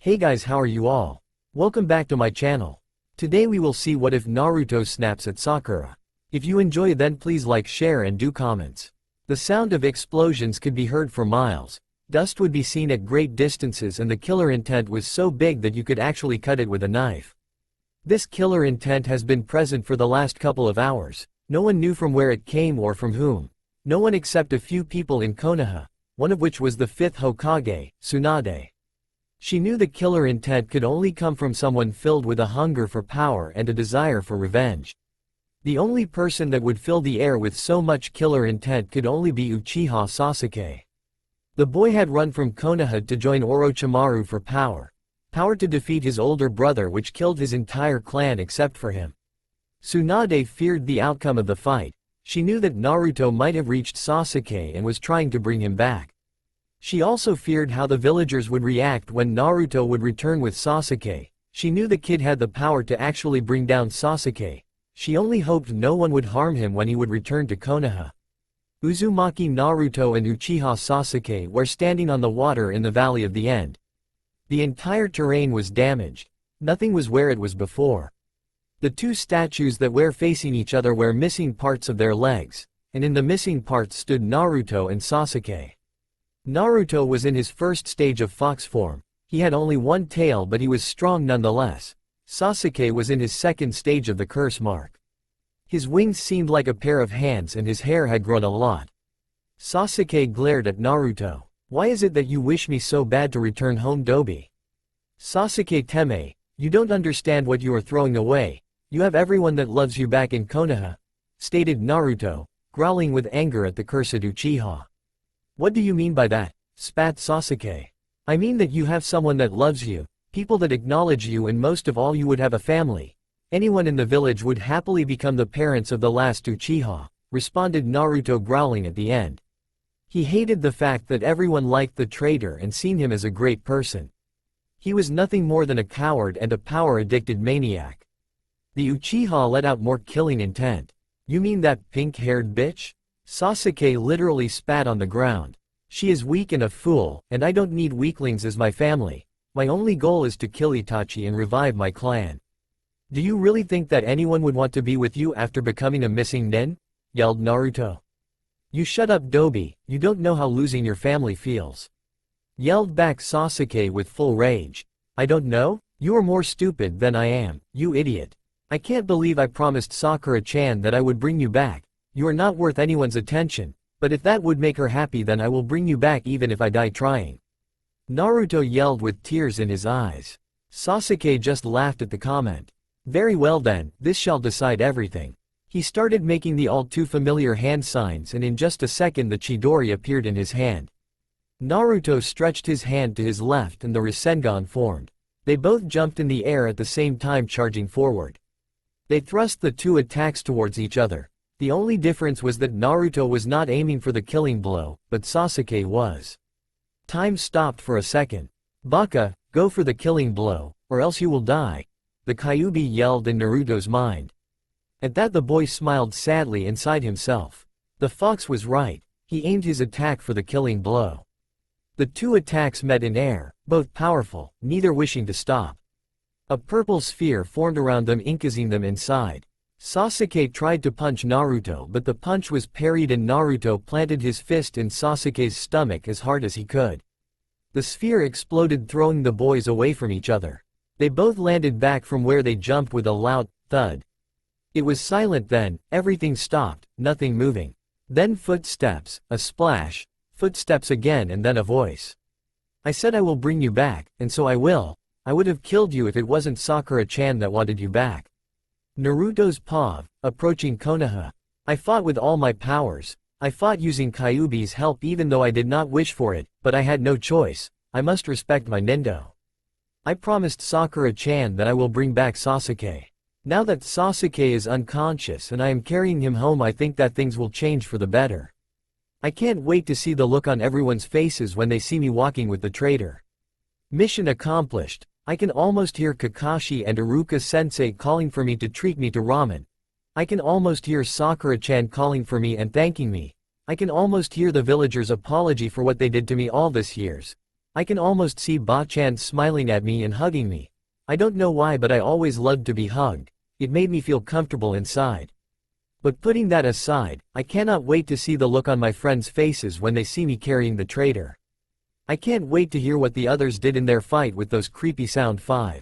Hey guys, how are you all? Welcome back to my channel. Today we will see what if Naruto snaps at Sakura. If you enjoy then please like, share and do comments. The sound of explosions could be heard for miles. Dust would be seen at great distances and the killer intent was so big that you could actually cut it with a knife. This killer intent has been present for the last couple of hours. No one knew from where it came or from whom. No one except a few people in Konaha, one of which was the 5th Hokage, Tsunade. She knew the killer intent could only come from someone filled with a hunger for power and a desire for revenge. The only person that would fill the air with so much killer intent could only be Uchiha Sasuke. The boy had run from Konaha to join Orochimaru for power. Power to defeat his older brother which killed his entire clan except for him. Tsunade feared the outcome of the fight. She knew that Naruto might have reached Sasuke and was trying to bring him back. She also feared how the villagers would react when Naruto would return with Sasuke. She knew the kid had the power to actually bring down Sasuke. She only hoped no one would harm him when he would return to Konaha. Uzumaki Naruto and Uchiha Sasuke were standing on the water in the Valley of the End. The entire terrain was damaged. Nothing was where it was before. The two statues that were facing each other were missing parts of their legs, and in the missing parts stood Naruto and Sasuke. Naruto was in his first stage of fox form. He had only one tail but he was strong nonetheless. Sasuke was in his second stage of the curse mark. His wings seemed like a pair of hands and his hair had grown a lot. Sasuke glared at Naruto. "Why is it that you wish me so bad to return home, Dobi?" "Sasuke Teme, you don't understand what you are throwing away. You have everyone that loves you back in Konaha," stated Naruto, growling with anger at the cursed Uchiha. "What do you mean by that?" spat Sasuke. "I mean that you have someone that loves you, people that acknowledge you and most of all you would have a family. Anyone in the village would happily become the parents of the last Uchiha," responded Naruto growling at the end. He hated the fact that everyone liked the traitor and seen him as a great person. He was nothing more than a coward and a power-addicted maniac. The Uchiha let out more killing intent. "You mean that pink-haired bitch?" Sasuke literally spat on the ground. "She is weak and a fool, and I don't need weaklings as my family. My only goal is to kill Itachi and revive my clan." "Do you really think that anyone would want to be with you after becoming a missing-nin?" yelled Naruto. "You shut up, Dobi, you don't know how losing your family feels," yelled back Sasuke with full rage. "I don't know? You are more stupid than I am, you idiot. I can't believe I promised Sakura-chan that I would bring you back. You are not worth anyone's attention, but if that would make her happy then I will bring you back even if I die trying," Naruto yelled with tears in his eyes. Sasuke just laughed at the comment. "Very well then, this shall decide everything." He started making the all too familiar hand signs and in just a second the Chidori appeared in his hand. Naruto stretched his hand to his left and the Rasengan formed. They both jumped in the air at the same time charging forward. They thrust the two attacks towards each other. The only difference was that Naruto was not aiming for the killing blow, but Sasuke was. Time stopped for a second. "Baka, go for the killing blow, or else you will die," the Kyuubi yelled in Naruto's mind. At that the boy smiled sadly inside himself. The fox was right. He aimed his attack for the killing blow. The two attacks met in air, both powerful, neither wishing to stop. A purple sphere formed around them encasing them inside. Sasuke tried to punch Naruto but the punch was parried and Naruto planted his fist in Sasuke's stomach as hard as he could. The sphere exploded throwing the boys away from each other. They both landed back from where they jumped with a loud thud. It was silent then, everything stopped, nothing moving. Then footsteps, a splash, footsteps again and then a voice. "I said I will bring you back, and so I will. I would have killed you if it wasn't Sakura-chan that wanted you back." Naruto's paw, approaching Konaha. "I fought with all my powers. I fought using Kyuubi's help even though I did not wish for it, but I had no choice. I must respect my Nindo. I promised Sakura-chan that I will bring back Sasuke. Now that Sasuke is unconscious and I am carrying him home I think that things will change for the better. I can't wait to see the look on everyone's faces when they see me walking with the traitor." Mission accomplished. I can almost hear Kakashi and Iruka-sensei calling for me to treat me to ramen. I can almost hear Sakura-chan calling for me and thanking me. I can almost hear the villagers' apology for what they did to me all these years. I can almost see Ba-chan smiling at me and hugging me. I don't know why, but I always loved to be hugged. It made me feel comfortable inside. But putting that aside, I cannot wait to see the look on my friends' faces when they see me carrying the traitor. I can't wait to hear what the others did in their fight with those creepy Sound 5.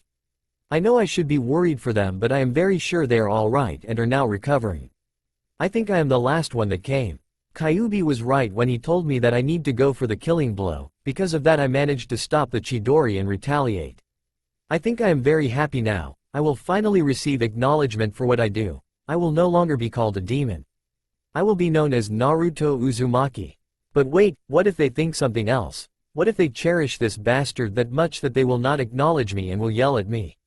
I know I should be worried for them, but I am very sure they are alright and are now recovering. I think I am the last one that came. Kyuubi was right when he told me that I need to go for the killing blow. Because of that I managed to stop the Chidori and retaliate. I think I am very happy now. I will finally receive acknowledgement for what I do. I will no longer be called a demon. I will be known as Naruto Uzumaki. But wait, what if they think something else? What if they cherish this bastard that much that they will not acknowledge me and will yell at me?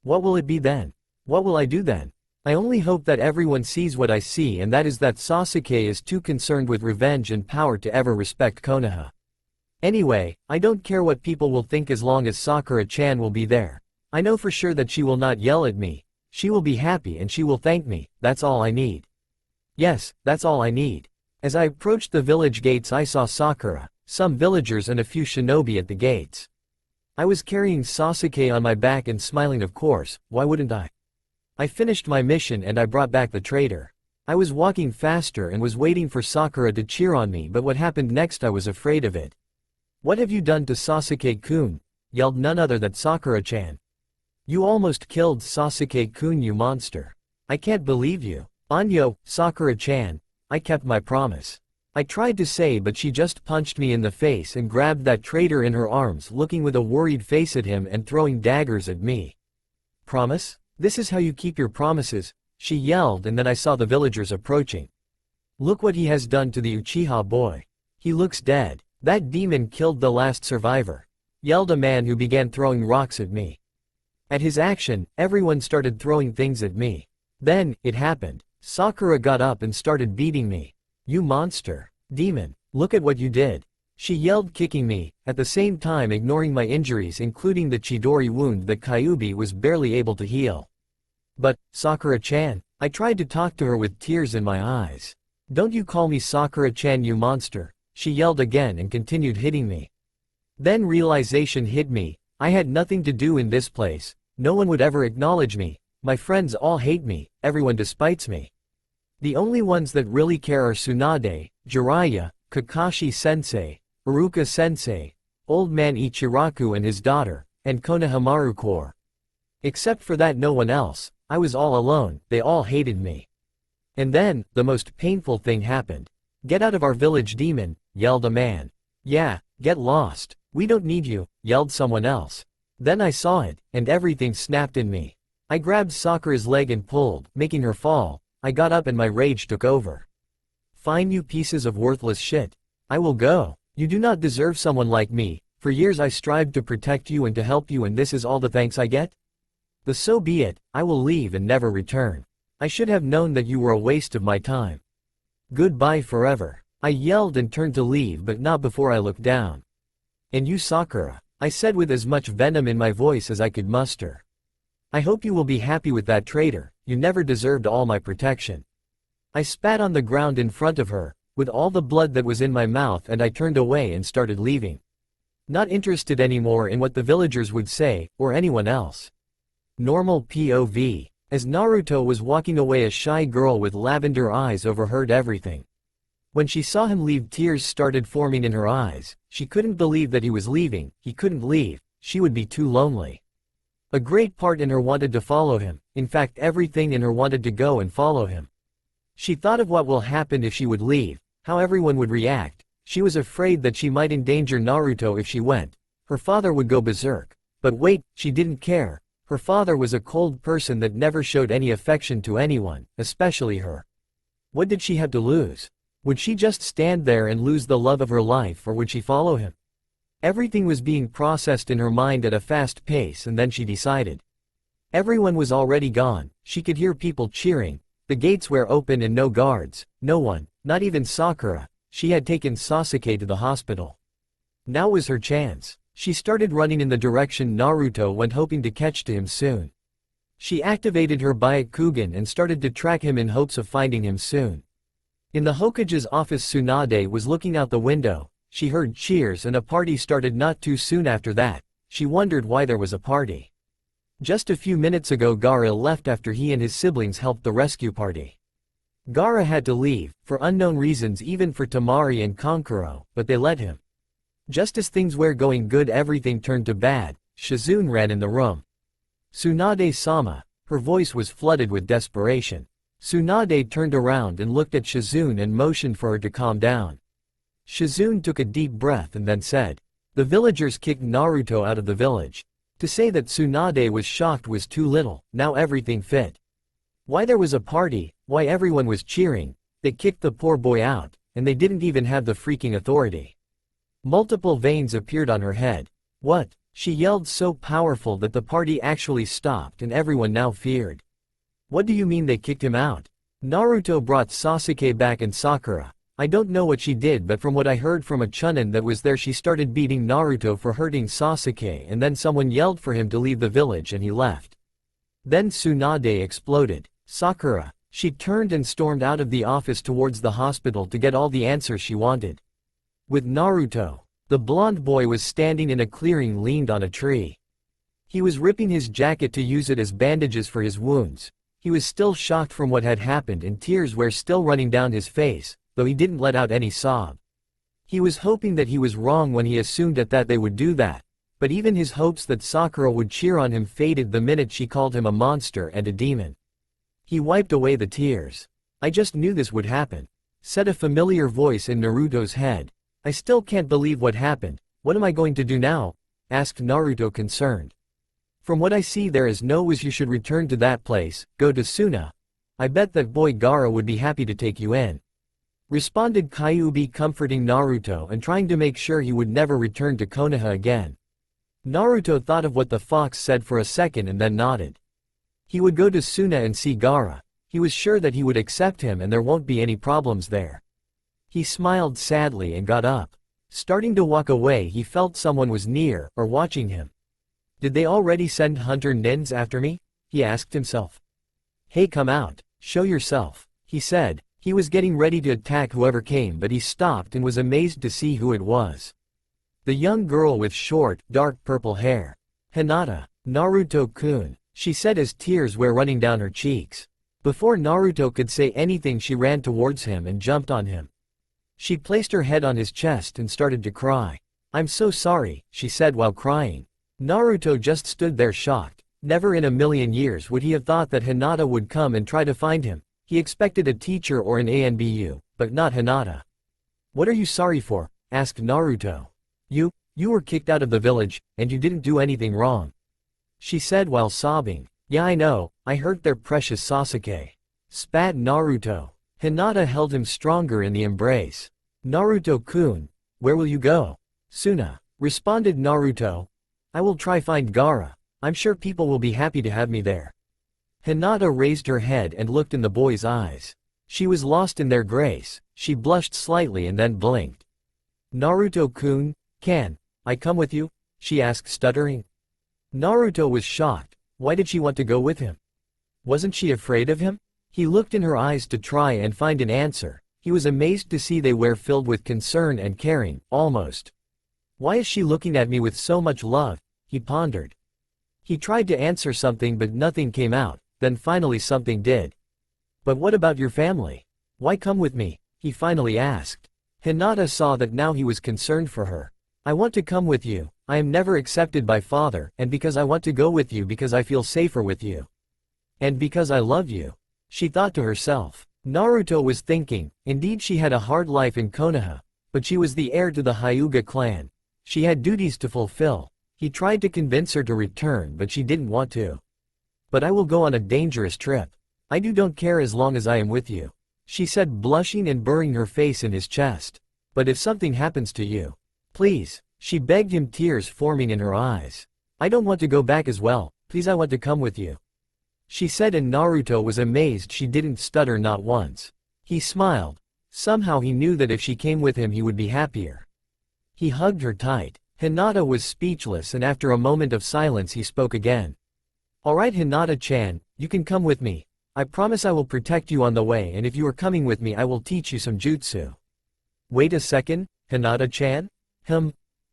What will it be then? What will I do then? I only hope that everyone sees what I see, and that is that Sasuke is too concerned with revenge and power to ever respect Konaha. Anyway, I don't care what people will think as long as Sakura-chan will be there. I know for sure that she will not yell at me. She will be happy and she will thank me. That's all I need. Yes, that's all I need. As I approached the village gates I saw Sakura, some villagers and a few shinobi at the gates. I was carrying Sasuke on my back and smiling, of course, why wouldn't I? I finished my mission and I brought back the traitor. I was walking faster and was waiting for Sakura to cheer on me, but what happened next I was afraid of it. What have you done to Sasuke-kun? Yelled none other than Sakura-chan. You almost killed Sasuke-kun, you monster. I can't believe you. Anyo, Sakura-chan, I kept my promise. I tried to say, but she just punched me in the face and grabbed that traitor in her arms, looking with a worried face at him and throwing daggers at me. Promise? This is how you keep your promises, she yelled, and then I saw the villagers approaching. Look what he has done to the Uchiha boy. He looks dead. That demon killed the last survivor, yelled a man who began throwing rocks at me. At his action, everyone started throwing things at me. Then, it happened. Sakura got up and started beating me. You monster. Demon. Look at what you did. She yelled, kicking me, at the same time ignoring my injuries, including the Chidori wound that Kyuubi was barely able to heal. But, Sakura-chan, I tried to talk to her with tears in my eyes. Don't you call me Sakura-chan, you monster, she yelled again and continued hitting me. Then realization hit me, I had nothing to do in this place, no one would ever acknowledge me, my friends all hate me, everyone despites me. The only ones that really care are Tsunade, Jiraiya, Kakashi-sensei, Iruka-sensei, Old Man Ichiraku and his daughter, and Konohamaru Core. Except for that, no one else. I was all alone, they all hated me. And then, the most painful thing happened. Get out of our village, demon, yelled a man. Yeah, get lost, we don't need you, yelled someone else. Then I saw it, and everything snapped in me. I grabbed Sakura's leg and pulled, making her fall. I got up and my rage took over. Fine, you pieces of worthless shit. I will go. You do not deserve someone like me. For years I strived to protect you and to help you, and this is all the thanks I get? So be it, I will leave and never return. I should have known that you were a waste of my time. Goodbye forever. I yelled and turned to leave, but not before I looked down. And you, Sakura, I said with as much venom in my voice as I could muster. I hope you will be happy with that traitor, you never deserved all my protection. I spat on the ground in front of her, with all the blood that was in my mouth, and I turned away and started leaving. Not interested anymore in what the villagers would say, or anyone else. Normal POV. As Naruto was walking away, a shy girl with lavender eyes overheard everything. When she saw him leave, tears started forming in her eyes. She couldn't believe that he was leaving, he couldn't leave, she would be too lonely. A great part in her wanted to follow him, in fact everything in her wanted to go and follow him. She thought of what will happen if she would leave, how everyone would react. She was afraid that she might endanger Naruto if she went. Her father would go berserk. But wait, she didn't care. Her father was a cold person that never showed any affection to anyone, especially her. What did she have to lose? Would she just stand there and lose the love of her life, or would she follow him? Everything was being processed in her mind at a fast pace, and then she decided. Everyone was already gone, she could hear people cheering, the gates were open and no guards, no one, not even Sakura. She had taken Sasuke to the hospital. Now was her chance. She started running in the direction Naruto went, hoping to catch to him soon. She activated her Byakugan and started to track him in hopes of finding him soon. In the Hokage's office, Tsunade was looking out the window. she heard cheers and a party started not too soon after that. She wondered why there was a party. Just a few minutes ago Gaara left after he and his siblings helped the rescue party. Gaara had to leave, for unknown reasons even for Temari and Kankuro, but they let him. Just as things were going good everything turned to bad. Shizune ran in the room. Tsunade-sama. Her voice was flooded with desperation. Tsunade turned around and looked at Shizune and motioned for her to calm down. Shizune took a deep breath and then said, "The villagers kicked Naruto out of the village." To say that Tsunade was shocked was too little, now everything fit. Why there was a party, why everyone was cheering, they kicked the poor boy out, and they didn't even have the freaking authority. Multiple veins appeared on her head. What? She yelled so powerful that the party actually stopped and everyone now feared. What do you mean they kicked him out? Naruto brought Sasuke back and Sakura. I don't know what she did, but from what I heard from a chunin that was there, she started beating Naruto for hurting Sasuke, and then someone yelled for him to leave the village and he left. Then Tsunade exploded. Sakura. She turned and stormed out of the office towards the hospital to get all the answers she wanted. With Naruto. The blonde boy was standing in a clearing, leaned on a tree. He was ripping his jacket to use it as bandages for his wounds. He was still shocked from what had happened and tears were still running down his face, though he didn't let out any sob. He was hoping that he was wrong when he assumed that they would do that, but even his hopes that Sakura would cheer on him faded the minute she called him a monster and a demon. He wiped away the tears. "I just knew this would happen," said a familiar voice in Naruto's head. "I still can't believe what happened. What am I going to do now?" asked Naruto concerned. "From what I see there is no ways you should return to that place, go to Suna. I bet that boy Gaara would be happy to take you in," responded Kyuubi, comforting Naruto and trying to make sure he would never return to Konaha again. Naruto thought of what the fox said for a second and then nodded. He would go to Suna and see Gaara. He was sure that he would accept him and there won't be any problems there. He smiled sadly and got up. Starting to walk away, he felt someone was near, or watching him. Did they already send hunter nins after me? He asked himself. "Hey, come out, show yourself," he said. He was getting ready to attack whoever came, but he stopped and was amazed to see who it was. The young girl with short, dark purple hair. "Hinata, Naruto-kun," she said as tears were running down her cheeks. Before Naruto could say anything, she ran towards him and jumped on him. She placed her head on his chest and started to cry. "I'm so sorry," she said while crying. Naruto just stood there shocked. Never in a million years would he have thought that Hinata would come and try to find him. He expected a teacher or an ANBU, but not Hinata. "What are you sorry for?" asked Naruto. You were kicked out of the village, and you didn't do anything wrong," she said while sobbing. "Yeah, I know, I hurt their precious Sasuke," spat Naruto. Hinata held him stronger in the embrace. "Naruto-kun, where will you go?" "Suna," responded Naruto. "I will try find Gaara. I'm sure people will be happy to have me there." Hinata raised her head and looked in the boy's eyes. She was lost in their grace. She blushed slightly and then blinked. "Naruto-kun, can I come with you?" she asked, stuttering. Naruto was shocked. Why did she want to go with him? Wasn't she afraid of him? He looked in her eyes to try and find an answer. He was amazed to see they were filled with concern and caring, almost. "Why is she looking at me with so much love?" he pondered. He tried to answer something but nothing came out, then finally something did. "But what about your family? Why come with me?" he finally asked. Hinata saw that now he was concerned for her. "I want to come with you. I am never accepted by father, and because I want to go with you because I feel safer with you. And because I love you," she thought to herself. Naruto was thinking, indeed she had a hard life in Konaha, but she was the heir to the Hyuga clan. She had duties to fulfill. He tried to convince her to return but she didn't want to. "But I will go on a dangerous trip. I don't care as long as I am with you," she said, blushing and burying her face in his chest. "But if something happens to you, please," she begged him, tears forming in her eyes. "I don't want to go back as well, please, I want to come with you," she said, and Naruto was amazed she didn't stutter not once. He smiled. Somehow he knew that if she came with him he would be happier. He hugged her tight. Hinata was speechless, and after a moment of silence he spoke again. "Alright Hinata-chan, you can come with me. I promise I will protect you on the way, and if you are coming with me I will teach you some jutsu." Wait a second, Hinata-chan?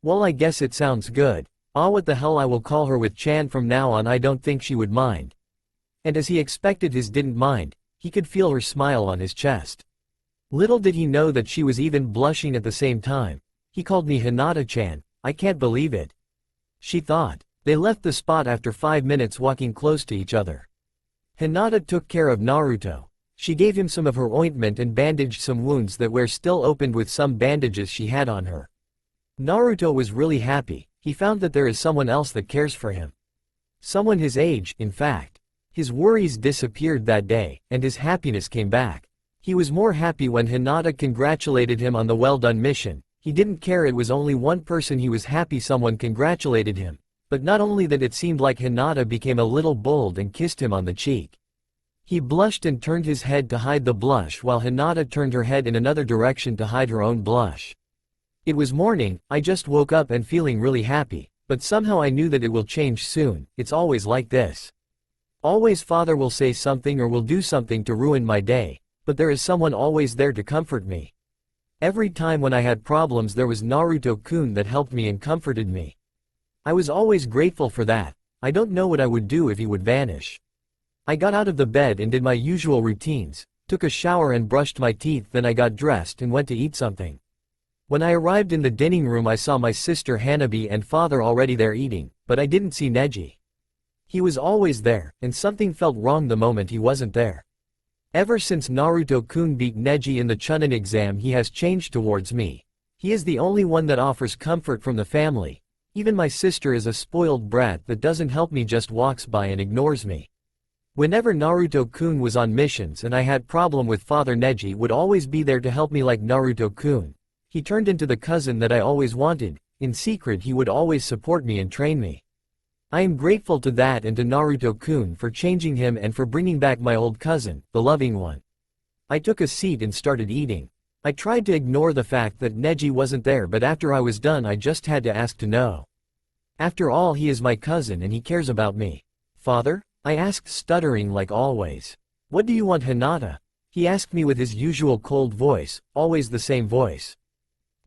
Well, I guess it sounds good. What the hell, I will call her with Chan from now on. I don't think she would mind. And as he expected, his didn't mind. He could feel her smile on his chest. Little did he know that she was even blushing at the same time. He called me Hinata-chan. I can't believe it, she thought. They left the spot after 5 minutes walking close to each other. Hinata took care of Naruto. She gave him some of her ointment and bandaged some wounds that were still opened with some bandages she had on her. Naruto was really happy. He found that there is someone else that cares for him. Someone his age, in fact. His worries disappeared that day, and his happiness came back. He was more happy when Hinata congratulated him on the well-done mission. He didn't care it was only one person, he was happy someone congratulated him. But not only that, it seemed like Hinata became a little bold and kissed him on the cheek. He blushed and turned his head to hide the blush while Hinata turned her head in another direction to hide her own blush. It was morning. I just woke up and feeling really happy, but somehow I knew that it will change soon. It's always like this. Always father will say something or will do something to ruin my day, but there is someone always there to comfort me. Every time when I had problems there was Naruto-kun that helped me and comforted me. I was always grateful for that. I don't know what I would do if he would vanish. I got out of the bed and did my usual routines, took a shower and brushed my teeth, then I got dressed and went to eat something. When I arrived in the dining room I saw my sister Hanabi and father already there eating, but I didn't see Neji. He was always there, and something felt wrong the moment he wasn't there. Ever since Naruto-kun beat Neji in the Chunin exam he has changed towards me. He is the only one that offers comfort from the family. Even my sister is a spoiled brat that doesn't help me, just walks by and ignores me. Whenever Naruto-kun was on missions and I had problem with father, Neji would always be there to help me like Naruto-kun. He turned into the cousin that I always wanted. In secret he would always support me and train me. I am grateful to that and to Naruto-kun for changing him and for bringing back my old cousin, the loving one. I took a seat and started eating. I tried to ignore the fact that Neji wasn't there, but after I was done I just had to ask to know. After all, he is my cousin and he cares about me. Father? I asked, stuttering like always. What do you want, Hinata? He asked me with his usual cold voice, always the same voice.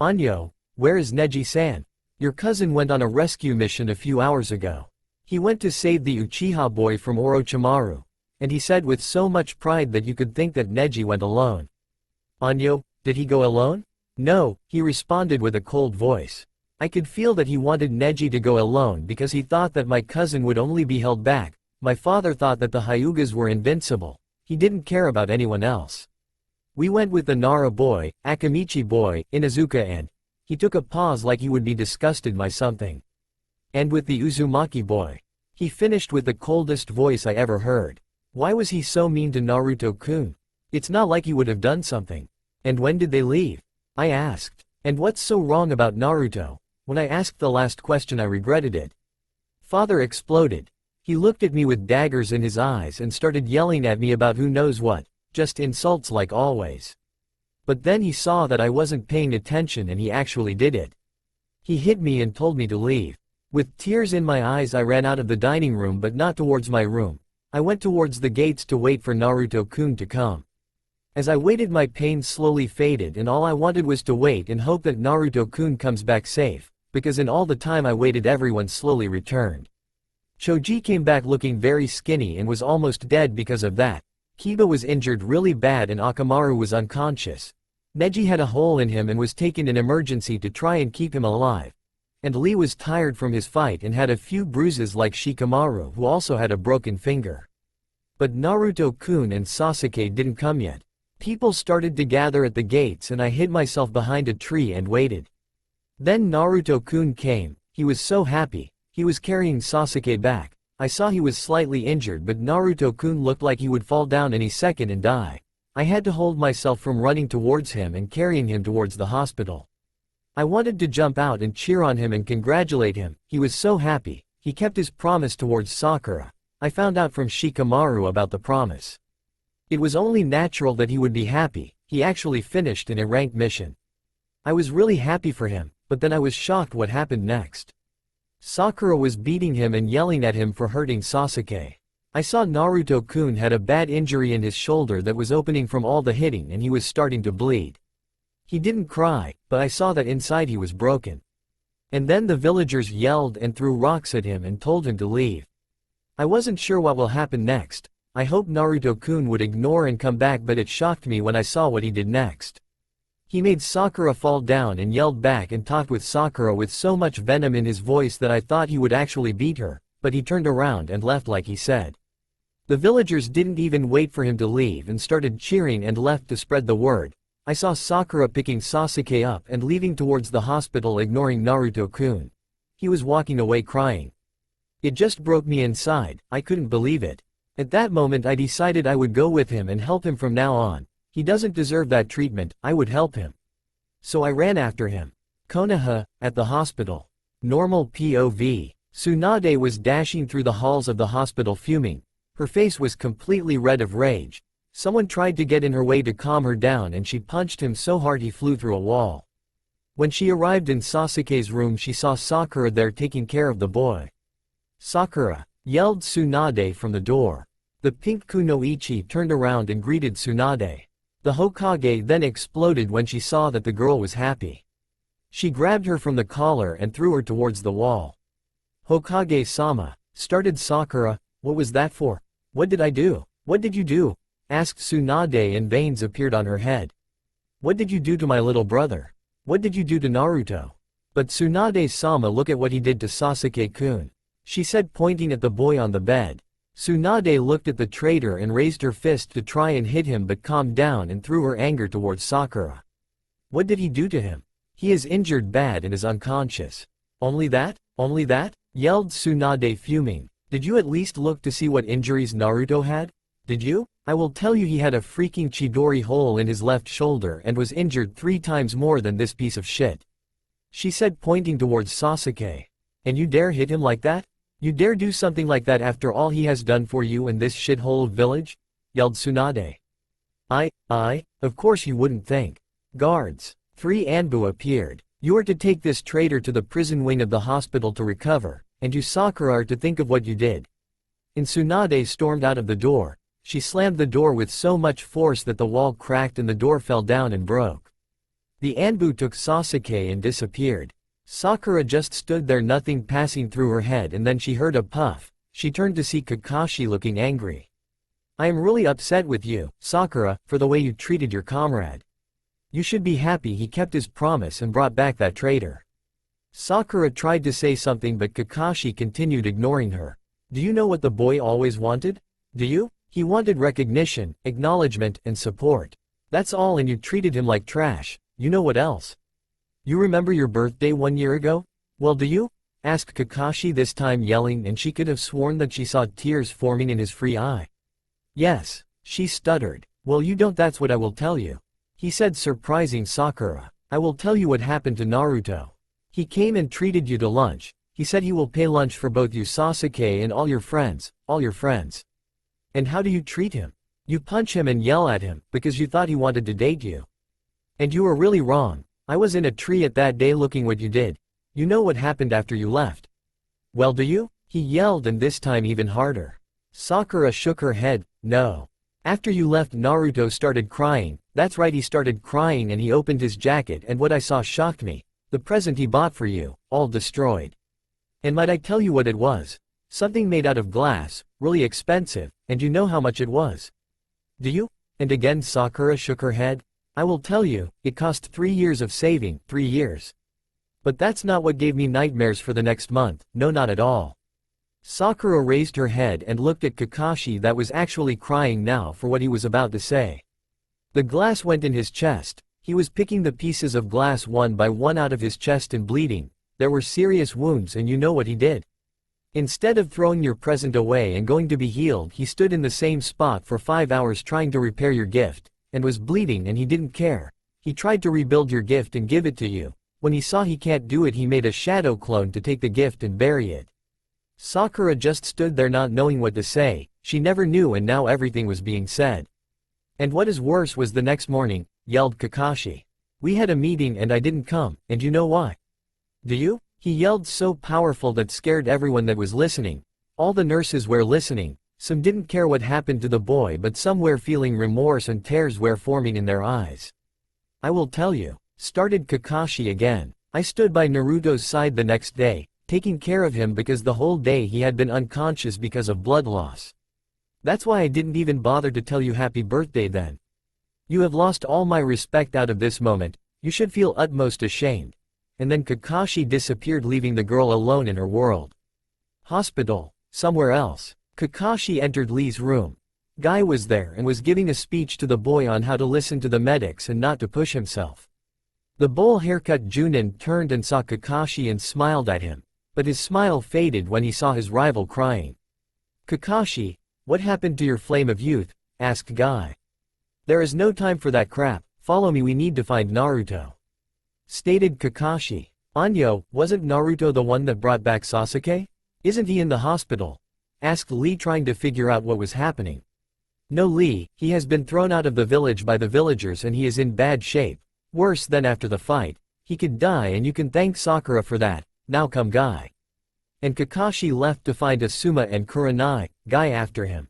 Anyo, where is Neji-san? Your cousin went on a rescue mission a few hours ago. He went to save the Uchiha boy from Orochimaru. And he said with so much pride that you could think that Neji went alone. Anyo, did he go alone? No, he responded with a cold voice. I could feel that he wanted Neji to go alone because he thought that my cousin would only be held back. My father thought that the Hyugas were invincible. He didn't care about anyone else. We went with the Nara boy, Akamichi boy, Inazuka, and he took a pause like he would be disgusted by something. And with the Uzumaki boy. He finished with the coldest voice I ever heard. Why was he so mean to Naruto-kun? It's not like he would have done something. And when did they leave? I asked. And what's so wrong about Naruto? When I asked the last question I regretted it. Father exploded. He looked at me with daggers in his eyes and started yelling at me about who knows what, just insults like always. But then he saw that I wasn't paying attention and he actually did it. He hit me and told me to leave. With tears in my eyes I ran out of the dining room, but not towards my room. I went towards the gates to wait for Naruto-kun to come. As I waited my pain slowly faded and all I wanted was to wait and hope that Naruto-kun comes back safe, because in all the time I waited everyone slowly returned. Choji came back looking very skinny and was almost dead because of that. Kiba was injured really bad and Akamaru was unconscious. Neji had a hole in him and was taken in emergency to try and keep him alive. And Lee was tired from his fight and had a few bruises like Shikamaru, who also had a broken finger. But Naruto-kun and Sasuke didn't come yet. People started to gather at the gates and I hid myself behind a tree and waited. Then Naruto-kun came. He was so happy. He was carrying Sasuke back. I saw he was slightly injured, but Naruto-kun looked like he would fall down any second and die. I had to hold myself from running towards him and carrying him towards the hospital. I wanted to jump out and cheer on him and congratulate him. He was so happy. He kept his promise towards Sakura. I found out from Shikamaru about the promise. It was only natural that he would be happy. He actually finished in a ranked mission. I was really happy for him, but then I was shocked what happened next. Sakura was beating him and yelling at him for hurting Sasuke. I saw Naruto-kun had a bad injury in his shoulder that was opening from all the hitting and he was starting to bleed. He didn't cry, but I saw that inside he was broken. And then the villagers yelled and threw rocks at him and told him to leave. I wasn't sure what will happen next. I hoped Naruto-kun would ignore and come back, but it shocked me when I saw what he did next. He made Sakura fall down and yelled back and talked with Sakura with so much venom in his voice that I thought he would actually beat her, but he turned around and left like he said. The villagers didn't even wait for him to leave and started cheering and left to spread the word. I saw Sakura picking Sasuke up and leaving towards the hospital, ignoring Naruto-kun. He was walking away crying. It just broke me inside. I couldn't believe it. At that moment I decided I would go with him and help him from now on. He doesn't deserve that treatment, I would help him. So I ran after him. Konaha, at the hospital. Normal POV. Tsunade was dashing through the halls of the hospital fuming. Her face was completely red of rage. Someone tried to get in her way to calm her down and she punched him so hard he flew through a wall. When she arrived in Sasuke's room, she saw Sakura there taking care of the boy. "Sakura!" yelled Tsunade from the door. The pink kunoichi turned around and greeted Tsunade. The Hokage then exploded when she saw that the girl was happy. She grabbed her from the collar and threw her towards the wall. "Hokage-sama," started Sakura, "what was that for? What did I do? What did you do?" asked Tsunade, and veins appeared on her head. "What did you do to my little brother? What did you do to Naruto?" "But Tsunade-sama, look at what he did to Sasuke-kun," she said, pointing at the boy on the bed. Tsunade looked at the traitor and raised her fist to try and hit him, but calmed down and threw her anger towards Sakura. "What did he do to him? He is injured bad and is unconscious." "Only that? Only that?" yelled Tsunade, fuming. "Did you at least look to see what injuries Naruto had? Did you? I will tell you, he had a freaking Chidori hole in his left shoulder and was injured 3 times more than this piece of shit," she said, pointing towards Sasuke. "And you dare hit him like that? You dare do something like that after all he has done for you in this shithole village?" yelled Tsunade. Of course you wouldn't think. Guards. 3 Anbu appeared. "You are to take this traitor to the prison wing of the hospital to recover, and you Sakura are to think of what you did." And Tsunade stormed out of the door. She slammed the door with so much force that the wall cracked and the door fell down and broke. The Anbu took Sasuke and disappeared. Sakura just stood there, nothing passing through her head, and then she heard a puff. She turned to see Kakashi looking angry. "I am really upset with you, Sakura, for the way you treated your comrade. You should be happy he kept his promise and brought back that traitor." Sakura tried to say something, but Kakashi continued ignoring her. "Do you know what the boy always wanted? Do you? He wanted recognition, acknowledgement, and support. That's all, and you treated him like trash. You know what else? You remember your birthday 1 year ago? Well, do you?" asked Kakashi, this time yelling, and she could have sworn that she saw tears forming in his free eye. "Yes," she stuttered. "Well, you don't, that's what I will tell you," he said, surprising Sakura. "I will tell you what happened to Naruto. He came and treated you to lunch. He said he will pay lunch for both you, Sasuke, and all your friends, And how do you treat him? You punch him and yell at him, because you thought he wanted to date you. And you were really wrong. I was in a tree at that day looking what you did. You know what happened after you left. Well, do you?" he yelled, and this time even harder. Sakura shook her head. "No. After you left, Naruto started crying. That's right, he started crying, and he opened his jacket, and what I saw shocked me. The present he bought for you, all destroyed. And might I tell you what it was? Something made out of glass, really expensive, and you know how much it was. Do you?" And again Sakura shook her head. "I will tell you, it cost 3 years of saving, 3 years. But that's not what gave me nightmares for the next month, no, not at all." Sakura raised her head and looked at Kakashi, that was actually crying now for what he was about to say. The glass went in his chest. He was picking the pieces of glass one by one out of his chest and bleeding. There were serious wounds, and you know what he did? Instead of throwing your present away and going to be healed, he stood in the same spot for 5 hours trying to repair your gift, and was bleeding, and he didn't care. He tried to rebuild your gift and give it to you. When he saw he can't do it, he made a shadow clone to take the gift and bury it." Sakura just stood there not knowing what to say. She never knew, and now everything was being said. "And what is worse was the next morning," yelled Kakashi. "We had a meeting and I didn't come, and you know why? Do you?" He yelled so powerful that scared everyone that was listening. All the nurses were listening. Some didn't care what happened to the boy, but some were feeling remorse and tears were forming in their eyes. I will tell you, started Kakashi again. I stood by Naruto's side the next day, taking care of him because the whole day he had been unconscious because of blood loss. That's why I didn't even bother to tell you happy birthday then. You have lost all my respect out of this moment, you should feel utmost ashamed. And then Kakashi disappeared, leaving the girl alone in her world. Hospital, somewhere else. Kakashi entered Lee's room. Guy was there and was giving a speech to the boy on how to listen to the medics and not to push himself. The bowl haircut Junin turned and saw Kakashi and smiled at him, but his smile faded when he saw his rival crying. Kakashi, what happened to your flame of youth? Asked Guy. There is no time for that crap, follow me, we need to find Naruto. Stated Kakashi. Anyo, wasn't Naruto the one that brought back Sasuke? Isn't he in the hospital? Asked Lee, trying to figure out what was happening. No Lee, he has been thrown out of the village by the villagers and he is in bad shape. Worse than after the fight. He could die and you can thank Sakura for that. Now come Guy. And Kakashi left to find Asuma and Kurenai, Guy after him.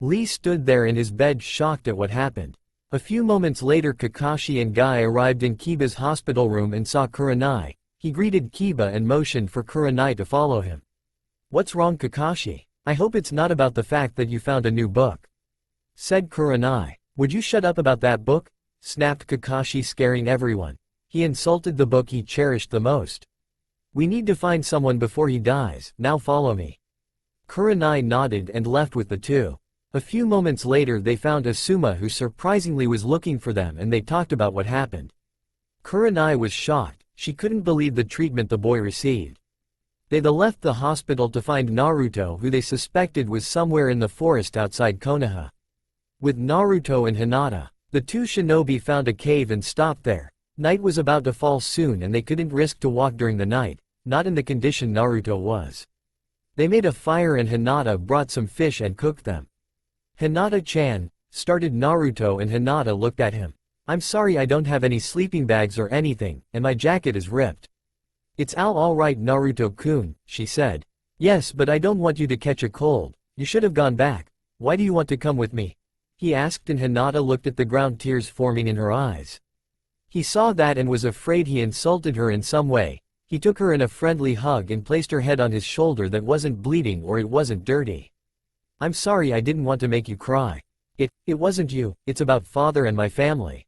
Lee stood there in his bed shocked at what happened. A few moments later Kakashi and Guy arrived in Kiba's hospital room and saw Kurenai. He greeted Kiba and motioned for Kurenai to follow him. What's wrong Kakashi? I hope it's not about the fact that you found a new book. Said Kurenai. Would you shut up about that book? Snapped Kakashi, scaring everyone. He insulted the book he cherished the most. We need to find someone before he dies, now follow me. Kurenai nodded and left with the two. A few moments later they found Asuma, who surprisingly was looking for them, and they talked about what happened. Kurenai was shocked, she couldn't believe the treatment the boy received. They left the hospital to find Naruto, who they suspected was somewhere in the forest outside Konaha. With Naruto and Hinata, the two shinobi found a cave and stopped there. Night was about to fall soon and they couldn't risk to walk during the night, not in the condition Naruto was. They made a fire and Hinata brought some fish and cooked them. Hinata-chan, started Naruto, and Hinata looked at him. I'm sorry, I don't have any sleeping bags or anything, and my jacket is ripped. It's all right Naruto-kun, she said. Yes, but I don't want you to catch a cold, you should have gone back. Why do you want to come with me? He asked, and Hinata looked at the ground, tears forming in her eyes. He saw that and was afraid he insulted her in some way. He took her in a friendly hug and placed her head on his shoulder that wasn't bleeding or it wasn't dirty. I'm sorry, I didn't want to make you cry. It wasn't you, it's about father and my family.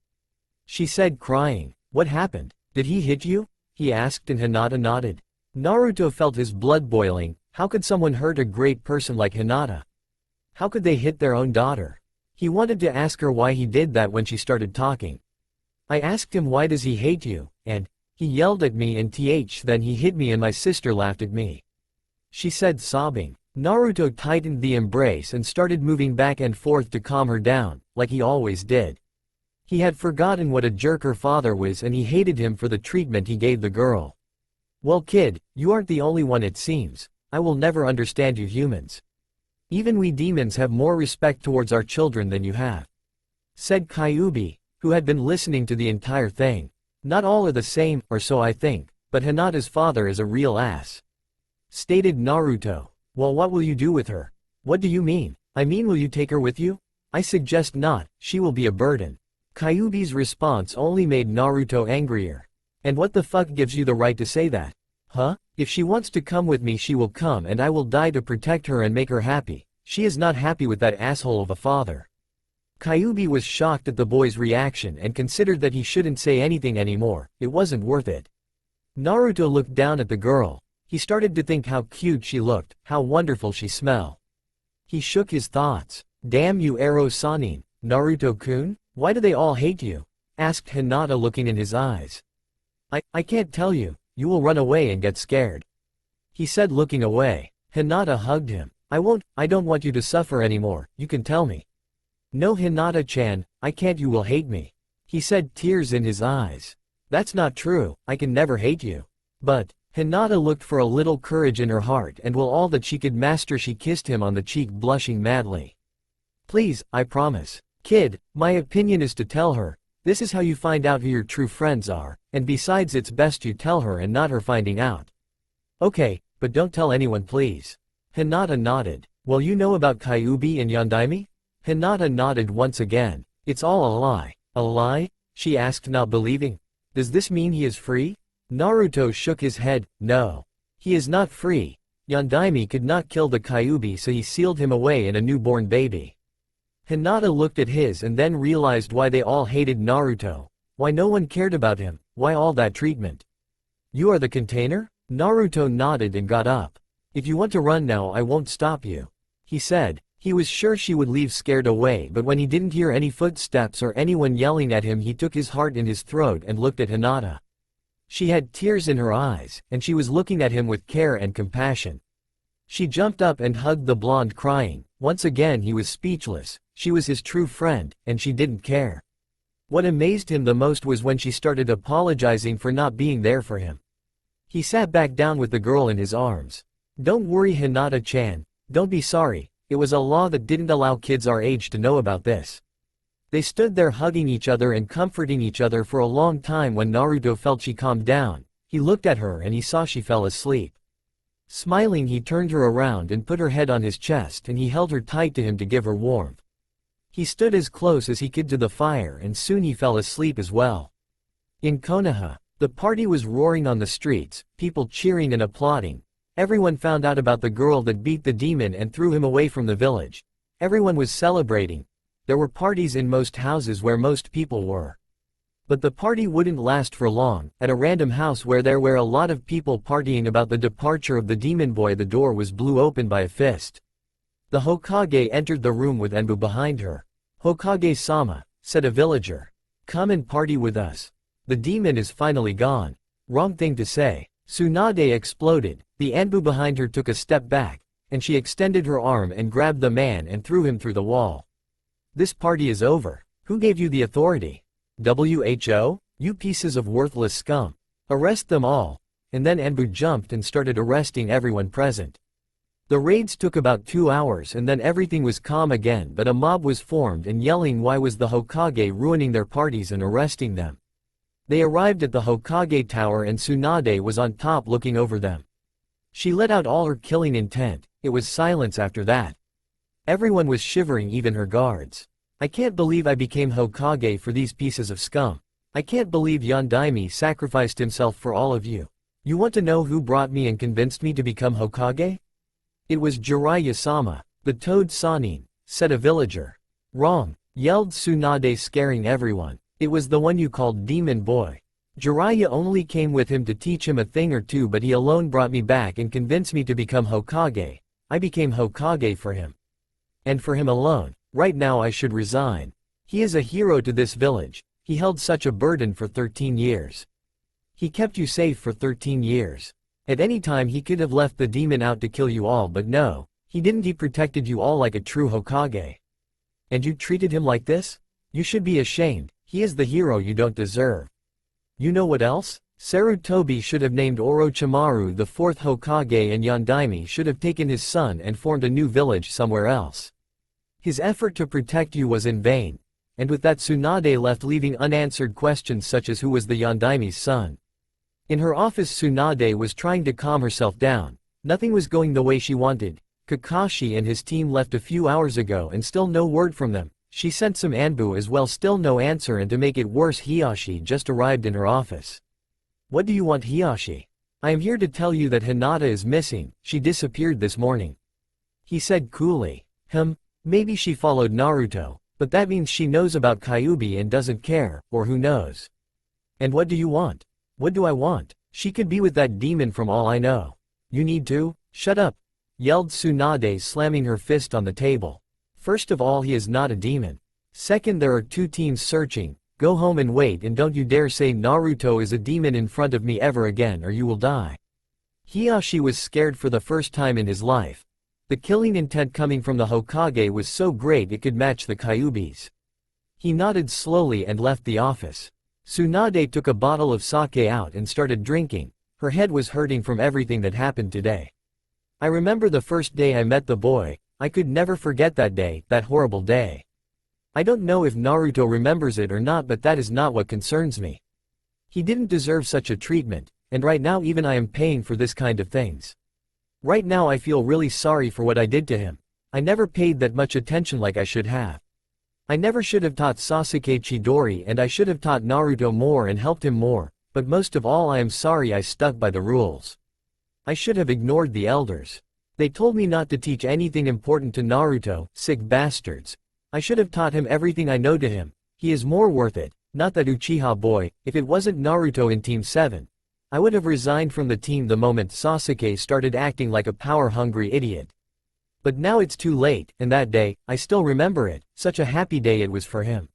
She said, crying. What happened? Did he hit you? He asked, and Hinata nodded. Naruto felt his blood boiling. How could someone hurt a great person like Hinata? How could they hit their own daughter? He wanted to ask her why he did that when she started talking. I asked him, why does he hate you? And he yelled at me and then he hit me and my sister laughed at me. She said, sobbing. Naruto tightened the embrace and started moving back and forth to calm her down, like he always did. He had forgotten what a jerk her father was and he hated him for the treatment he gave the girl. Well kid, you aren't the only one it seems. I will never understand you humans. Even we demons have more respect towards our children than you have. Said Kyuubi, who had been listening to the entire thing. Not all are the same, or so I think, but Hinata's father is a real ass. Stated Naruto. Well, what will you do with her? What do you mean? I mean, will you take her with you? I suggest not, she will be a burden. Kyuubi's response only made Naruto angrier. And what the fuck gives you the right to say that? Huh? If she wants to come with me she will come and I will die to protect her and make her happy. She is not happy with that asshole of a father. Kyuubi was shocked at the boy's reaction and considered that he shouldn't say anything anymore, it wasn't worth it. Naruto looked down at the girl. He started to think how cute she looked, how wonderful she smelled. He shook his thoughts. Damn you Ero-sanin, Naruto-kun? Why do they all hate you? Asked Hinata, looking in his eyes. I can't tell you. You will run away and get scared. He said, looking away. Hinata hugged him. I don't want you to suffer anymore, you can tell me. No Hinata-chan, I can't, you will hate me. He said, tears in his eyes. That's not true, I can never hate you. But, Hinata looked for a little courage in her heart and will all that she could master. She kissed him on the cheek, blushing madly. Please, I promise. Kid, my opinion is to tell her. This is how you find out who your true friends are, and besides it's best you tell her and not her finding out. Okay, but don't tell anyone please. Hinata nodded. Well, you know about Kyuubi and Yondaime? Hinata nodded once again. It's all a lie. A lie? she asked, not believing. Does this mean he is free? Naruto shook his head. No. He is not free. Yondaime could not kill the Kyuubi, so he sealed him away in a newborn baby. Hinata looked at his and then realized why they all hated Naruto. Why no one cared about him, why all that treatment. You are the container? Naruto nodded and got up. If you want to run now, I won't stop you, he said. He was sure she would leave scared away, but when he didn't hear any footsteps or anyone yelling at him, he took his heart in his throat and looked at Hinata. She had tears in her eyes, and she was looking at him with care and compassion. She jumped up and hugged the blonde, crying. Once again he was speechless. She was his true friend, and she didn't care. What amazed him the most was when she started apologizing for not being there for him. He sat back down with the girl in his arms. Don't worry, Hinata-chan. Don't be sorry. It was a law that didn't allow kids our age to know about this. They stood there hugging each other and comforting each other for a long time. When Naruto felt she calmed down, he looked at her and he saw she fell asleep. Smiling, he turned her around and put her head on his chest, and he held her tight to him to give her warmth. He stood as close as he could to the fire, and soon he fell asleep as well. In Konaha, the party was roaring on the streets, people cheering and applauding. Everyone found out about the girl that beat the demon and threw him away from the village. Everyone was celebrating. There were parties in most houses where most people were. But the party wouldn't last for long. At a random house where there were a lot of people partying about the departure of the demon boy, the door was blew open by a fist. The Hokage entered the room with Enbu behind her. Hokage-sama, said a villager. Come and party with us. The demon is finally gone. Wrong thing to say. Tsunade exploded. The Enbu behind her took a step back, and she extended her arm and grabbed the man and threw him through the wall. This party is over. Who gave you the authority? WHO? You pieces of worthless scum. Arrest them all. And then Enbu jumped and started arresting everyone present. The raids took about 2 hours, and then everything was calm again, but a mob was formed and yelling why was the Hokage ruining their parties and arresting them. They arrived at the Hokage tower and Tsunade was on top looking over them. She let out all her killing intent. It was silence after that. Everyone was shivering, even her guards. I can't believe I became Hokage for these pieces of scum. I can't believe Yondaime sacrificed himself for all of you. You want to know who brought me and convinced me to become Hokage? It was Jiraiya-sama, the Toad Sannin, said a villager. Wrong, yelled Tsunade, scaring everyone. It was the one you called Demon Boy. Jiraiya only came with him to teach him a thing or two, but he alone brought me back and convinced me to become Hokage. I became Hokage for him. And for him alone. Right now I should resign. He is a hero to this village. He held such a burden for 13 years. He kept you safe for 13 years. At any time he could have left the demon out to kill you all, but no, he didn't. He protected you all like a true Hokage. And you treated him like this? You should be ashamed. He is the hero you don't deserve. You know what else? Sarutobi should have named Orochimaru the 4th Hokage, and Yondaime should have taken his son and formed a new village somewhere else. His effort to protect you was in vain. And with that, Tsunade left, leaving unanswered questions such as who was the Yondaime's son. In her office, Tsunade was trying to calm herself down. Nothing was going the way she wanted. Kakashi and his team left a few hours ago and still no word from them. She sent some Anbu as well, still no answer, and to make it worse, Hiyashi just arrived in her office. What do you want, Hiyashi? I am here to tell you that Hinata is missing. She disappeared this morning, he said coolly. Maybe she followed Naruto, but that means she knows about Kyuubi and doesn't care, or who knows. And what do you want? What do I want? She could be with that demon from all I know. You need to shut up, yelled Tsunade, slamming her fist on the table. First of all, he is not a demon. Second, there are 2 teams searching. Go home and wait, and don't you dare say Naruto is a demon in front of me ever again, or you will die. Hiyashi was scared for the first time in his life. The killing intent coming from the Hokage was so great it could match the Kyuubi's. He nodded slowly and left the office. Tsunade took a bottle of sake out and started drinking. Her head was hurting from everything that happened today. I remember the first day I met the boy. I could never forget that day, that horrible day. I don't know if Naruto remembers it or not, but that is not what concerns me. He didn't deserve such a treatment, and right now even I am paying for this kind of things. Right now I feel really sorry for what I did to him. I never paid that much attention like I should have. I never should have taught Sasuke Chidori, and I should have taught Naruto more and helped him more, but most of all I am sorry I stuck by the rules. I should have ignored the elders. They told me not to teach anything important to Naruto, sick bastards. I should have taught him everything I know to him. He is more worth it, not that Uchiha boy. If it wasn't Naruto in Team 7, I would have resigned from the team the moment Sasuke started acting like a power-hungry idiot. But now it's too late, and that day, I still remember it, such a happy day it was for him.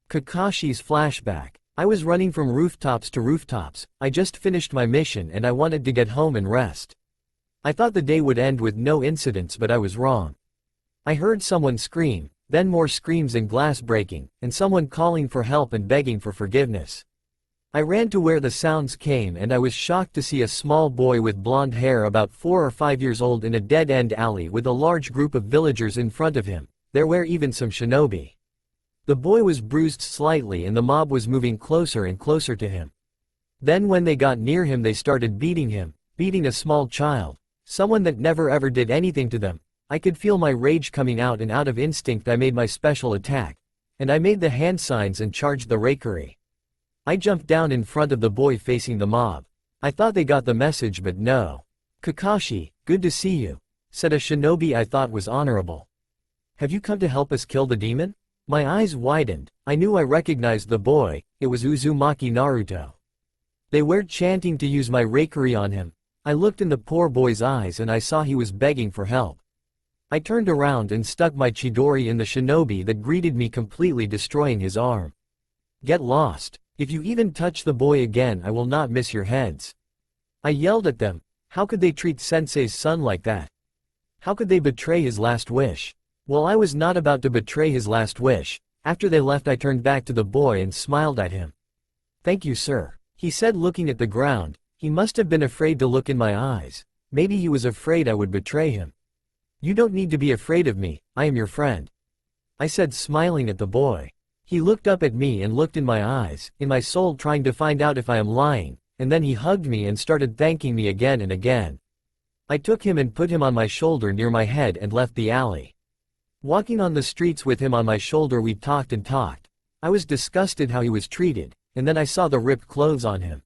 Kakashi's flashback. I was running from rooftops to rooftops. I just finished my mission and I wanted to get home and rest. I thought the day would end with no incidents, but I was wrong. I heard someone scream, then more screams and glass breaking, and someone calling for help and begging for forgiveness. I ran to where the sounds came and I was shocked to see a small boy with blonde hair about 4 or 5 years old in a dead-end alley with a large group of villagers in front of him. There were even some shinobi. The boy was bruised slightly and the mob was moving closer and closer to him. Then when they got near him they started beating him, beating a small child, someone that never ever did anything to them. I could feel my rage coming out, and out of instinct I made my special attack. And I made the hand signs and charged the rakery. I jumped down in front of the boy facing the mob. I thought they got the message, but no. "Kakashi, good to see you," said a shinobi I thought was honorable. "Have you come to help us kill the demon?" My eyes widened. I knew I recognized the boy. It was Uzumaki Naruto. They were chanting to use my rakery on him. I looked in the poor boy's eyes and I saw he was begging for help. I turned around and stuck my Chidori in the shinobi that greeted me, completely destroying his arm. "Get lost. If you even touch the boy again I will not miss your heads." I yelled at them. How could they treat Sensei's son like that? How could they betray his last wish? Well, I was not about to betray his last wish. After they left I turned back to the boy and smiled at him. "Thank you, sir," he said, looking at the ground. He must have been afraid to look in my eyes. Maybe he was afraid I would betray him. "You don't need to be afraid of me, I am your friend," I said, smiling at the boy. He looked up at me and looked in my eyes, in my soul, trying to find out if I am lying, and then he hugged me and started thanking me again and again. I took him and put him on my shoulder near my head and left the alley. Walking on the streets with him on my shoulder we talked and talked. I was disgusted how he was treated, and then I saw the ripped clothes on him.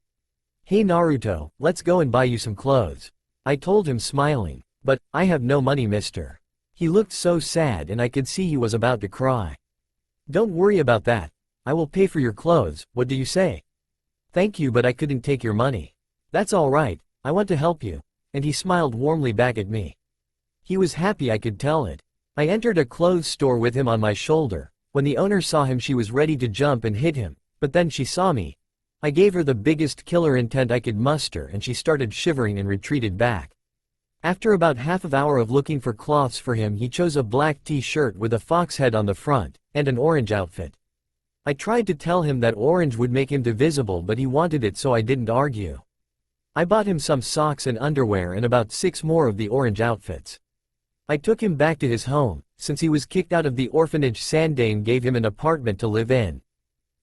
"Hey Naruto, let's go and buy you some clothes," I told him, smiling. "But, I have no money, mister." He looked so sad and I could see he was about to cry. "Don't worry about that. I will pay for your clothes, what do you say?" "Thank you, but I couldn't take your money." "That's all right, I want to help you," and he smiled warmly back at me. He was happy, I could tell it. I entered a clothes store with him on my shoulder. When the owner saw him she was ready to jump and hit him, but then she saw me. I gave her the biggest killer intent I could muster and she started shivering and retreated back. After about half an hour of looking for cloths for him he chose a black t-shirt with a fox head on the front, and an orange outfit. I tried to tell him that orange would make him divisible, but he wanted it, so I didn't argue. I bought him some socks and underwear and about 6 more of the orange outfits. I took him back to his home. Since he was kicked out of the orphanage, Sandane gave him an apartment to live in.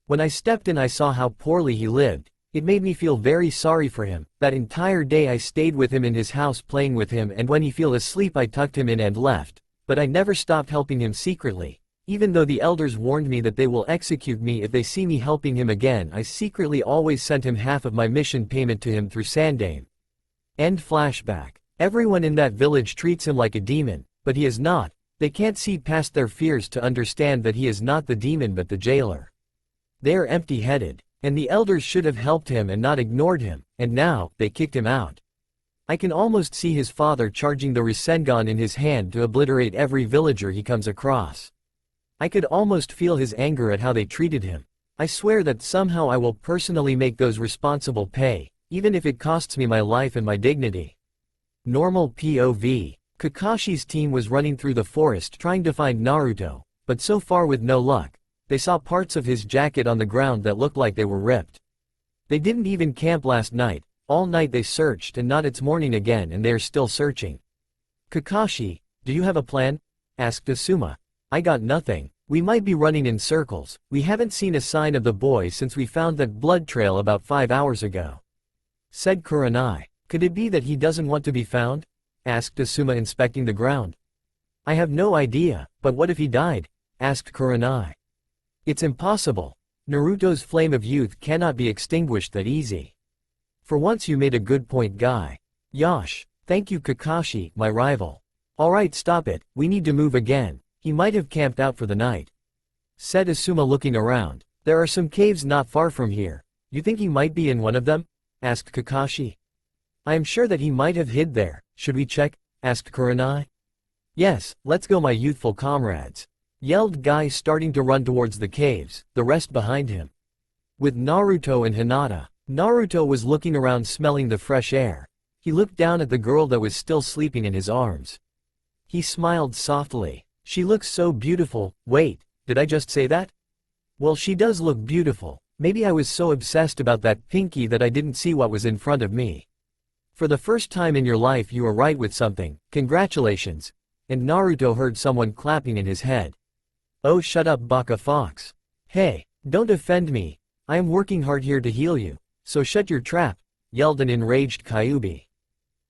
When I stepped in I saw how poorly he lived. It made me feel very sorry for him. That entire day I stayed with him in his house playing with him, and when he fell asleep I tucked him in and left. But I never stopped helping him secretly. Even though the elders warned me that they will execute me if they see me helping him again, I secretly always sent him half of my mission payment to him through Sandane. End flashback. Everyone in that village treats him like a demon, but he is not. They can't see past their fears to understand that he is not the demon but the jailer. They are empty-headed. And the elders should have helped him and not ignored him, and now, they kicked him out. I can almost see his father charging the Rasengan in his hand to obliterate every villager he comes across. I could almost feel his anger at how they treated him. I swear that somehow I will personally make those responsible pay, even if it costs me my life and my dignity. Normal POV. Kakashi's team was running through the forest trying to find Naruto, but so far with no luck. They saw parts of his jacket on the ground that looked like they were ripped. They didn't even camp last night. All night they searched, and not it's morning again and they are still searching. "Kakashi, do you have a plan?" asked Asuma. "I got nothing. We might be running in circles. We haven't seen a sign of the boy since we found that blood trail about 5 hours ago," said Kurenai. "Could it be that he doesn't want to be found?" asked Asuma, inspecting the ground. "I have no idea, but what if he died?" asked Kurenai. It's impossible. Naruto's flame of youth cannot be extinguished that easy. For once you made a good point, Guy. Yosh, thank you Kakashi, my rival. Alright, stop it, we need to move again, he might have camped out for the night. Said Asuma looking around. There are some caves not far from here. You think he might be in one of them? Asked Kakashi. I am sure that he might have hid there. Should we check? Asked Kurenai. Yes, let's go my youthful comrades. Yelled Guy, starting to run towards the caves, the rest behind him. With Naruto and Hinata. Naruto was looking around smelling the fresh air. He looked down at the girl that was still sleeping in his arms. He smiled softly. She looks so beautiful. Wait, did I just say that? Well, she does look beautiful. Maybe I was so obsessed about that pinky that I didn't see what was in front of me. For the first time in your life you are right with something, congratulations. And Naruto heard someone clapping in his head. Oh, shut up Baka Fox. Hey, don't offend me. I am working hard here to heal you, so shut your trap, yelled an enraged Kyuubi.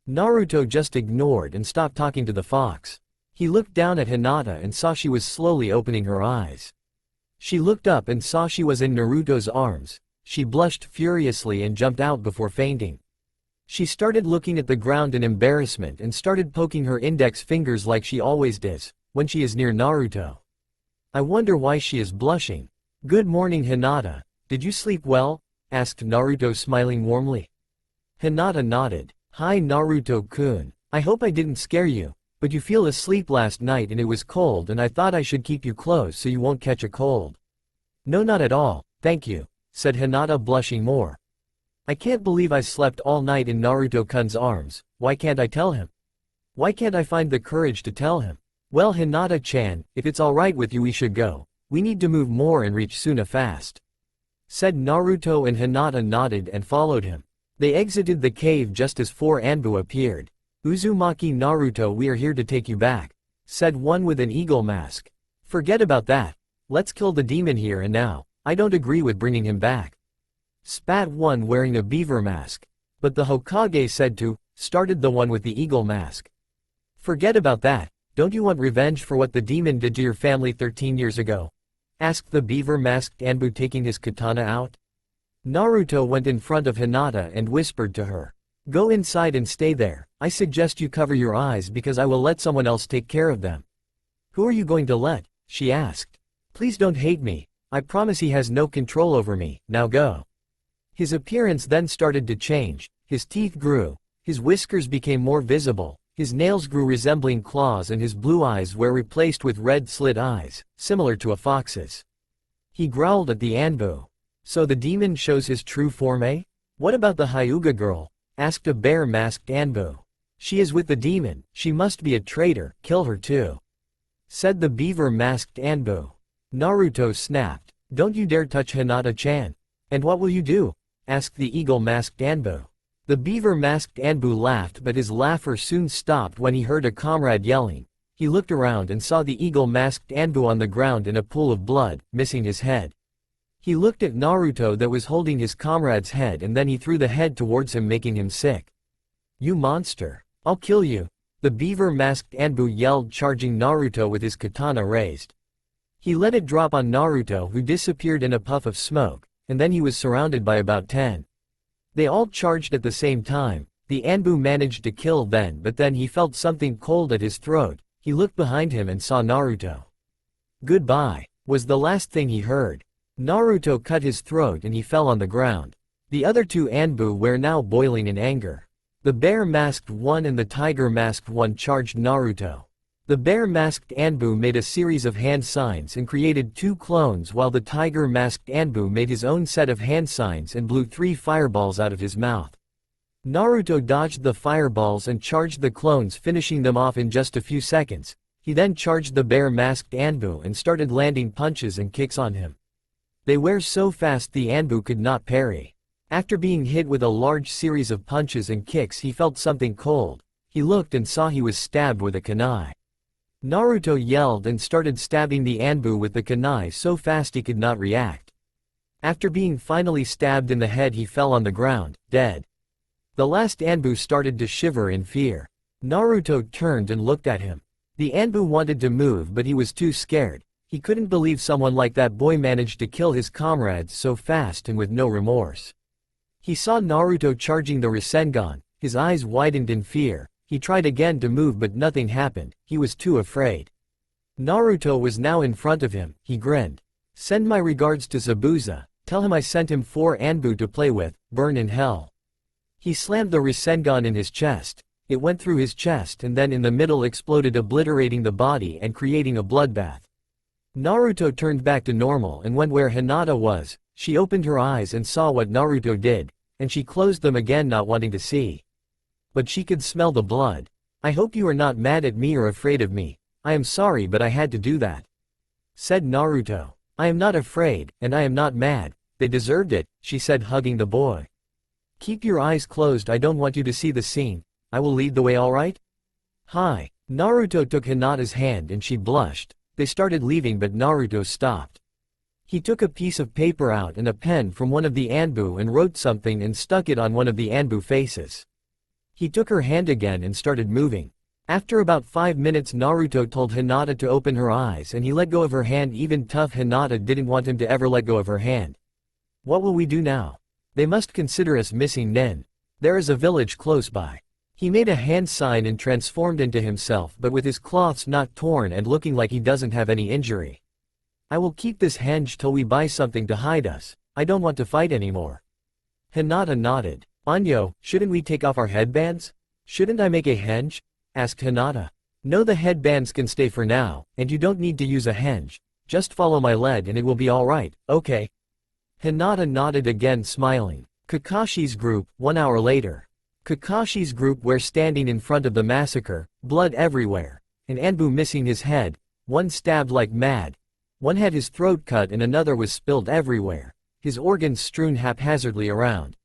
Naruto just ignored and stopped talking to the fox. He looked down at Hinata and saw she was slowly opening her eyes. She looked up and saw she was in Naruto's arms. She blushed furiously and jumped out before fainting. She started looking at the ground in embarrassment and started poking her index fingers like she always does when she is near Naruto. I wonder why she is blushing. Good morning Hinata, did you sleep well? Asked Naruto smiling warmly. Hinata nodded. Hi Naruto-kun, I hope I didn't scare you, but you fell asleep last night and it was cold and I thought I should keep you close so you won't catch a cold. No, not at all, thank you, said Hinata blushing more. I can't believe I slept all night in Naruto-kun's arms. Why can't I tell him? Why can't I find the courage to tell him? Well Hinata-chan, if it's alright with you we should go. We need to move more and reach Suna fast. Said Naruto, and Hinata nodded and followed him. They exited the cave just as 4 Anbu appeared. Uzumaki Naruto, we are here to take you back, said one with an eagle mask. Forget about that. Let's kill the demon here and now. I don't agree with bringing him back. Spat one wearing a beaver mask. But the Hokage said to, started the one with the eagle mask. Forget about that. Don't you want revenge for what the demon did to your family 13 years ago? Asked the beaver-masked Anbu, taking his katana out. Naruto went in front of Hinata and whispered to her. Go inside and stay there. I suggest you cover your eyes because I will let someone else take care of them. Who are you going to let? She asked. Please don't hate me. I promise he has no control over me. Now go. His appearance then started to change. His teeth grew. His whiskers became more visible. His nails grew resembling claws and his blue eyes were replaced with red slit eyes, similar to a fox's. He growled at the Anbu. So the demon shows his true form, eh? What about the Hyuga girl? Asked a bear-masked Anbu. She is with the demon, she must be a traitor, kill her too. Said the beaver-masked Anbu. Naruto snapped. Don't you dare touch Hinata-chan. And what will you do? Asked the eagle-masked Anbu. The beaver-masked Anbu laughed, but his laughter soon stopped when he heard a comrade yelling. He looked around and saw the eagle-masked Anbu on the ground in a pool of blood, missing his head. He looked at Naruto that was holding his comrade's head and then he threw the head towards him, making him sick. You monster! I'll kill you! The beaver-masked Anbu yelled, charging Naruto with his katana raised. He let it drop on Naruto, who disappeared in a puff of smoke, and then he was surrounded by about 10. They all charged at the same time. The Anbu managed to kill then, but then he felt something cold at his throat. He looked behind him and saw Naruto. Goodbye, was the last thing he heard. Naruto cut his throat and he fell on the ground. The other 2 Anbu were now boiling in anger. The bear-masked one and the tiger-masked one charged Naruto. The bear-masked Anbu made a series of hand signs and created 2 clones, while the tiger-masked Anbu made his own set of hand signs and blew 3 fireballs out of his mouth. Naruto dodged the fireballs and charged the clones, finishing them off in just a few seconds. He then charged the bear-masked Anbu and started landing punches and kicks on him. They were so fast the Anbu could not parry. After being hit with a large series of punches and kicks, he felt something cold. He looked and saw he was stabbed with a kunai. Naruto yelled and started stabbing the Anbu with the kunai so fast he could not react. After being finally stabbed in the head, he fell on the ground, dead. The last Anbu started to shiver in fear. Naruto turned and looked at him. The Anbu wanted to move, but he was too scared. He couldn't believe someone like that boy managed to kill his comrades so fast and with no remorse. He saw Naruto charging the Rasengan, his eyes widened in fear. He tried again to move but nothing happened, he was too afraid. Naruto was now in front of him, he grinned. Send my regards to Zabuza, tell him I sent him 4 Anbu to play with, burn in hell. He slammed the Rasengan in his chest. It went through his chest and then in the middle exploded, obliterating the body and creating a bloodbath. Naruto turned back to normal and went where Hinata was. She opened her eyes and saw what Naruto did, and she closed them again, not wanting to see. But she could smell the blood. I hope you are not mad at me or afraid of me. I am sorry, but I had to do that, said Naruto. I am not afraid, and I am not mad. They deserved it, she said, hugging the boy. Keep your eyes closed, I don't want you to see the scene. I will lead the way, alright? Hi. Naruto took Hinata's hand and she blushed. They started leaving but Naruto stopped. He took a piece of paper out and a pen from one of the Anbu and wrote something and stuck it on one of the Anbu faces. He took her hand again and started moving. After about 5 minutes Naruto told Hinata to open her eyes and he let go of her hand. Even tough Hinata didn't want him to ever let go of her hand. What will we do now? They must consider us missing-nin. There is a village close by. He made a hand sign and transformed into himself, but with his cloths not torn and looking like he doesn't have any injury. I will keep this henge till we buy something to hide us. I don't want to fight anymore. Hinata nodded. Anyo, shouldn't we take off our headbands? Shouldn't I make a henge? Asked Hinata. No, the headbands can stay for now, and you don't need to use a henge. Just follow my lead and it will be alright, okay? Hinata nodded again, smiling. Kakashi's group, 1 hour later. Kakashi's group were standing in front of the massacre, blood everywhere. An Anbu missing his head, one stabbed like mad. One had his throat cut and another was spilled everywhere, his organs strewn haphazardly around.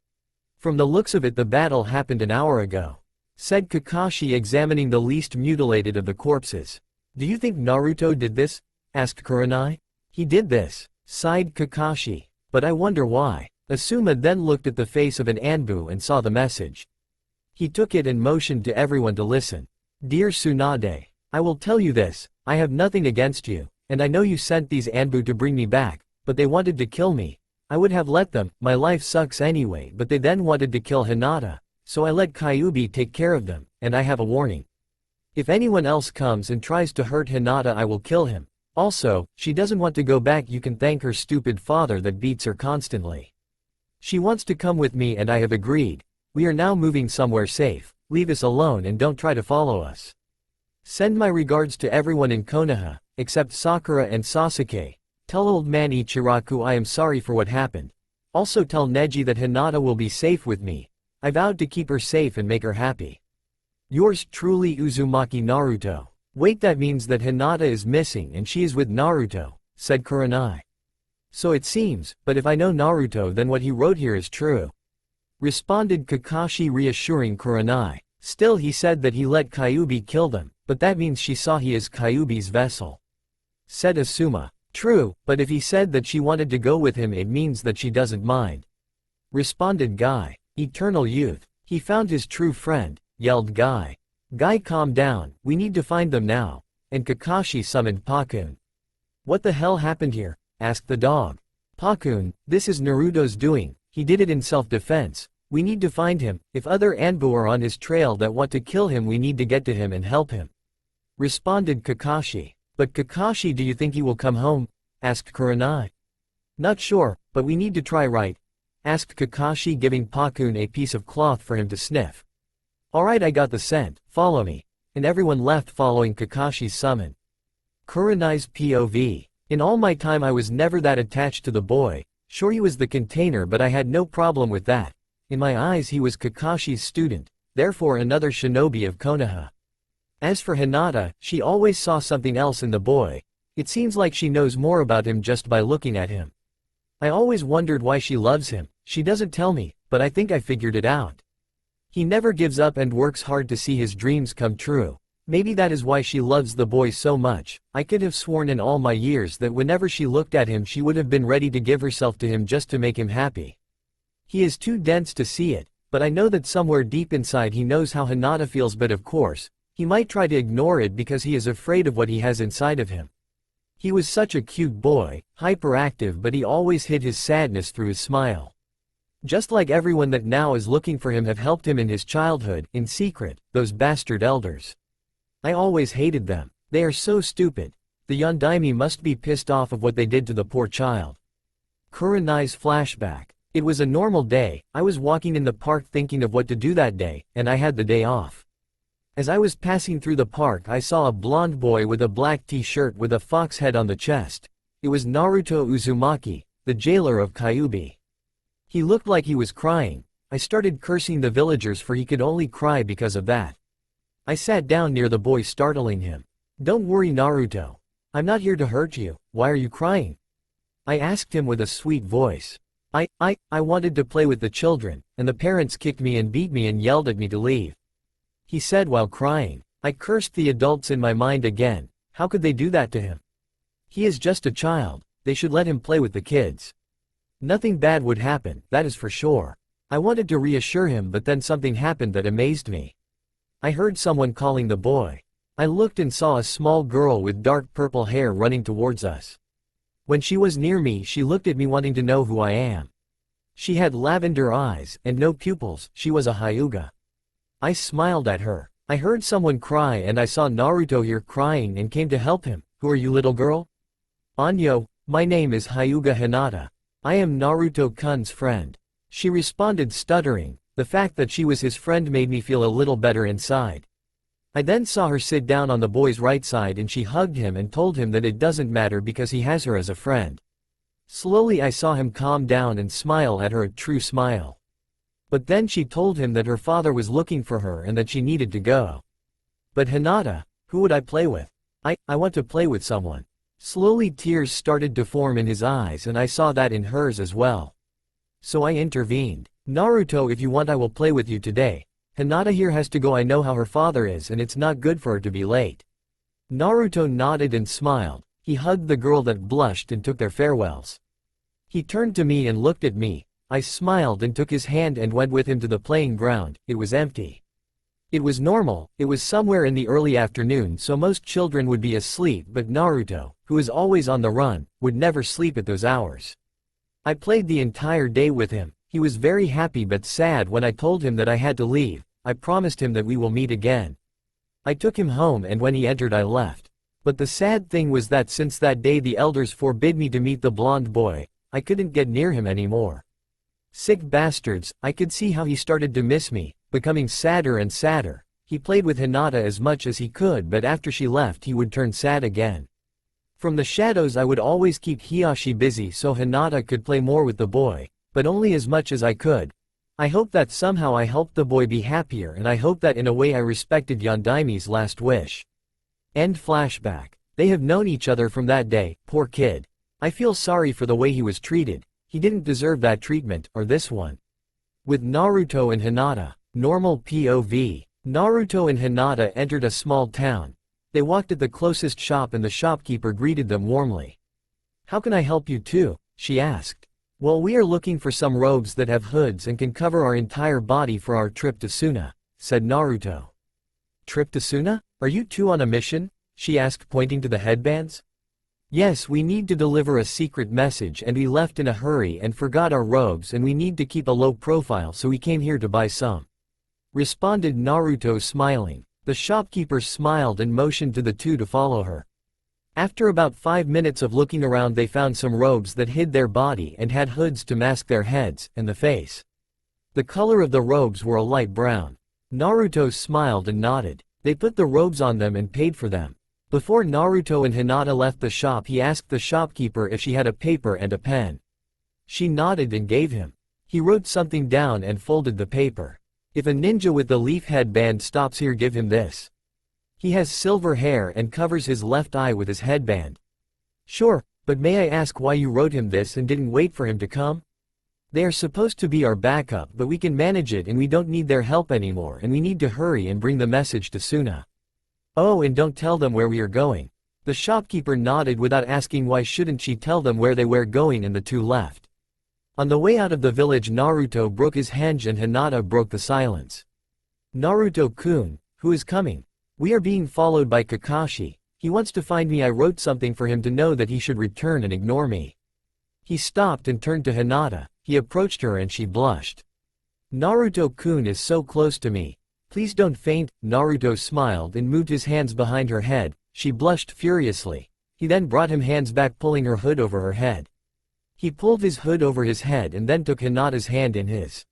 From the looks of it, the battle happened an hour ago, said Kakashi, examining the least mutilated of the corpses. Do you think Naruto did this? Asked Kurenai. He did this, sighed Kakashi. But I wonder why. Asuma then looked at the face of an Anbu and saw the message. He took it and motioned to everyone to listen. Dear Tsunade, I will tell you this, I have nothing against you, and I know you sent these Anbu to bring me back, but they wanted to kill me. I would have let them, my life sucks anyway, but they then wanted to kill Hinata, so I let Kyuubi take care of them, and I have a warning. If anyone else comes and tries to hurt Hinata, I will kill him. Also, she doesn't want to go back. You can thank her stupid father that beats her constantly. She wants to come with me and I have agreed. We are now moving somewhere safe. Leave us alone and don't try to follow us. Send my regards to everyone in Konaha, except Sakura and Sasuke. Tell old man Ichiraku I am sorry for what happened. Also tell Neji that Hinata will be safe with me. I vowed to keep her safe and make her happy. Yours truly, Uzumaki Naruto. Wait, that means that Hinata is missing and she is with Naruto, said Kurenai. So it seems, but if I know Naruto then what he wrote here is true, responded Kakashi, reassuring Kurenai. Still, he said that he let Kyuubi kill them, but that means she saw he is Kyuubi's vessel, said Asuma. True, but if he said that she wanted to go with him it means that she doesn't mind, responded Guy. Eternal youth. He found his true friend, yelled Guy. Guy, calm down, we need to find them now, and Kakashi summoned Pakun. What the hell happened here? Asked the dog. Pakun, this is Naruto's doing, he did it in self-defense. We need to find him. If other Anbu are on his trail that want to kill him, we need to get to him and help him, responded Kakashi. But Kakashi, do you think he will come home? Asked Kurenai. Not sure, but we need to try, right? Asked Kakashi, giving Pakun a piece of cloth for him to sniff. Alright, I got the scent, follow me. And everyone left following Kakashi's summon. Kurenai's POV. In all my time I was never that attached to the boy. Sure, he was the container, but I had no problem with that. In my eyes he was Kakashi's student, therefore another shinobi of Konaha. As for Hinata, she always saw something else in the boy. It seems like she knows more about him just by looking at him. I always wondered why she loves him. She doesn't tell me, but I think I figured it out. He never gives up and works hard to see his dreams come true. Maybe that is why she loves the boy so much. I could have sworn in all my years that whenever she looked at him she would have been ready to give herself to him just to make him happy. He is too dense to see it, but I know that somewhere deep inside he knows how Hinata feels, but of course, he might try to ignore it because he is afraid of what he has inside of him. He was such a cute boy, hyperactive, but he always hid his sadness through his smile. Just like everyone that now is looking for him have helped him in his childhood, in secret, those bastard elders. I always hated them. They are so stupid. The Yondaime must be pissed off of what they did to the poor child. Kurenai's flashback. It was a normal day. I was walking in the park thinking of what to do that day, and I had the day off. As I was passing through the park, I saw a blonde boy with a black t-shirt with a fox head on the chest. It was Naruto Uzumaki, the jailer of Kyubi. He looked like he was crying. I started cursing the villagers for he could only cry because of that. I sat down near the boy, startling him. "Don't worry, Naruto. I'm not here to hurt you. Why are you crying?" I asked him with a sweet voice. I wanted to play with the children, and the parents kicked me and beat me and yelled at me to leave," he said while crying. I cursed the adults in my mind again. How could they do that to him? He is just a child. They should let him play with the kids. Nothing bad would happen, that is for sure. I wanted to reassure him, but then something happened that amazed me. I heard someone calling the boy. I looked and saw a small girl with dark purple hair running towards us. When she was near me, she looked at me wanting to know who I am. She had lavender eyes, and no pupils. She was a Hyuga. I smiled at her. I heard someone cry and I saw Naruto here crying and came to help him. "Who are you, little girl?" "Anyo, my name is Hyuga Hinata. I am Naruto-kun's friend," she responded, stuttering. The fact that she was his friend made me feel a little better inside. I then saw her sit down on the boy's right side and she hugged him and told him that it doesn't matter because he has her as a friend. Slowly I saw him calm down and smile at her, a true smile. But then she told him that her father was looking for her and that she needed to go. "But Hinata, who would I play with? I want to play with someone." Slowly tears started to form in his eyes and I saw that in hers as well. So I intervened. "Naruto, if you want I will play with you today. Hinata here has to go. I know how her father is and it's not good for her to be late." Naruto nodded and smiled. He hugged the girl that blushed and took their farewells. He turned to me and looked at me. I smiled and took his hand and went with him to the playing ground. It was empty. It was normal. It was somewhere in the early afternoon, so most children would be asleep, but Naruto, who is always on the run, would never sleep at those hours. I played the entire day with him. He was very happy but sad when I told him that I had to leave. I promised him that we will meet again. I took him home and when he entered I left. But the sad thing was that since that day the elders forbid me to meet the blonde boy. I couldn't get near him anymore. Sick bastards, I could see how he started to miss me, becoming sadder and sadder. He played with Hinata as much as he could, but after she left he would turn sad again. From the shadows I would always keep Hiyashi busy so Hinata could play more with the boy, but only as much as I could. I hope that somehow I helped the boy be happier, and I hope that in a way I respected Yondaime's last wish. End flashback. They have known each other from that day. Poor kid. I feel sorry for the way he was treated. He didn't deserve that treatment, or this one. With Naruto and Hinata. Normal POV. Naruto and Hinata entered a small town. They walked at the closest shop and the shopkeeper greeted them warmly. "How can I help you too?" she asked. "Well, we are looking for some robes that have hoods and can cover our entire body for our trip to Suna," said Naruto. "Trip to Suna? Are you two on a mission?" she asked, pointing to the headbands. "Yes, we need to deliver a secret message and we left in a hurry and forgot our robes and we need to keep a low profile so we came here to buy some," responded Naruto, smiling. The shopkeeper smiled and motioned to the two to follow her. After about 5 minutes of looking around they found some robes that hid their body and had hoods to mask their heads and the face. The color of the robes were a light brown. Naruto smiled and nodded. They put the robes on them and paid for them. Before Naruto and Hinata left the shop he asked the shopkeeper if she had a paper and a pen. She nodded and gave him. He wrote something down and folded the paper. "If a ninja with the leaf headband stops here, give him this. He has silver hair and covers his left eye with his headband." "Sure, but may I ask why you wrote him this and didn't wait for him to come?" "They are supposed to be our backup, but we can manage it and we don't need their help anymore and we need to hurry and bring the message to Suna." "Oh, and don't tell them where we are going." The shopkeeper nodded without asking why shouldn't she tell them where they were going, and the two left. On the way out of the village Naruto broke his henge and Hinata broke the silence. "Naruto-kun, who is coming? We are being followed by Kakashi. He He wants to find me. I wrote something for him to know that he should return and ignore me." He stopped and turned to Hinata. He approached her and she blushed. "Naruto-kun is so close to me. Please don't faint." Naruto smiled and moved his hands behind her head. She blushed furiously. He then brought him hands back, pulling her hood over her head. He pulled his hood over his head and then took Hinata's hand in his.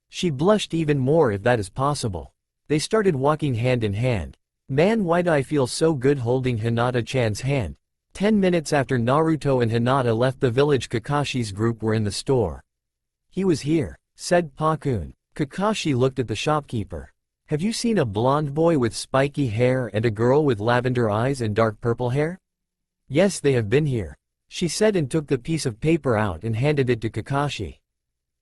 She blushed even more, if that is possible. They started walking hand in hand. "Man, why do I feel so good holding Hinata-chan's hand?" 10 minutes after Naruto and Hinata left the village, Kakashi's group were in the store. "He was here," said Pakun. Kakashi looked at the shopkeeper. "Have you seen a blonde boy with spiky hair and a girl with lavender eyes and dark purple hair?" "Yes, they have been here," she said, and took the piece of paper out and handed it to Kakashi.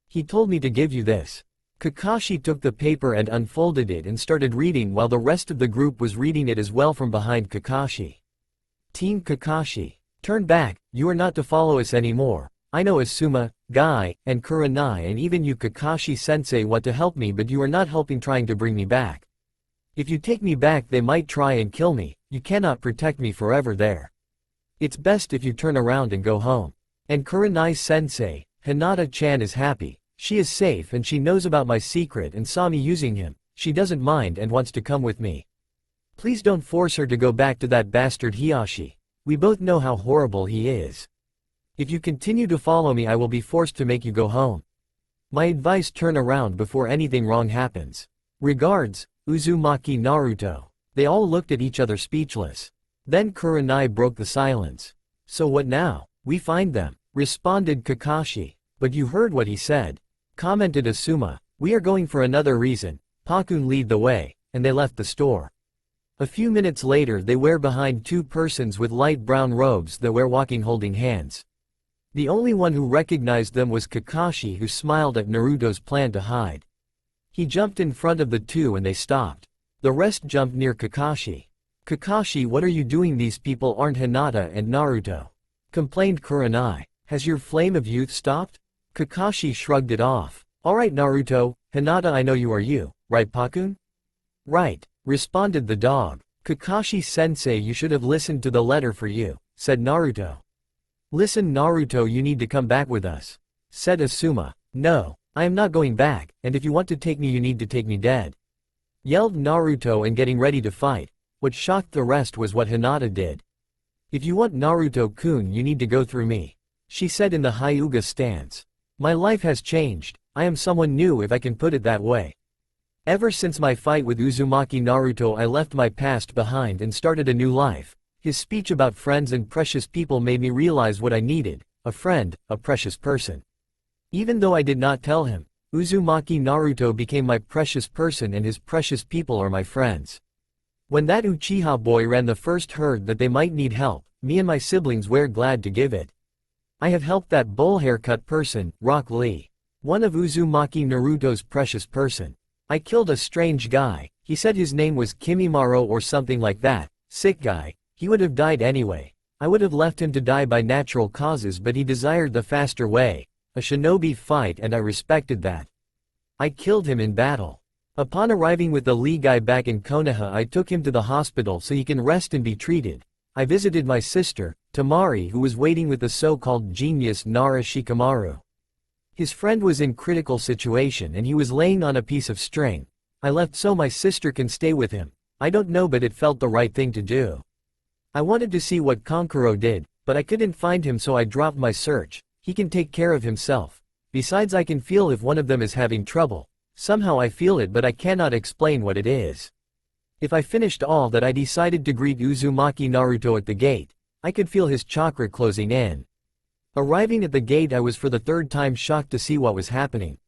"He told me to give you this." Kakashi took the paper and unfolded it and started reading while the rest of the group was reading it as well from behind Kakashi. "Team Kakashi, turn back. You are not to follow us anymore. I know Asuma, Guy, and Kurenai and even you Kakashi-sensei want to help me, but you are not helping, trying to bring me back. If you take me back they might try and kill me. You cannot protect me forever there. It's best if you turn around and go home. And Kurenai-sensei, Hinata-chan is happy. She is safe and she knows about my secret and saw me using him. She doesn't mind and wants to come with me. Please don't force her to go back to that bastard Hiyashi. We both know how horrible he is. If you continue to follow me I will be forced to make you go home. My advice, turn around before anything wrong happens. Regards, Uzumaki Naruto." They all looked at each other speechless. Then Kurenai broke the silence. "So what now?" "We find them," responded Kakashi. "But you heard what he said," commented Asuma. "We are going for another reason. Pakun, lead the way," and they left the store. A few minutes later they were behind two persons with light brown robes that were walking holding hands. The only one who recognized them was Kakashi, who smiled at Naruto's plan to hide. He jumped in front of the two and they stopped. The rest jumped near Kakashi. "Kakashi, what are you doing? These people aren't Hinata and Naruto," complained Kurenai. "Has your flame of youth stopped?" Kakashi shrugged it off. "Alright Naruto, Hinata, I know you are you, right Pakun?" "Right," responded the dog. "Kakashi-sensei, you should have listened to the letter for you," said Naruto. "Listen Naruto, you need to come back with us," said Asuma. "No, I am not going back, and if you want to take me you need to take me dead," yelled Naruto, and getting ready to fight. What shocked the rest was what Hinata did. "If you want Naruto-kun you need to go through me," she said in the Hyuga stance. "My life has changed. I am someone new, if I can put it that way. Ever since my fight with Uzumaki Naruto I left my past behind and started a new life." His speech about friends and precious people made me realize what I needed, a friend, a precious person. Even though I did not tell him, Uzumaki Naruto became my precious person and his precious people are my friends. When that Uchiha boy ran the first herd that they might need help, me and my siblings were glad to give it. I have helped that bowl haircut person, Rock Lee, one of Uzumaki Naruto's precious person. I killed a strange guy, he said his name was Kimimaro or something like that, sick guy. He would have died anyway. I would have left him to die by natural causes, but he desired the faster way, a shinobi fight, and I respected that. I killed him in battle. Upon arriving with the Lee guy back in Konaha I took him to the hospital so he can rest and be treated. I visited my sister, Tamari, who was waiting with the so-called genius Nara Shikamaru. His friend was in critical situation and he was laying on a piece of string. I left so my sister can stay with him. I don't know, but it felt the right thing to do. I wanted to see what Kankuro did, but I couldn't find him, so I dropped my search. He can take care of himself. Besides, I can feel if one of them is having trouble. Somehow I feel it, but I cannot explain what it is. If I finished all that I decided to greet Uzumaki Naruto at the gate. I could feel his chakra closing in. Arriving at the gate I was for the third time shocked to see what was happening.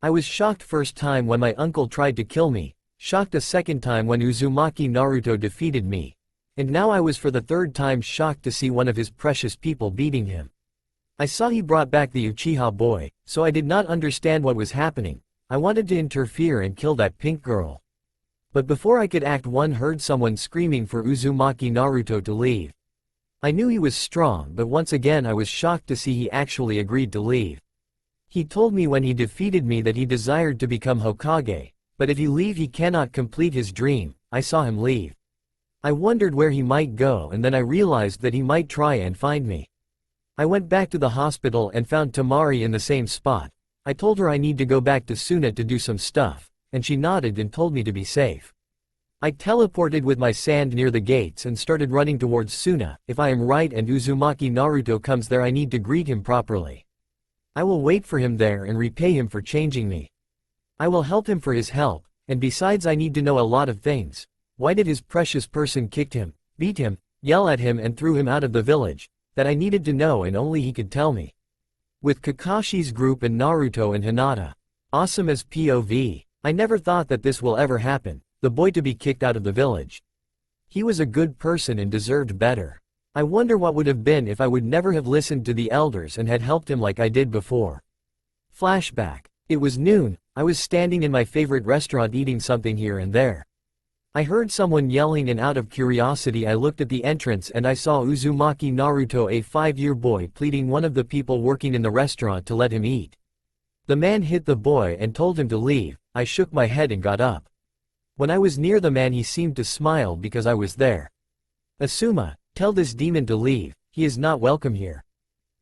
I was shocked first time when my uncle tried to kill me, shocked a second time when Uzumaki Naruto defeated me. And now I was for the third time shocked to see one of his precious people beating him. I saw he brought back the Uchiha boy, so I did not understand what was happening. I wanted to interfere and kill that pink girl. But before I could act, one heard someone screaming for Uzumaki Naruto to leave. I knew he was strong, but once again I was shocked to see he actually agreed to leave. He told me when he defeated me that he desired to become Hokage, but if he leave he cannot complete his dream. I saw him leave. I wondered where he might go and then I realized that he might try and find me. I went back to the hospital and found Tamari in the same spot. I told her I need to go back to Tsunade to do some stuff, and she nodded and told me to be safe. I teleported with my sand near the gates and started running towards Tsunade. If I am right and Uzumaki Naruto comes there I need to greet him properly. I will wait for him there and repay him for changing me. I will help him for his help, and besides I need to know a lot of things. Why did his precious person kick him, beat him, yell at him and threw him out of the village? That I needed to know and only he could tell me. With Kakashi's group and Naruto and Hinata. Awesome as POV. I never thought that this will ever happen, the boy to be kicked out of the village. He was a good person and deserved better. I wonder what would have been if I would never have listened to the elders and had helped him like I did before. Flashback. It was noon, I was standing in my favorite restaurant eating something here and there. I heard someone yelling and out of curiosity I looked at the entrance and I saw Uzumaki Naruto, a 5-year boy, pleading one of the people working in the restaurant to let him eat. The man hit the boy and told him to leave. I shook my head and got up. When I was near the man he seemed to smile because I was there. Asuma, tell this demon to leave, he is not welcome here.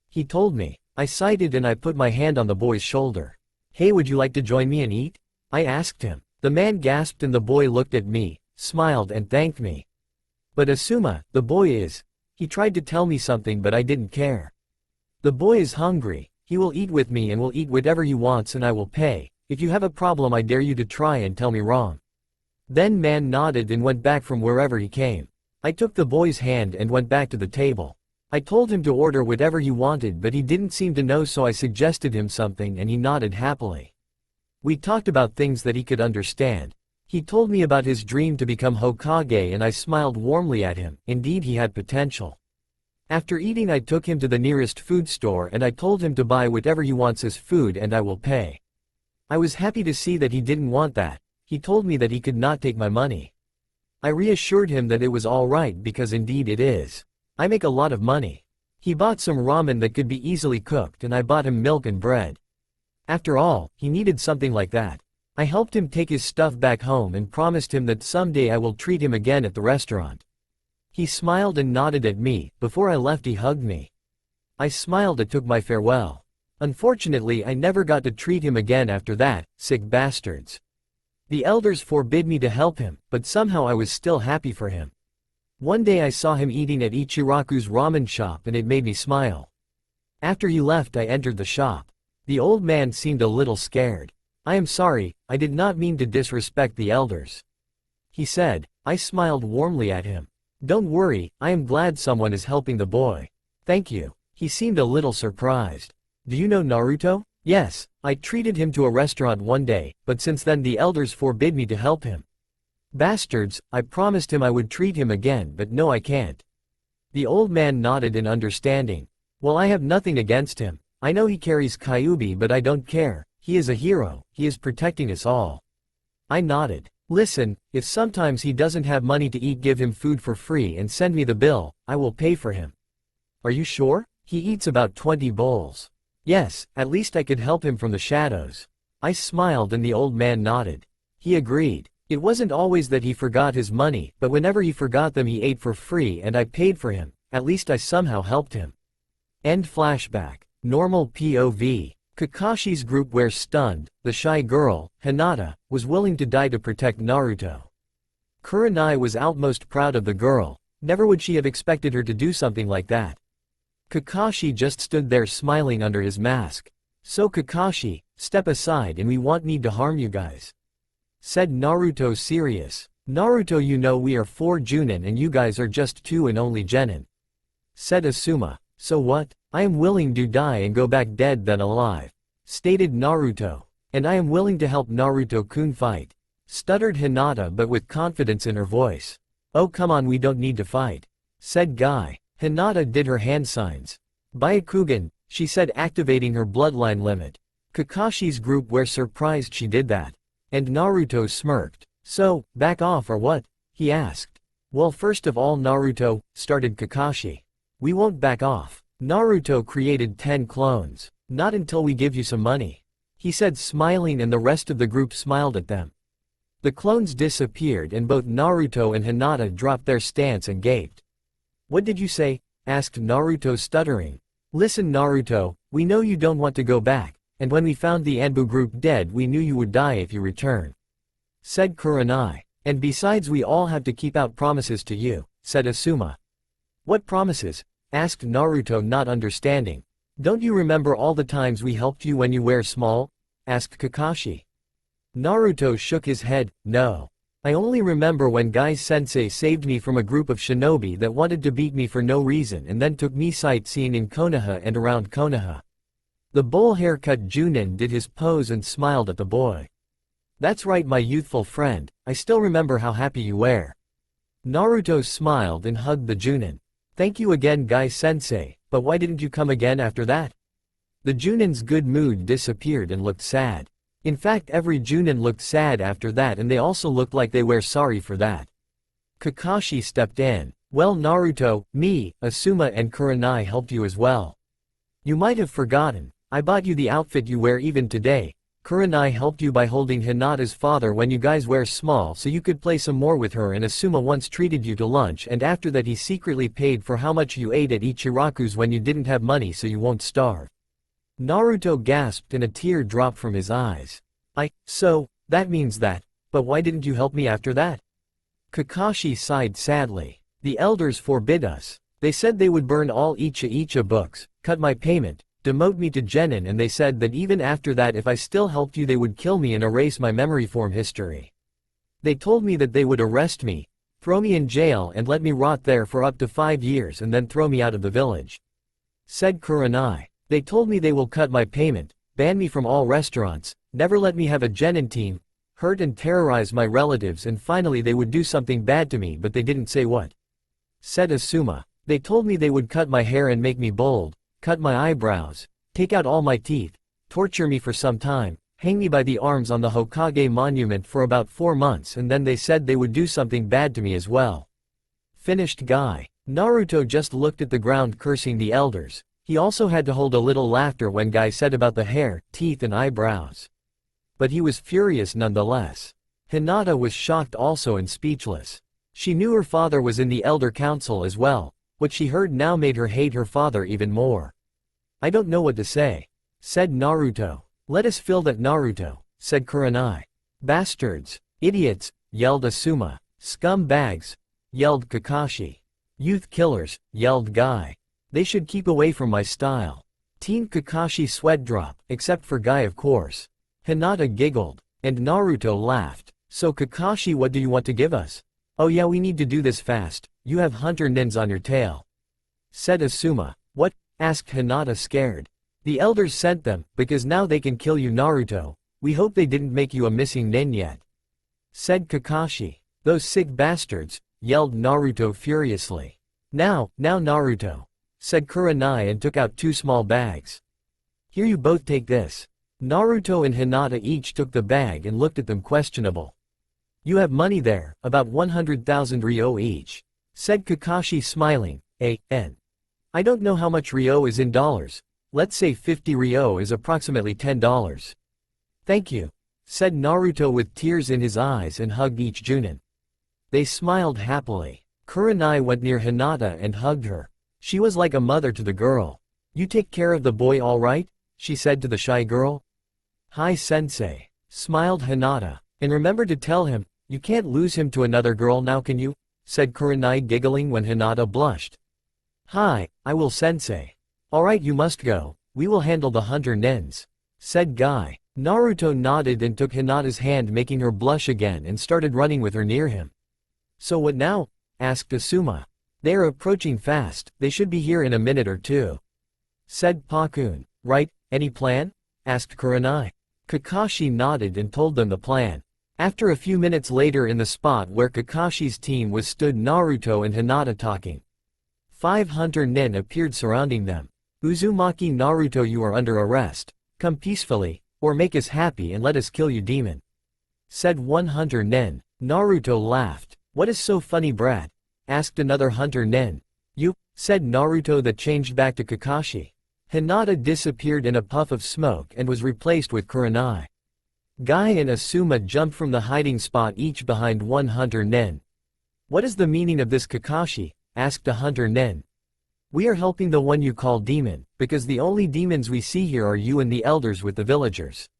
He told me. I sighed and I put my hand on the boy's shoulder. Hey, would you like to join me and eat? I asked him. The man gasped and the boy looked at me, smiled and thanked me. But Asuma, the boy is. He tried to tell me something but I didn't care. The boy is hungry, he will eat with me and will eat whatever he wants and I will pay. If you have a problem I dare you to try and tell me wrong. Then man nodded and went back from wherever he came. I took the boy's hand and went back to the table. I told him to order whatever he wanted but he didn't seem to know so I suggested him something and he nodded happily. We talked about things that he could understand. He told me about his dream to become Hokage and I smiled warmly at him. Indeed he had potential. After eating I took him to the nearest food store and I told him to buy whatever he wants as food and I will pay. I was happy to see that he didn't want that. He told me that he could not take my money. I reassured him that it was alright because indeed it is. I make a lot of money. He bought some ramen that could be easily cooked and I bought him milk and bread. After all, he needed something like that. I helped him take his stuff back home and promised him that someday I will treat him again at the restaurant. He smiled and nodded at me. Before I left he hugged me. I smiled and took my farewell. Unfortunately I never got to treat him again after that, sick bastards. The elders forbid me to help him, but somehow I was still happy for him. One day I saw him eating at Ichiraku's ramen shop and it made me smile. After he left I entered the shop. The old man seemed a little scared. I am sorry, I did not mean to disrespect the elders. He said. I smiled warmly at him. Don't worry, I am glad someone is helping the boy. Thank you. He seemed a little surprised. Do you know Naruto? Yes, I treated him to a restaurant one day, but since then the elders forbid me to help him. Bastards, I promised him I would treat him again but no I can't. The old man nodded in understanding. Well I have nothing against him. I know he carries Kyuubi but I don't care, he is a hero, he is protecting us all. I nodded. Listen, if sometimes he doesn't have money to eat give him food for free and send me the bill, I will pay for him. Are you sure? He eats about 20 bowls. Yes, at least I could help him from the shadows. I smiled and the old man nodded. He agreed. It wasn't always that he forgot his money, but whenever he forgot them he ate for free and I paid for him, at least I somehow helped him. End flashback. Normal POV. Kakashi's group were stunned. The shy girl, Hinata, was willing to die to protect Naruto. Kurenai was outmost proud of the girl. Never would she have expected her to do something like that. Kakashi just stood there smiling under his mask. So Kakashi, step aside and we won't need to harm you guys. Said Naruto serious. Naruto, you know we are 4 Junin and you guys are just 2 and only genin. Said Asuma. So what? I am willing to die and go back dead than alive. Stated Naruto. And I am willing to help Naruto-kun fight. Stuttered Hinata but with confidence in her voice. Oh come on, we don't need to fight. Said Guy. Hinata did her hand signs. Byakugan, she said, activating her bloodline limit. Kakashi's group were surprised she did that. And Naruto smirked. So, back off or what? He asked. Well, first of all Naruto, started Kakashi. We won't back off. Naruto created 10 clones. Not until we give you some money. He said, smiling, and the rest of the group smiled at them. The clones disappeared and both Naruto and Hinata dropped their stance and gaped. "What did you say?" asked Naruto stuttering. "Listen Naruto, we know you don't want to go back, and when we found the Anbu group dead we knew you would die if you return," said Kurenai. "And besides we all have to keep out promises to you," said Asuma. "What promises?" asked Naruto not understanding. "Don't you remember all the times we helped you when you were small?" asked Kakashi. Naruto shook his head. "No. I only remember when Guy-sensei saved me from a group of shinobi that wanted to beat me for no reason and then took me sightseeing in Konaha and around Konaha." The bowl-haircut Junin did his pose and smiled at the boy. "That's right my youthful friend, I still remember how happy you were." Naruto smiled and hugged the Junin. "Thank you again Guy-sensei, but why didn't you come again after that?" The Junin's good mood disappeared and looked sad. In fact every Junin looked sad after that and they also looked like they were sorry for that. Kakashi stepped in. "Well Naruto, me, Asuma and Kurenai helped you as well. You might have forgotten, I bought you the outfit you wear even today. Kurenai helped you by holding Hinata's father when you guys were small so you could play some more with her and Asuma once treated you to lunch and after that he secretly paid for how much you ate at Ichiraku's when you didn't have money so you won't starve." Naruto gasped and a tear dropped from his eyes. So, that means that, but why didn't you help me after that?" Kakashi sighed sadly. "The elders forbid us. They said they would burn all Icha books, cut my payment, demote me to genin and they said that even after that if I still helped you they would kill me and erase my memory form history. They told me that they would arrest me, throw me in jail and let me rot there for up to 5 years and then throw me out of the village," said Kurenai. "They told me they will cut my payment, ban me from all restaurants, never let me have a genin team, hurt and terrorize my relatives and finally they would do something bad to me but they didn't say what," said Asuma. "They told me they would cut my hair and make me bald, cut my eyebrows, take out all my teeth, torture me for some time, hang me by the arms on the Hokage monument for about 4 months and then they said they would do something bad to me as well," finished Guy. Naruto just looked at the ground cursing the elders. He also had to hold a little laughter when Guy said about the hair, teeth and eyebrows. But he was furious nonetheless. Hinata was shocked also and speechless. She knew her father was in the Elder Council as well. What she heard now made her hate her father even more. "I don't know what to say," said Naruto. "Let us fill that Naruto," said Kurenai. "Bastards, idiots," yelled Asuma. "Scum bags," yelled Kakashi. "Youth killers," yelled Guy. "They should keep away from my style." Teen Kakashi sweat drop, except for Guy of course. Hinata giggled, and Naruto laughed. "So Kakashi what do you want to give us?" "Oh yeah we need to do this fast, you have hunter nins on your tail," said Asuma. "What?" asked Hinata scared. "The elders sent them, because now they can kill you Naruto. We hope they didn't make you a missing nin yet," said Kakashi. "Those sick bastards," yelled Naruto furiously. Now Naruto," said Kurenai and took out 2 small bags. "Here you both take this." Naruto and Hinata each took the bag and looked at them questionable. "You have money there, about 100,000 ryo each," said Kakashi smiling. I don't know how much ryo is in dollars. Let's say 50 ryo is approximately $10. "Thank you," said Naruto with tears in his eyes and hugged each Junin. They smiled happily. Kurenai went near Hinata and hugged her. She was like a mother to the girl. "You take care of the boy all right?" she said to the shy girl. "Hi sensei," smiled Hinata. "And remember to tell him, you can't lose him to another girl now can you?" said Kurenai giggling when Hinata blushed. "Hi, I will sensei." "Alright you must go, we will handle the hunter nins," said Guy. Naruto nodded and took Hinata's hand making her blush again and started running with her near him. "So what now?" asked Asuma. "They are approaching fast, they should be here in a minute or 2. Said Pakun. "Right, any plan?" asked Kurenai. Kakashi nodded and told them the plan. After a few minutes later in the spot where Kakashi's team was stood Naruto and Hinata talking. 5 hunter nin appeared surrounding them. "Uzumaki Naruto you are under arrest. Come peacefully, or make us happy and let us kill you demon," said one hunter nin. Naruto laughed. "What is so funny brat?" asked another hunter nin. "You," said Naruto that changed back to Kakashi. Hinata disappeared in a puff of smoke and was replaced with Kurenai. Guy and Asuma jumped from the hiding spot each behind one hunter nin. What is the meaning of this, Kakashi? Asked a hunter nin. We are helping the one you call demon, because the only demons we see here are you and the elders with the villagers.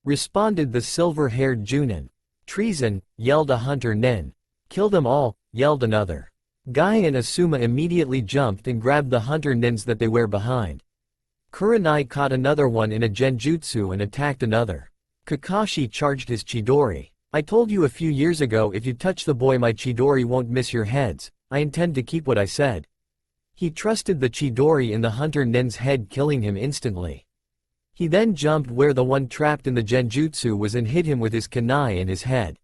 Responded the silver-haired Junin. Treason, yelled a hunter nin. Kill them all, yelled another. Guy and Asuma immediately jumped and grabbed the hunter nins that they were behind. Kurenai caught another one in a genjutsu and attacked another. Kakashi charged his Chidori. I told you a few years ago, if you touch the boy my Chidori won't miss your heads. I intend to keep what I said. He trusted the Chidori in the hunter nin's head, killing him instantly. He then jumped where the one trapped in the genjutsu was and hit him with his kunai in his head.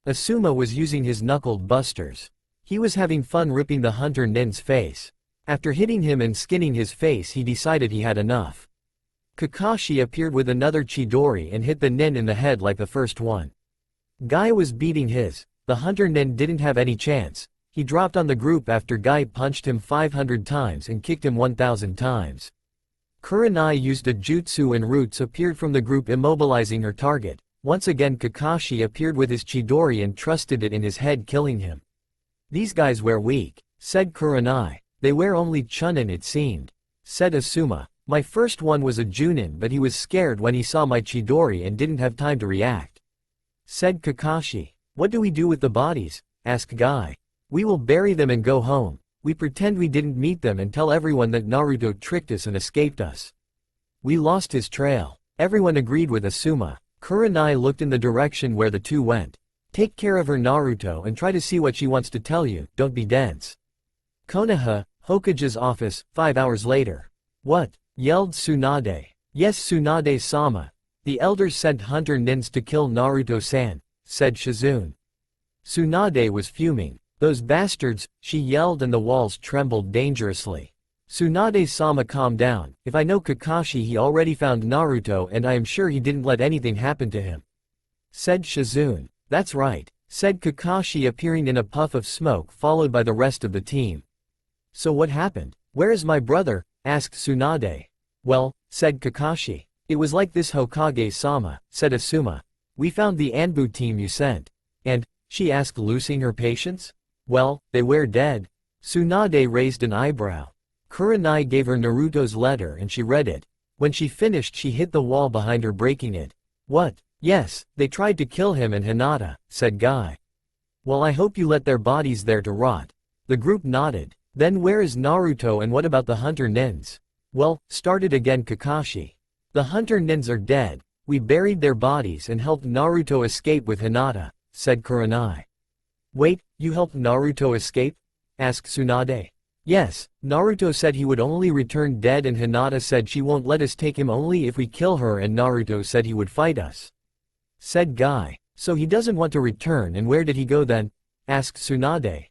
Asuma was using his knuckled busters. He was having fun ripping the hunter nin's face. After hitting him and skinning his face, he decided he had enough. Kakashi appeared with another Chidori and hit the nin in the head like the first one. Guy was beating the hunter nin didn't have any chance. He dropped on the group after Guy punched him 500 times and kicked him 1000 times. Kurenai used a jutsu and roots appeared from the group, immobilizing her target. Once again Kakashi appeared with his Chidori and trusted it in his head, killing him. These guys were weak, said Kurenai. They were only chunin it seemed. Said Asuma. My first one was a Junin, but he was scared when he saw my Chidori and didn't have time to react. Said Kakashi. What do we do with the bodies? Asked Guy. We will bury them and go home. We pretend we didn't meet them and tell everyone that Naruto tricked us and escaped us. We lost his trail. Everyone agreed with Asuma. Kurenai looked in the direction where the two went. Take care of her, Naruto, and try to see what she wants to tell you, don't be dense. Konaha, Hokage's office, 5 hours later. What? Yelled Tsunade. Yes, Tsunade-sama. The elders sent hunter nins to kill Naruto-san, said Shizune. Tsunade was fuming. Those bastards, she yelled, and the walls trembled dangerously. Tsunade-sama, calm down. If I know Kakashi, he already found Naruto and I am sure he didn't let anything happen to him. Said Shizune. That's right, said Kakashi, appearing in a puff of smoke followed by the rest of the team. So what happened? Where is my brother? Asked Tsunade. Well, said Kakashi. It was like this, Hokage-sama, said Asuma. We found the Anbu team you sent. And? She asked, losing her patience. Well, they were dead. Tsunade raised an eyebrow. Kurenai gave her Naruto's letter and she read it. When she finished, she hit the wall behind her, breaking it. What? Yes, they tried to kill him and Hinata, said Guy. Well, I hope you let their bodies there to rot. The group nodded. Then where is Naruto and what about the hunter nins? Well, started again Kakashi. The hunter nins are dead. We buried their bodies and helped Naruto escape with Hinata, said Kurenai. Wait, you helped Naruto escape? Asked Tsunade. Yes, Naruto said he would only return dead and Hinata said she won't let us take him only if we kill her, and Naruto said he would fight us. Said Guy. So he doesn't want to return, and where did he go then? Asked Tsunade.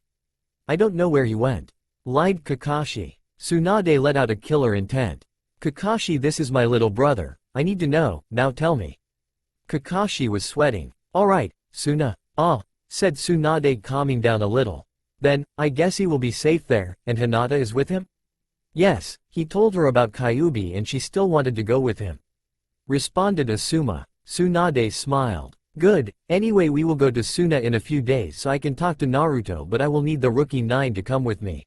I don't know where he went. Lied Kakashi. Tsunade let out a killer intent. Kakashi, this is my little brother. I need to know, now tell me. Kakashi was sweating. Alright, said Tsunade, calming down a little. Then, I guess he will be safe there, and Hinata is with him? Yes, he told her about Kyuubi and she still wanted to go with him. Responded Asuma. Tsunade smiled. Good, anyway we will go to Suna in a few days so I can talk to Naruto, but I will need the rookie 9 to come with me.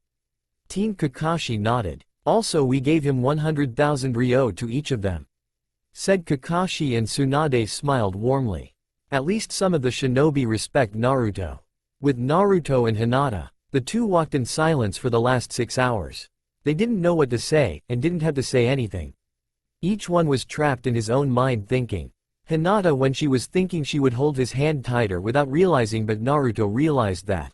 Team Kakashi nodded. Also we gave him 100,000 ryo to each of them. Said Kakashi, and Tsunade smiled warmly. At least some of the shinobi respect Naruto. With Naruto and Hinata, the two walked in silence for the last 6 hours. They didn't know what to say, and didn't have to say anything. Each one was trapped in his own mind thinking. Hinata, when she was thinking, she would hold his hand tighter without realizing, but Naruto realized that.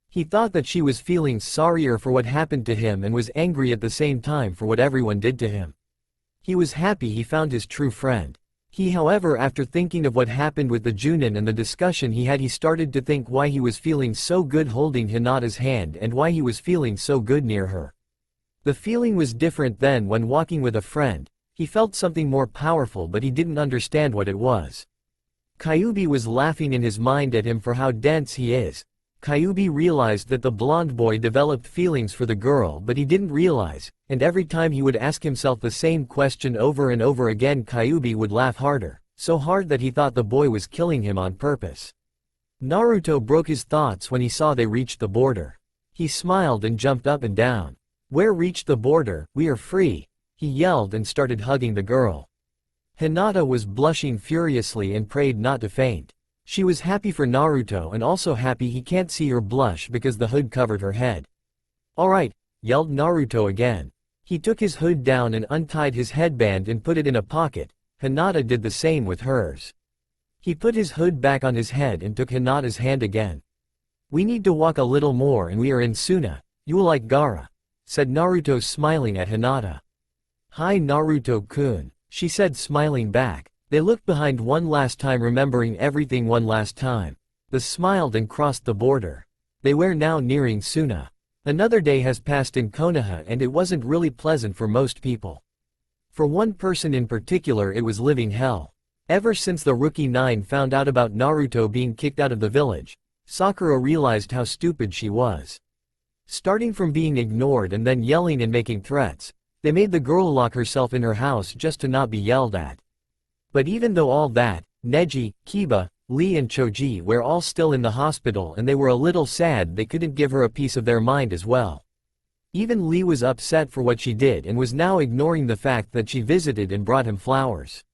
He thought that she was feeling sorrier for what happened to him and was angry at the same time for what everyone did to him. He was happy he found his true friend. However, after thinking of what happened with the Junin and the discussion he started to think why he was feeling so good holding Hinata's hand and why he was feeling so good near her. The feeling was different than when walking with a friend. He felt something more powerful, but he didn't understand what it was. Kyuubi was laughing in his mind at him for how dense he is. Kyuubi realized that the blonde boy developed feelings for the girl, but he didn't realize, and every time he would ask himself the same question over and over again, Kyuubi would laugh harder. so hard that he thought the boy was killing him on purpose. Naruto broke his thoughts when he saw they reached the border. He smiled and jumped up and down. "Where reached the border, we are free," he yelled and started hugging the girl. Hinata was blushing furiously and prayed not to faint. She was happy for Naruto and also happy he can't see her blush because the hood covered her head. "Alright," yelled Naruto again. He took his hood down and untied his headband and put it in a pocket. Hinata did the same with hers. He put his hood back on his head and took Hinata's hand again. "We need to walk a little more and we are in Suna. You will like Gaara," said Naruto, smiling at Hinata. "Hi Naruto-kun," she said, smiling back. They looked behind one last time, remembering everything one last time. They smiled and crossed the border. They were now nearing Suna. Another day has passed in Konaha and it wasn't really pleasant for most people. For one person in particular, it was living hell. Ever since the Rookie 9 found out about Naruto being kicked out of the village, Sakura realized how stupid she was. Starting from being ignored and then yelling and making threats, they made the girl lock herself in her house just to not be yelled at. But even though all that, Neji, Kiba, Lee and Choji were all still in the hospital and they were a little sad they couldn't give her a piece of their mind as well. Even Lee was upset for what she did and was now ignoring the fact that she visited and brought him flowers.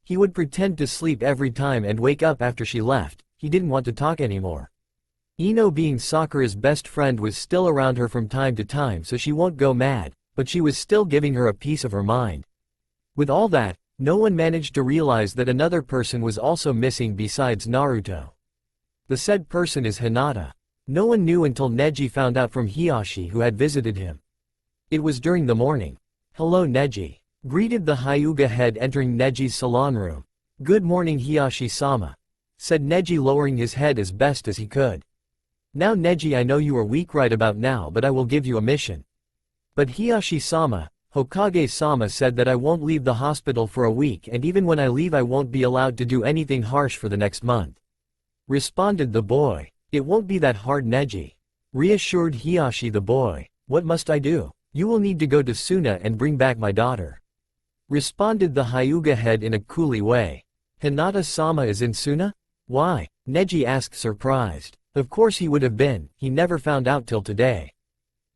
He would pretend to sleep every time and wake up after she left. He didn't want to talk anymore. Ino, being Sakura's best friend, was still around her from time to time so she won't go mad, but she was still giving her a piece of her mind. With all that, no one managed to realize that another person was also missing besides Naruto. The said person is Hinata. No one knew until Neji found out from Hiyashi, who had visited him. It was during the morning. "Hello Neji," greeted the Hyuga head entering Neji's salon room. "Good morning Hiyashi-sama," said Neji, lowering his head as best as he could. "Now Neji, I know you are weak right about now, but I will give you a mission." "But Hiyashi-sama, Hokage-sama said that I won't leave the hospital for a week, and even when I leave I won't be allowed to do anything harsh for the next month," responded the boy. "It won't be that hard Neji," reassured Hiyashi the boy. "What must I do?" "You will need to go to Suna and bring back my daughter," responded the Hyuga head in a coolie way. "Hinata-sama is in Suna? Why?" Neji asked, surprised. Of course he would have been, he never found out till today.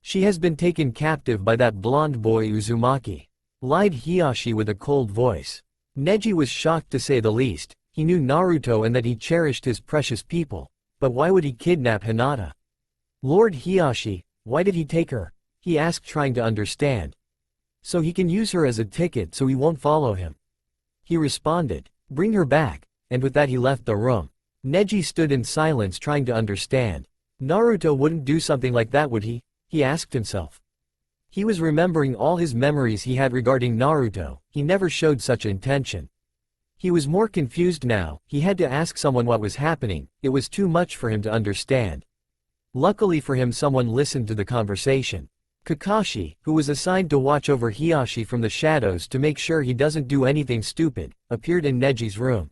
"She has been taken captive by that blonde boy Uzumaki," lied Hiyashi with a cold voice. Neji was shocked to say the least. He knew Naruto and that he cherished his precious people. But why would he kidnap Hinata? "Lord Hiyashi, why did he take her?" he asked, trying to understand. "So he can use her as a ticket so we won't follow him," he responded. "Bring her back," and with that he left the room. Neji stood in silence, trying to understand. Naruto wouldn't do something like that, would he? He asked himself. He was remembering all his memories he had regarding Naruto. He never showed such intention. He was more confused now. He had to ask someone what was happening. It was too much for him to understand. Luckily for him, someone listened to the conversation. Kakashi, who was assigned to watch over Hiyashi from the shadows to make sure he doesn't do anything stupid, appeared in Neji's room.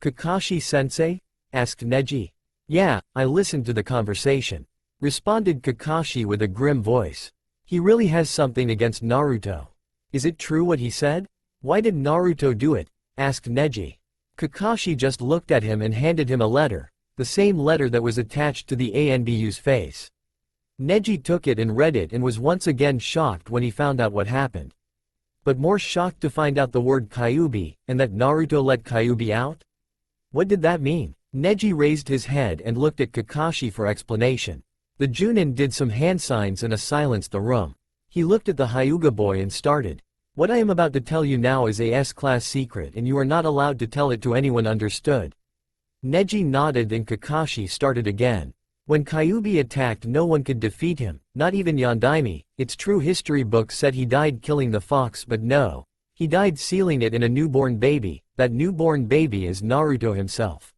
"Kakashi-sensei?" asked Neji. "Yeah, I listened to the conversation," responded Kakashi with a grim voice. He really has something against Naruto. "Is it true what he said? Why did Naruto do it?" asked Neji. Kakashi just looked at him and handed him a letter, the same letter that was attached to the ANBU's face. Neji took it and read it and was once again shocked when he found out what happened. But more shocked to find out the word Kyuubi, and that Naruto let Kyuubi out? What did that mean? Neji raised his head and looked at Kakashi for explanation. The Junin did some hand signs and silenced the room. He looked at the Hyuga boy and started. "What I am about to tell you now is a S-class secret and you are not allowed to tell it to anyone, understood?" Neji nodded and Kakashi started again. "When Kyuubi attacked, no one could defeat him, not even Yondaime. Its true history book said he died killing the fox, but no. He died sealing it in a newborn baby. That newborn baby is Naruto himself.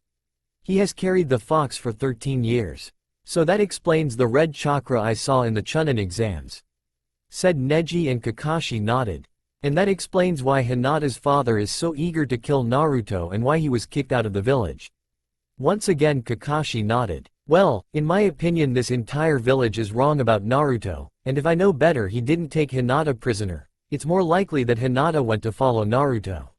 He has carried the fox for 13 years. So that explains the red chakra I saw in the Chunin exams," said Neji, and Kakashi nodded. "And that explains why Hinata's father is so eager to kill Naruto and why he was kicked out of the village." Once again Kakashi nodded. "Well, in my opinion this entire village is wrong about Naruto, and if I know better, he didn't take Hinata prisoner. It's more likely that Hinata went to follow Naruto."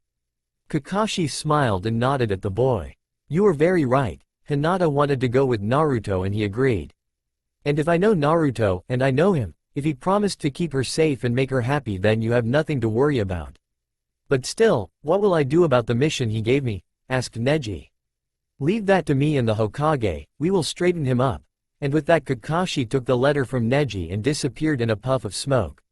Kakashi smiled and nodded at the boy. You were very right. Hinata wanted to go with Naruto and he agreed. And if I know Naruto, and I know him, if he promised to keep her safe and make her happy, then you have nothing to worry about. But still, what will I do about the mission he gave me? Asked Neji. Leave that to me and the Hokage, we will straighten him up. And with that Kakashi took the letter from Neji and disappeared in a puff of smoke.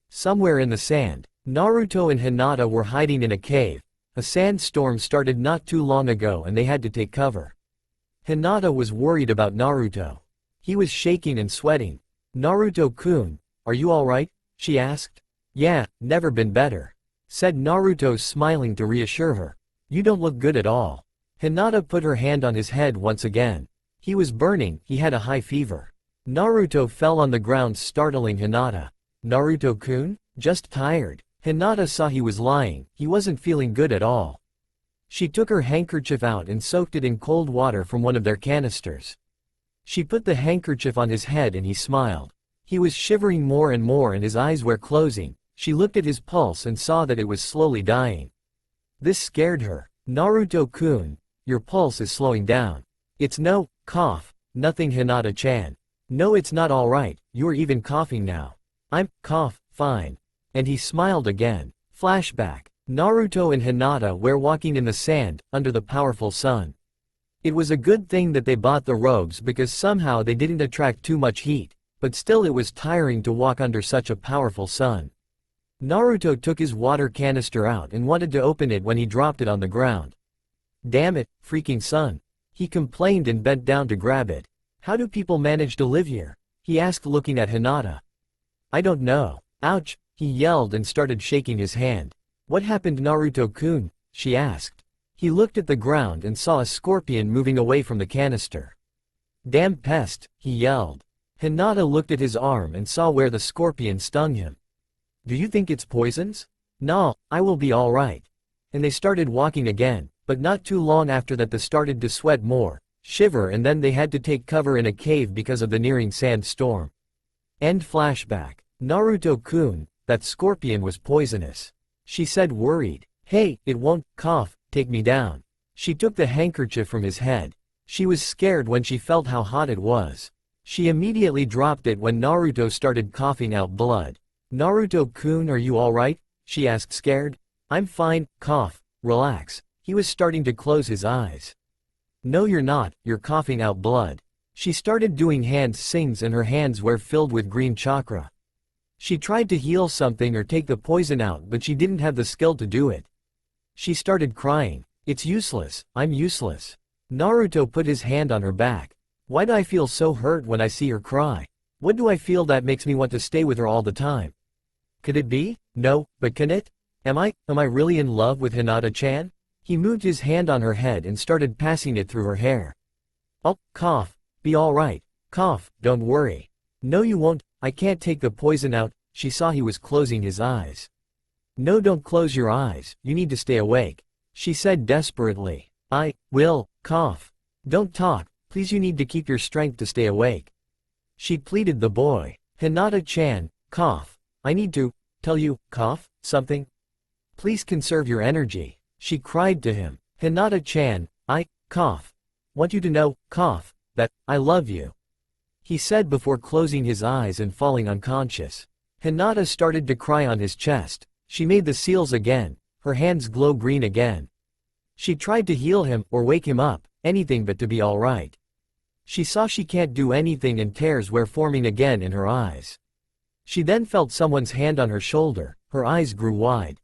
Somewhere in the sand, Naruto and Hinata were hiding in a cave. A sandstorm started not too long ago and they had to take cover. Hinata was worried about Naruto. He was shaking and sweating. Naruto-kun, are you alright? She asked. Yeah, never been better, said Naruto, smiling to reassure her. You don't look good at all. Hinata put her hand on his head once again. He was burning, he had a high fever. Naruto fell on the ground, startling Hinata. Naruto-kun? Just tired. Hinata saw he was lying, he wasn't feeling good at all. She took her handkerchief out and soaked it in cold water from one of their canisters. She put the handkerchief on his head and he smiled. He was shivering more and more and his eyes were closing. She looked at his pulse and saw that it was slowly dying. This scared her. Naruto-kun, your pulse is slowing down. It's no, cough, nothing Hinata-chan. No, it's not alright, you're even coughing now. I'm, cough, fine. And he smiled again. Flashback. Naruto and Hinata were walking in the sand, under the powerful sun. It was a good thing that they bought the robes because somehow they didn't attract too much heat, but still it was tiring to walk under such a powerful sun. Naruto took his water canister out and wanted to open it when he dropped it on the ground. Damn it, freaking sun. He complained and bent down to grab it. How do people manage to live here? He asked, looking at Hinata. I don't know. Ouch, he yelled and started shaking his hand. What happened, Naruto-kun? She asked. He looked at the ground and saw a scorpion moving away from the canister. Damn pest, he yelled. Hinata looked at his arm and saw where the scorpion stung him. Do you think it's poisons? No, I will be alright. And they started walking again, but not too long after that they started to sweat more, shiver, and then they had to take cover in a cave because of the nearing sandstorm. End flashback. Naruto-kun, that scorpion was poisonous. She said, worried. Hey, it won't, cough, take me down. She took the handkerchief from his head. She was scared when she felt how hot it was. She immediately dropped it when Naruto started coughing out blood. Naruto-kun, are you alright? She asked, scared. I'm fine, cough, relax. He was starting to close his eyes. No, you're not, you're coughing out blood. She started doing hand sings and her hands were filled with green chakra. She tried to heal something or take the poison out, but she didn't have the skill to do it. She started crying. It's useless, I'm useless. Naruto put his hand on her back. Why do I feel so hurt when I see her cry? What do I feel that makes me want to stay with her all the time? Could it be? No, but can it? Am I really in love with Hinata-chan? He moved his hand on her head and started passing it through her hair. Oh, cough, be alright. Cough, don't worry. No, you won't, I can't take the poison out. She saw he was closing his eyes. No, don't close your eyes, you need to stay awake. She said desperately. I will, cough. Don't talk, please, you need to keep your strength to stay awake. She pleaded the boy. Hinata-chan, cough. I need to tell you, cough, something. Please conserve your energy. She cried to him. Hinata-chan, I, cough. Want you to know, cough, that, I love you. He said before closing his eyes and falling unconscious. Hinata started to cry on his chest. She made the seals again, her hands glow green again. She tried to heal him or wake him up, anything but to be alright. She saw she can't do anything and tears were forming again in her eyes. She then felt someone's hand on her shoulder, her eyes grew wide.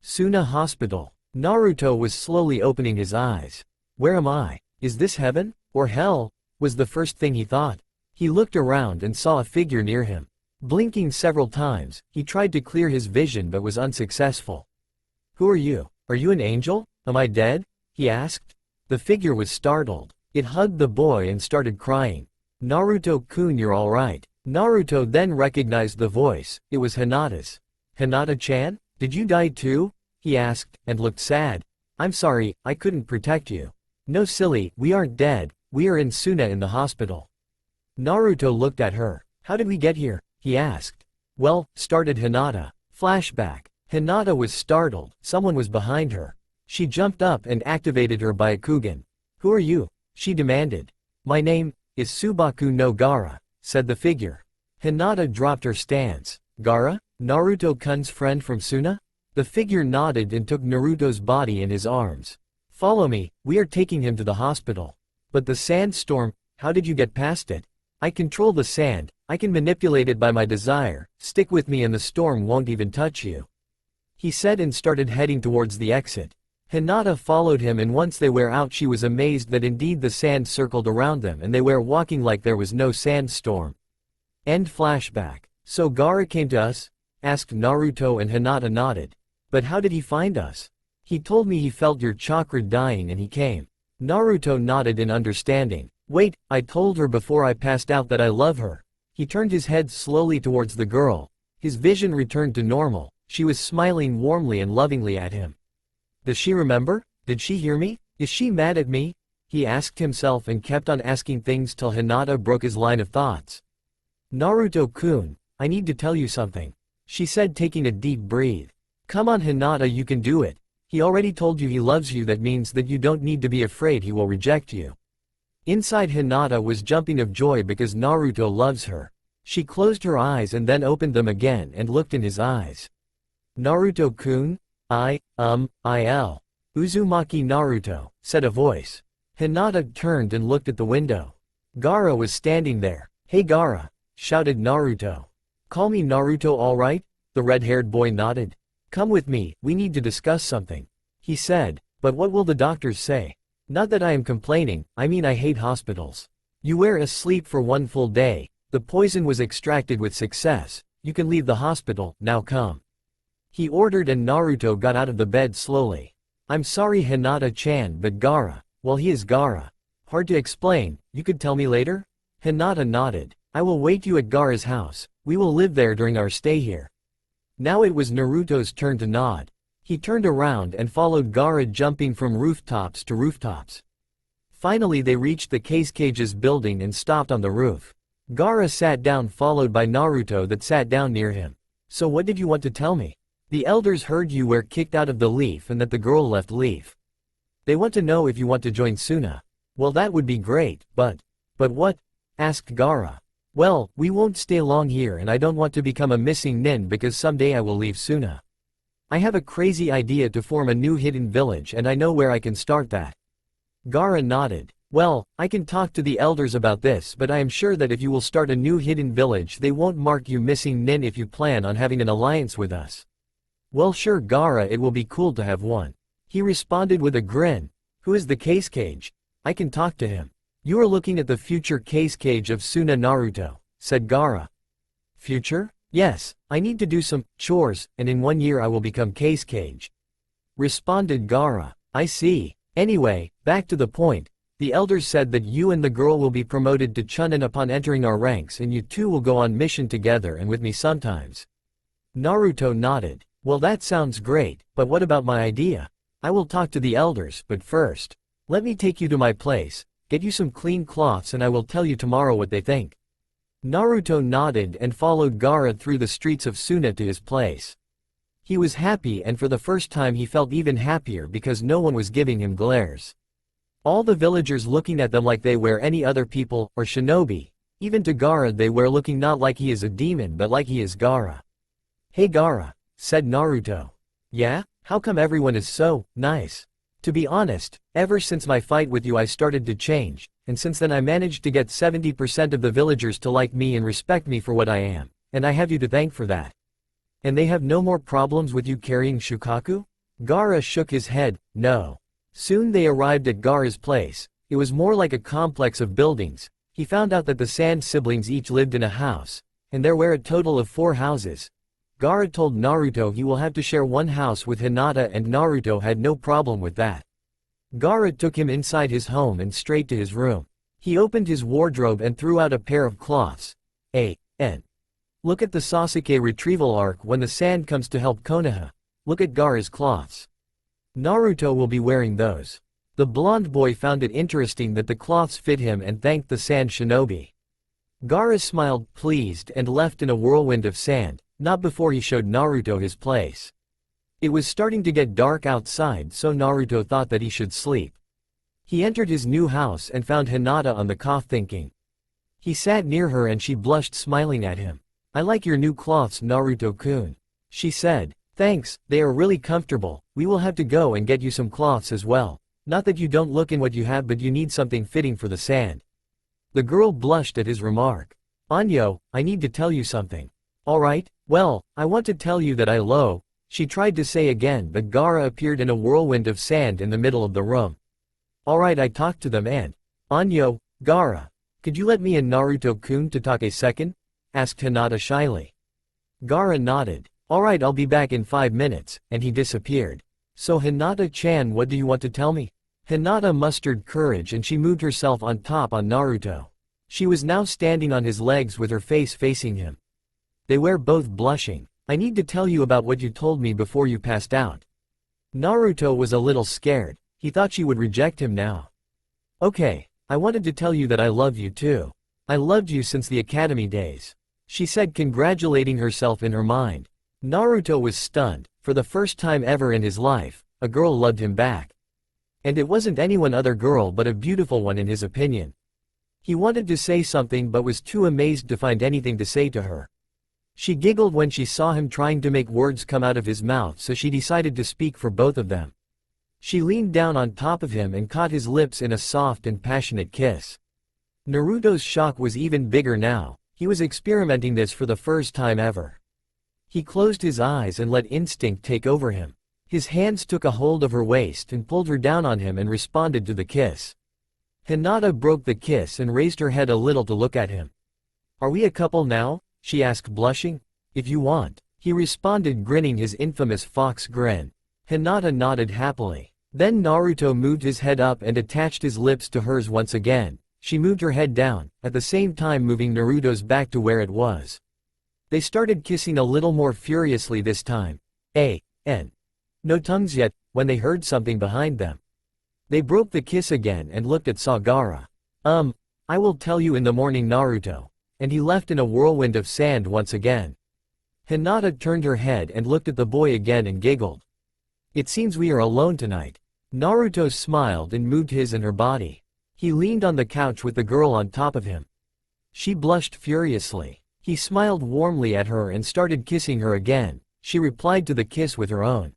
Suna Hospital. Naruto was slowly opening his eyes. Where am I? Is this heaven? Or hell? Was the first thing he thought. He looked around and saw a figure near him. Blinking several times, he tried to clear his vision but was unsuccessful. Who are you? Are you an angel? Am I dead? He asked. The figure was startled. It hugged the boy and started crying. Naruto-kun, you're alright. Naruto then recognized the voice. It was Hinata's. Hinata-chan? Did you die too? He asked, and looked sad. I'm sorry, I couldn't protect you. No, silly, we aren't dead, we are in Suna in the hospital. Naruto looked at her. How did we get here? He asked. Well, started Hinata. Flashback. Hinata was startled, someone was behind her. She jumped up and activated her Byakugan. Who are you? She demanded. My name is Subaku no Gaara, said the figure. Hinata dropped her stance. Gaara? Naruto-kun's friend from Suna? The figure nodded and took Naruto's body in his arms. Follow me, we are taking him to the hospital. But the sandstorm, how did you get past it? I control the sand, I can manipulate it by my desire, stick with me and the storm won't even touch you. He said and started heading towards the exit. Hinata followed him and once they were out she was amazed that indeed the sand circled around them and they were walking like there was no sandstorm. End flashback. So Gaara came to us? Asked Naruto and Hinata nodded. But how did he find us? He told me he felt your chakra dying and he came. Naruto nodded in understanding. Wait, I told her before I passed out that I love her. He turned his head slowly towards the girl. His vision returned to normal. She was smiling warmly and lovingly at him. Does she remember? Did she hear me? Is she mad at me? He asked himself and kept on asking things till Hinata broke his line of thoughts. Naruto-kun, I need to tell you something. She said taking a deep breath. Come on Hinata, you can do it. He already told you he loves you, that means that you don't need to be afraid he will reject you. Inside Hinata was jumping of joy because Naruto loves her. She closed her eyes and then opened them again and looked in his eyes. Naruto-kun? Il. Uzumaki Naruto, said a voice. Hinata turned and looked at the window. Gaara was standing there. Hey Gaara, shouted Naruto. Call me Naruto, alright? The red-haired boy nodded. Come with me, we need to discuss something. He said, but what will the doctors say? Not that I am complaining, I mean I hate hospitals. You were asleep for one full day, the poison was extracted with success, you can leave the hospital, now come. He ordered and Naruto got out of the bed slowly. I'm sorry Hinata-chan, but Gaara, well he is Gaara. Hard to explain, you could tell me later? Hinata nodded. I will wait you at Gaara's house, we will live there during our stay here. Now it was Naruto's turn to nod. He turned around and followed Gaara jumping from rooftops to rooftops. Finally they reached the Cage's building and stopped on the roof. Gaara sat down followed by Naruto that sat down near him. So what did you want to tell me? The elders heard you were kicked out of the Leaf and that the girl left Leaf. They want to know if you want to join Suna. Well that would be great, but what? Asked Gaara. Well, we won't stay long here and I don't want to become a missing-nin because someday I will leave Suna. I have a crazy idea to form a new hidden village and I know where I can start that. Gaara nodded. Well, I can talk to the elders about this but I am sure that if you will start a new hidden village they won't mark you missing-nin if you plan on having an alliance with us. Well sure Gaara, it will be cool to have one. He responded with a grin. Who is the Cage? I can talk to him. You are looking at the future Cage of Suna Naruto, said Gaara. Future? Yes, I need to do some chores, and in 1 year I will become Cage. Responded Gaara. I see. Anyway, back to the point. The elders said that you and the girl will be promoted to Chunin upon entering our ranks and you two will go on mission together and with me sometimes. Naruto nodded. Well that sounds great, but what about my idea? I will talk to the elders, but first, let me take you to my place. Get you some clean cloths and I will tell you tomorrow what they think. Naruto nodded and followed Gaara through the streets of Suna to his place. He was happy and for the first time he felt even happier because no one was giving him glares. All the villagers looking at them like they were any other people, or shinobi. Even to Gaara they were looking not like he is a demon but like he is Gaara. Hey Gaara, said Naruto. Yeah? How come everyone is so nice? To be honest, ever since my fight with you I started to change, and since then I managed to get 70% of the villagers to like me and respect me for what I am, and I have you to thank for that. And they have no more problems with you carrying Shukaku? Gaara shook his head, no. Soon they arrived at Gaara's place. It was more like a complex of buildings. He found out that the Sand siblings each lived in a house, and there were a total of 4 houses. Gaara told Naruto he will have to share one house with Hinata and Naruto had no problem with that. Gaara took him inside his home and straight to his room. He opened his wardrobe and threw out a pair of cloths. Look at the Sasuke retrieval arc when the Sand comes to help Konaha. Look at Gaara's cloths. Naruto will be wearing those. The blonde boy found it interesting that the cloths fit him and thanked the Sand shinobi. Gaara smiled, pleased, and left in a whirlwind of sand, not before he showed Naruto his place. It was starting to get dark outside, so Naruto thought that he should sleep. He entered his new house and found Hinata on the couch thinking. He sat near her and she blushed, smiling at him. "I like your new cloths, Naruto-kun," she said. "Thanks, they are really comfortable. We will have to go and get you some cloths as well. Not that you don't look in what you have, but you need something fitting for the sand." The girl blushed at his remark. "Anyo, I need to tell you something." "Alright, well, I want to tell you that I lo," she tried to say again, but Gaara appeared in a whirlwind of sand in the middle of the room. "Alright, I talked to them and—" "Anyo, Gaara, could you let me and Naruto-kun to talk a second?" asked Hinata shyly. Gaara nodded. "Alright, I'll be back in 5 minutes, and he disappeared. "So Hinata-chan, what do you want to tell me?" Hinata mustered courage and she moved herself on top on Naruto. She was now standing on his legs with her face facing him. They were both blushing. "I need to tell you about what you told me before you passed out." Naruto was a little scared. He thought she would reject him now. "Okay, I wanted to tell you that I love you too. I loved you since the academy days," she said, congratulating herself in her mind. Naruto was stunned. For the first time ever in his life, a girl loved him back. And it wasn't any other girl but a beautiful one in his opinion. He wanted to say something but was too amazed to find anything to say to her. She giggled when she saw him trying to make words come out of his mouth, so she decided to speak for both of them. She leaned down on top of him and caught his lips in a soft and passionate kiss. Naruto's shock was even bigger now. He was experimenting this for the first time ever. He closed his eyes and let instinct take over him. His hands took a hold of her waist and pulled her down on him and responded to the kiss. Hinata broke the kiss and raised her head a little to look at him. "Are we a couple now?" she asked, blushing. "If you want," he responded, grinning his infamous fox grin. Hinata nodded happily. Then Naruto moved his head up and attached his lips to hers once again. She moved her head down, at the same time moving Naruto's back to where it was. They started kissing a little more furiously this time. No tongues yet, when they heard something behind them. They broke the kiss again and looked at Gaara. I will tell you in the morning, Naruto." And he left in a whirlwind of sand once again. Hinata turned her head and looked at the boy again and giggled. "It seems we are alone tonight." Naruto smiled and moved his and her body. He leaned on the couch with the girl on top of him. She blushed furiously. He smiled warmly at her and started kissing her again. She replied to the kiss with her own.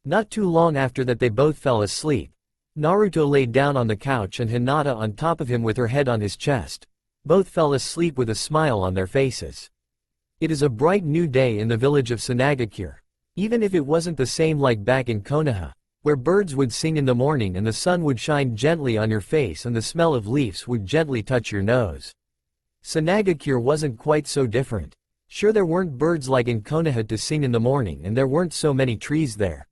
Not too long after that they both fell asleep. Naruto lay down on the couch and Hinata on top of him with her head on his chest. Both fell asleep with a smile on their faces. It is a bright new day in the village of Sunagakure. Even if it wasn't the same like back in Konaha, where birds would sing in the morning and the sun would shine gently on your face and the smell of leaves would gently touch your nose. Sunagakure wasn't quite so different. Sure, there weren't birds like in Konaha to sing in the morning and there weren't so many trees there.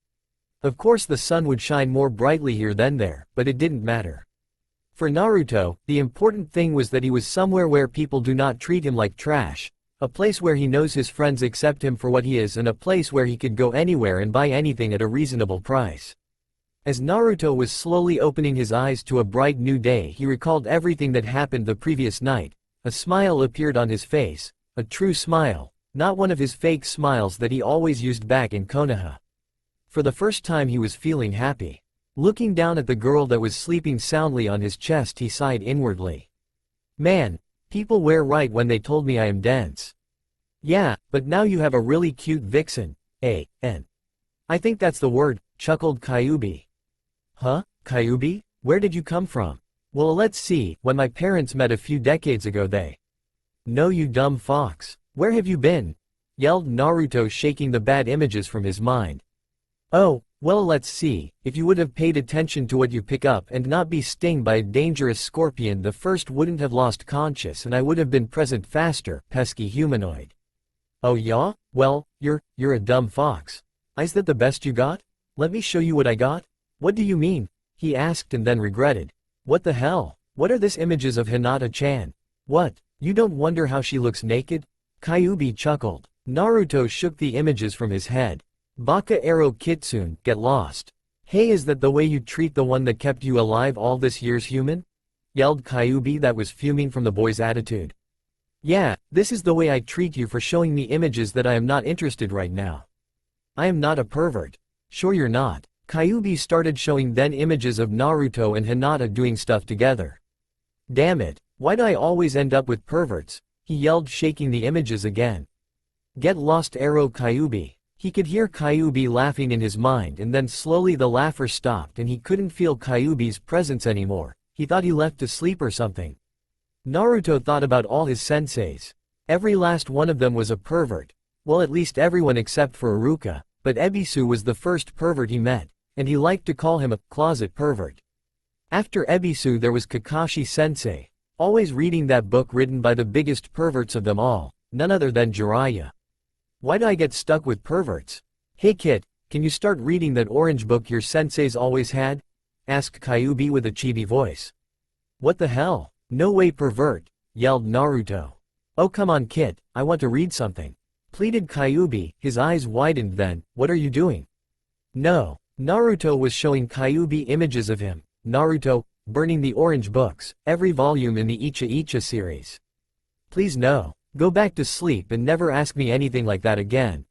Of course the sun would shine more brightly here than there, but it didn't matter. For Naruto, the important thing was that he was somewhere where people do not treat him like trash, a place where he knows his friends accept him for what he is, and a place where he could go anywhere and buy anything at a reasonable price. As Naruto was slowly opening his eyes to a bright new day, he recalled everything that happened the previous night. A smile appeared on his face, a true smile, not one of his fake smiles that he always used back in Konaha. For the first time he was feeling happy. Looking down at the girl that was sleeping soundly on his chest, he sighed inwardly. "Man, people were right when they told me I am dense." "Yeah, but now you have a really cute vixen, I think that's the word," chuckled Kyuubi. "Huh, Kyuubi? Where did you come from?" "Well, let's see, when my parents met a few decades ago they—" "No, you dumb fox. Where have you been?" yelled Naruto, shaking the bad images from his mind. "Oh, well, let's see, if you would have paid attention to what you pick up and not be stung by a dangerous scorpion, the first wouldn't have lost conscious and I would have been present faster, pesky humanoid." "Oh yeah? Well, you're a dumb fox. Is that the best you got? Let me show you what I got." "What do you mean?" he asked and then regretted. "What the hell? What are these images of Hinata-chan? What, you don't wonder how she looks naked?" Kyuubi chuckled. Naruto shook the images from his head. "Baka Aro Kitsune, get lost. Hey, is that the way you treat the one that kept you alive all this years, human?" yelled Kyuubi, that was fuming from the boy's attitude. "Yeah, this is the way I treat you for showing me images that I am not interested right now." I am not a pervert. Sure you're not. Kyuubi started showing then images of Naruto and Hinata doing stuff together. Damn it, why'd I always end up with perverts? He yelled, shaking the images again. Get lost, arrow Kyuubi. He could hear Kyuubi laughing in his mind, and then slowly the laughter stopped and he couldn't feel Kyuubi's presence anymore. He thought he left to sleep or something. Naruto thought about all his senseis. Every last one of them was a pervert. Well, at least everyone except for Iruka, but Ebisu was the first pervert he met, and he liked to call him a closet pervert. After Ebisu there was Kakashi-sensei, always reading that book written by the biggest perverts of them all, none other than Jiraiya. Why'd I get stuck with perverts? Hey kid, can you start reading that orange book your senseis always had? Asked Kyuubi with a chibi voice. What the hell? No way, pervert, yelled Naruto. Oh come on kid, I want to read something, pleaded Kyuubi, his eyes widened. Then, what are you doing? No. Naruto was showing Kyuubi images of him, Naruto, burning the orange books, every volume in the Icha Icha series. Please no. Go back to sleep and never ask me anything like that again.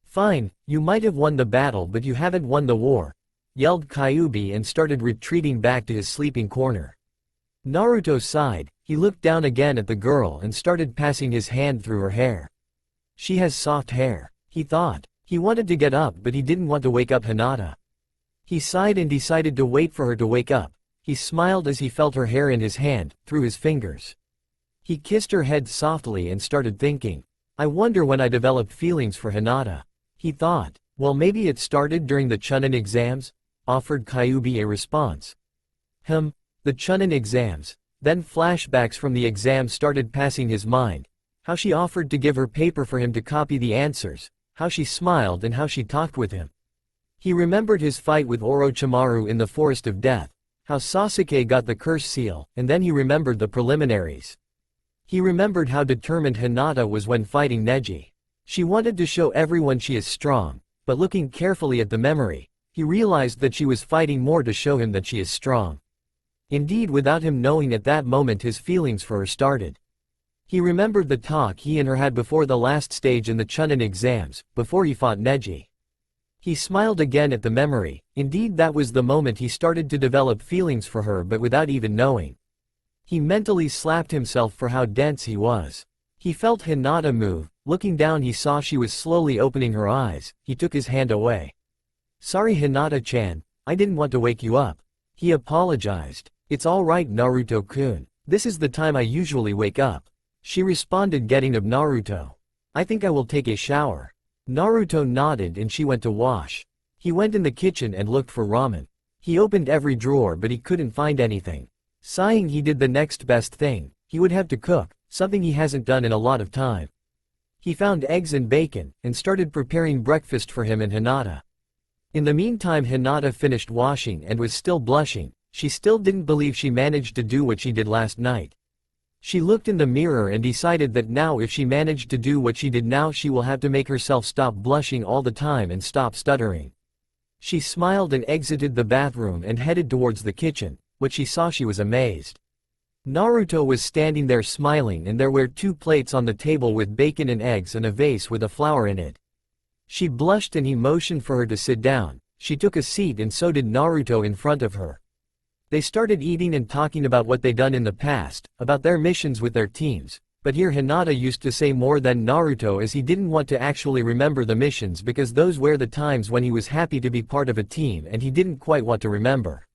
Fine, you might have won the battle but you haven't won the war, yelled Kyuubi and started retreating back to his sleeping corner. Naruto sighed, he looked down again at the girl and started passing his hand through her hair. She has soft hair, he thought. He wanted to get up but he didn't want to wake up Hinata. He sighed and decided to wait for her to wake up. He smiled as he felt her hair in his hand, through his fingers. He kissed her head softly and started thinking. I wonder when I developed feelings for Hinata. He thought. Well, maybe it started during the Chunin exams, offered Kyuubi a response. The Chunin exams. Then flashbacks from the exams started passing his mind. How she offered to give her paper for him to copy the answers, how she smiled and how she talked with him. He remembered his fight with Orochimaru in the Forest of Death, how Sasuke got the curse seal, and then he remembered the preliminaries. He remembered how determined Hinata was when fighting Neji. She wanted to show everyone she is strong, but looking carefully at the memory, he realized that she was fighting more to show him that she is strong. Indeed, without him knowing at that moment, his feelings for her started. He remembered the talk he and her had before the last stage in the Chunin exams, before he fought Neji. He smiled again at the memory. Indeed, that was the moment he started to develop feelings for her, but without even knowing. He mentally slapped himself for how dense he was. He felt Hinata move. Looking down, he saw she was slowly opening her eyes. He took his hand away. Sorry Hinata-chan, I didn't want to wake you up. He apologized. It's all right Naruto-kun. This is the time I usually wake up. She responded, getting up. Naruto. I think I will take a shower. Naruto nodded and she went to wash. He went in the kitchen and looked for ramen. He opened every drawer but he couldn't find anything. Sighing, he did the next best thing. He would have to cook, something he hasn't done in a lot of time. He found eggs and bacon, and started preparing breakfast for him and Hinata. In the meantime, Hinata finished washing and was still blushing. She still didn't believe she managed to do what she did last night. She looked in the mirror and decided that now if she managed to do what she did now, she will have to make herself stop blushing all the time and stop stuttering. She smiled and exited the bathroom and headed towards the kitchen. What she saw, she was amazed. Naruto was standing there smiling, and there were 2 plates on the table with bacon and eggs and a vase with a flower in it. She blushed and he motioned for her to sit down. She took a seat and so did Naruto in front of her. They started eating and talking about what they'd done in the past, about their missions with their teams, but here Hinata used to say more than Naruto, as he didn't want to actually remember the missions because those were the times when he was happy to be part of a team and he didn't quite want to remember.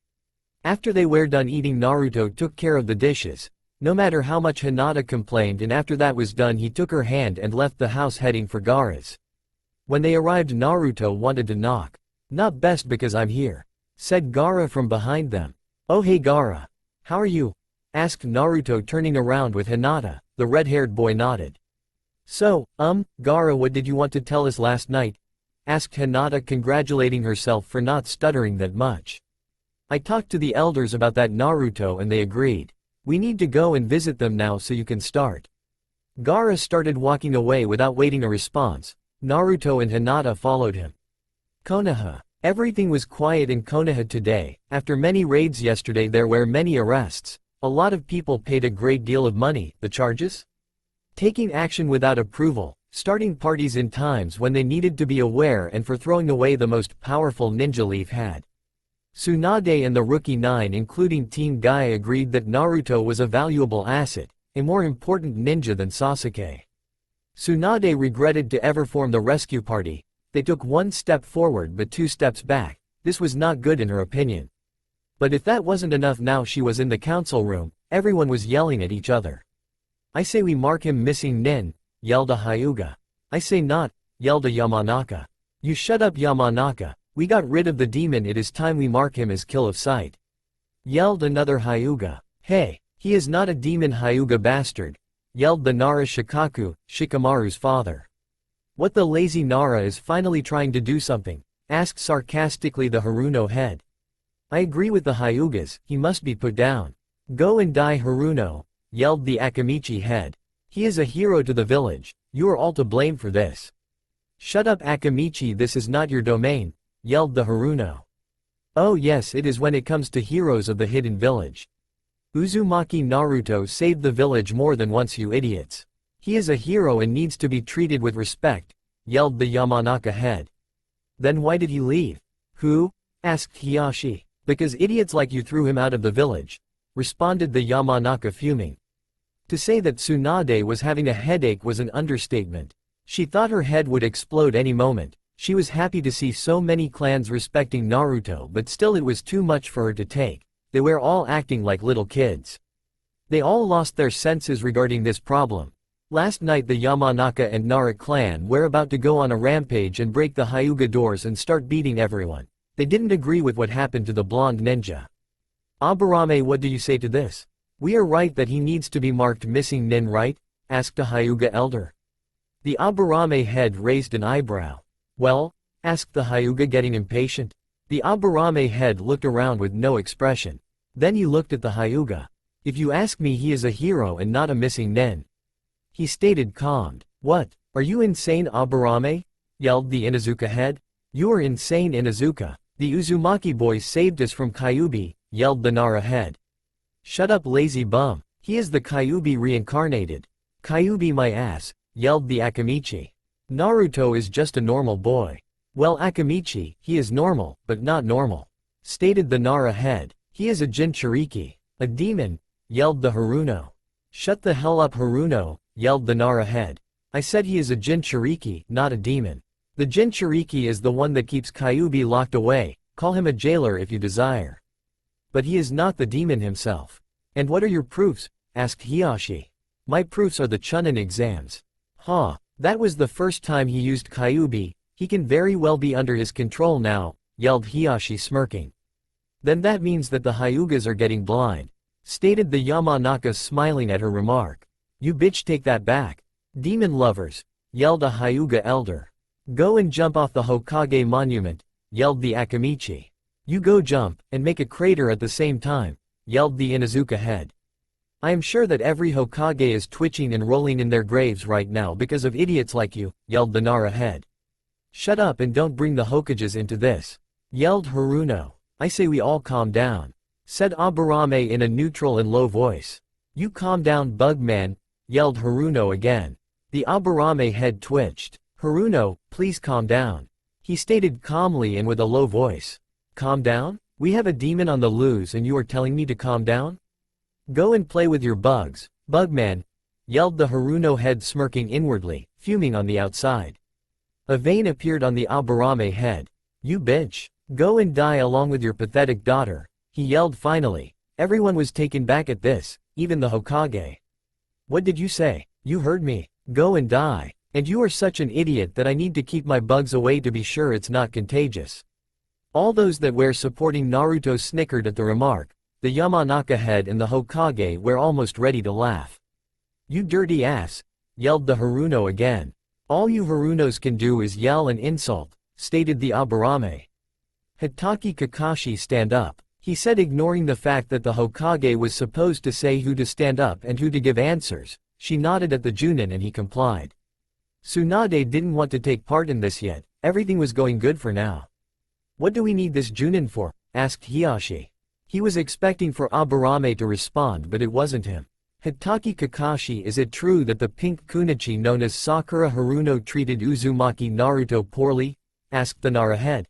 After they were done eating, Naruto took care of the dishes, no matter how much Hinata complained, and after that was done he took her hand and left the house heading for Gaara's. When they arrived, Naruto wanted to knock. Not best because I'm here, said Gaara from behind them. Oh hey Gaara. How are you? Asked Naruto, turning around with Hinata. The red-haired boy nodded. So, Gaara, what did you want to tell us last night? Asked Hinata, congratulating herself for not stuttering that much. I talked to the elders about that, Naruto, and they agreed. We need to go and visit them now so you can start. Gaara started walking away without waiting a response. Naruto and Hinata followed him. Konaha. Everything was quiet in Konaha today. After many raids yesterday, there were many arrests. A lot of people paid a great deal of money. The charges? Taking action without approval, starting parties in times when they needed to be aware and for throwing away the most powerful ninja leaf had. Tsunade and the Rookie 9 including Team Guy agreed that Naruto was a valuable asset, a more important ninja than Sasuke. Tsunade regretted to ever form the rescue party. They took one step forward but two steps back. This was not good in her opinion. But if that wasn't enough, now she was in the council room, everyone was yelling at each other. "I say we mark him missing-nin," yelled a Hyuga. "I say not," yelled a Yamanaka. "You shut up, Yamanaka, we got rid of the demon, it is time we mark him as kill of sight," yelled another Hyuga. "Hey, he is not a demon, Hyuga bastard," yelled the Nara Shikaku, Shikamaru's father. "What, the lazy Nara is finally trying to do something?" asked sarcastically the Haruno head. "I agree with the Hyugas, he must be put down." "Go and die, Haruno," yelled the Akamichi head. "He is a hero to the village, you are all to blame for this." "Shut up, Akamichi, this is not your domain," yelled the Haruno. "Oh yes, it is when it comes to heroes of the hidden village. Uzumaki Naruto saved the village more than once, you idiots. He is a hero and needs to be treated with respect," yelled the Yamanaka head. "Then why did he leave?" "Who?" asked Hiyashi. "Because idiots like you threw him out of the village," responded the Yamanaka fuming. To say that Tsunade was having a headache was an understatement. She thought her head would explode any moment. She was happy to see so many clans respecting Naruto, but still it was too much for her to take. They were all acting like little kids. They all lost their senses regarding this problem. Last night the Yamanaka and Nara clan were about to go on a rampage and break the Hyuga doors and start beating everyone. They didn't agree with what happened to the blonde ninja. "Aburame, what do you say to this? We are right that he needs to be marked missing-nin, right?" asked a Hyuga elder. The Aburame head raised an eyebrow. "Well?" asked the Hyuga, getting impatient. The Aburame head looked around with no expression. Then he looked at the Hyuga. "If you ask me, he is a hero and not a missing-nin," he stated, calmed. "What? Are you insane, Aburame?" yelled the Inuzuka head. "You are insane, Inuzuka. The Uzumaki boy saved us from Kyuubi," yelled the Nara head. "Shut up, lazy bum. He is the Kyuubi reincarnated." "Kyuubi my ass," yelled the Akamichi. "Naruto is just a normal boy." "Well, Akamichi, he is normal, but not normal," stated the Nara head. "He is a Jinchuriki." "A demon," yelled the Haruno. "Shut the hell up, Haruno," yelled the Nara head. "I said he is a Jinchuriki, not a demon. The Jinchuriki is the one that keeps Kyuubi locked away, call him a jailer if you desire. But he is not the demon himself." "And what are your proofs?" asked Hiyashi. "My proofs are the Chunin exams." "Huh, that was the first time he used Kyuubi, he can very well be under his control now," yelled Hiyashi, smirking. "Then that means that the Hyugas are getting blind," stated the Yamanaka, smiling at her remark. "You bitch, take that back. Demon lovers," yelled a Hyuga elder. "Go and jump off the Hokage monument," yelled the Akamichi. "You go jump, and make a crater at the same time," yelled the Inuzuka head. "I am sure that every Hokage is twitching and rolling in their graves right now because of idiots like you," yelled the Nara head. "Shut up and don't bring the Hokages into this," yelled Haruno. "I say we all calm down," said Aburame in a neutral and low voice. "You calm down, Bugman," yelled Haruno again. The Aburame head twitched. "Haruno, please calm down," he stated calmly and with a low voice. "Calm down? We have a demon on the loose and you are telling me to calm down? Go and play with your bugs, Bugman," yelled the Haruno head, smirking inwardly, fuming on the outside. A vein appeared on the Aburame head. "You bitch. Go and die along with your pathetic daughter," he yelled finally. Everyone was taken back at this, even the Hokage. "What did you say? You heard me. Go and die. And you are such an idiot that I need to keep my bugs away to be sure it's not contagious." All those that were supporting Naruto snickered at the remark. The Yamanaka head and the Hokage were almost ready to laugh. "You dirty ass," yelled the Haruno again. "All you Harunos can do is yell and insult," stated the Aburame. "Hitaki Kakashi, stand up," he said, ignoring the fact that the Hokage was supposed to say who to stand up and who to give answers. She nodded at the Junin and he complied. Tsunade didn't want to take part in this yet, everything was going good for now. "What do we need this Junin for?" asked Hiyashi. He was expecting for Aburame to respond, but it wasn't him. Hitaki Kakashi, is it true that the pink Kunichi known as Sakura Haruno treated Uzumaki Naruto poorly? Asked the Nara head.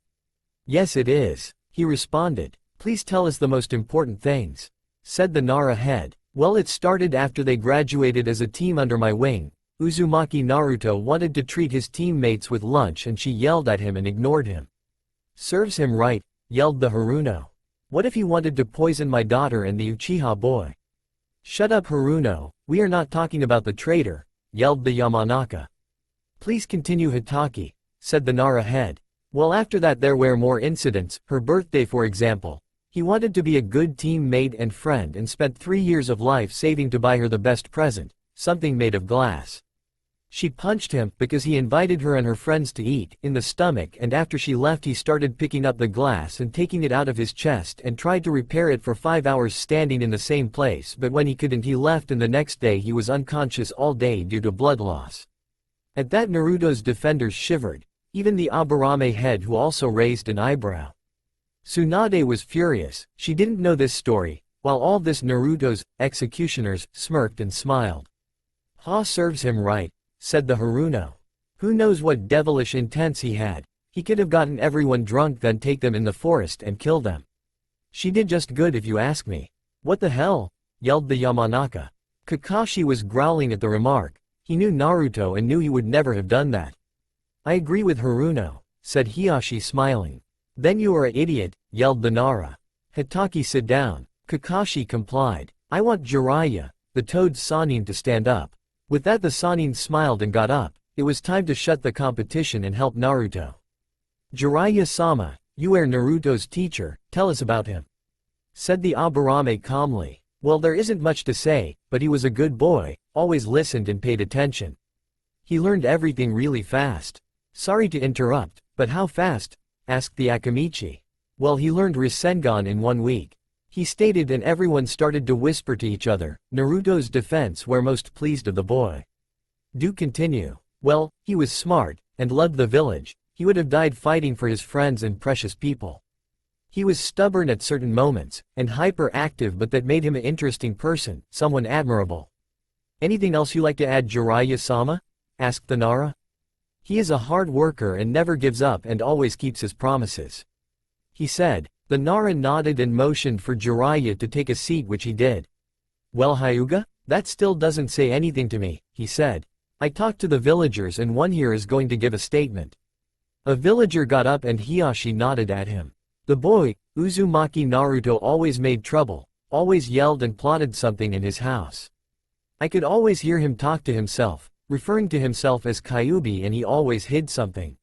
Yes it is, he responded. Please tell us the most important things. Said the Nara head. Well, it started after they graduated as a team under my wing. Uzumaki Naruto wanted to treat his teammates with lunch and she yelled at him and ignored him. Serves him right, yelled the Haruno. What if he wanted to poison my daughter and the Uchiha boy? Shut up Haruno, we are not talking about the traitor, yelled the Yamanaka. Please continue Hitaki, said the Nara head. Well, after that there were more incidents, her birthday for example. He wanted to be a good teammate and friend and spent 3 years of life saving to buy her the best present, something made of glass. She punched him because he invited her and her friends to eat in the stomach, and after she left he started picking up the glass and taking it out of his chest and tried to repair it for 5 hours standing in the same place, but when he couldn't he left and the next day he was unconscious all day due to blood loss. At that Naruto's defenders shivered, even the Aburame head who also raised an eyebrow. Tsunade was furious, she didn't know this story, while all this Naruto's executioners smirked and smiled. Ha, serves him right, said the Haruno. Who knows what devilish intents he had, he could have gotten everyone drunk then take them in the forest and kill them. She did just good if you ask me. What the hell? Yelled the Yamanaka. Kakashi was growling at the remark, he knew Naruto and knew he would never have done that. I agree with Haruno, said Hiashi smiling. Then you are an idiot, yelled the Nara. Hitaki, sit down. Kakashi complied. I want Jiraiya, the Toad Sannin, to stand up. With that the Sannin smiled and got up. It was time to shut the competition and help Naruto. Jiraiya-sama, you are Naruto's teacher, tell us about him. Said the Aburame calmly. Well, there isn't much to say, but he was a good boy, always listened and paid attention. He learned everything really fast. Sorry to interrupt, but how fast? Asked the Akamichi. Well, he learned Rasengan in 1 week. He stated, and everyone started to whisper to each other. Naruto's defense were most pleased of the boy. Do continue. Well, he was smart, and loved the village. He would have died fighting for his friends and precious people. He was stubborn at certain moments, and hyperactive, but that made him an interesting person, someone admirable. Anything else you like to add, Jiraiya-sama? Asked the Nara. He is a hard worker and never gives up and always keeps his promises. He said. The Nara nodded and motioned for Jiraiya to take a seat, which he did. Well, Hyuga? That still doesn't say anything to me, he said. I talked to the villagers and one here is going to give a statement. A villager got up and Hiashi nodded at him. The boy, Uzumaki Naruto, always made trouble, always yelled and plotted something in his house. I could always hear him talk to himself, referring to himself as Kyuubi, and he always hid something.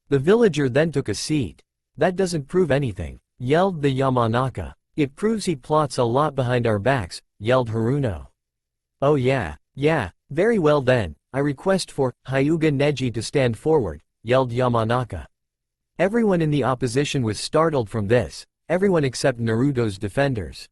The villager then took a seat. That doesn't prove anything, yelled the Yamanaka. It proves he plots a lot behind our backs, yelled Haruno. Oh yeah, very well then, I request for Hyuga Neji to stand forward, yelled Yamanaka. Everyone in the opposition was startled from this, everyone except Naruto's defenders.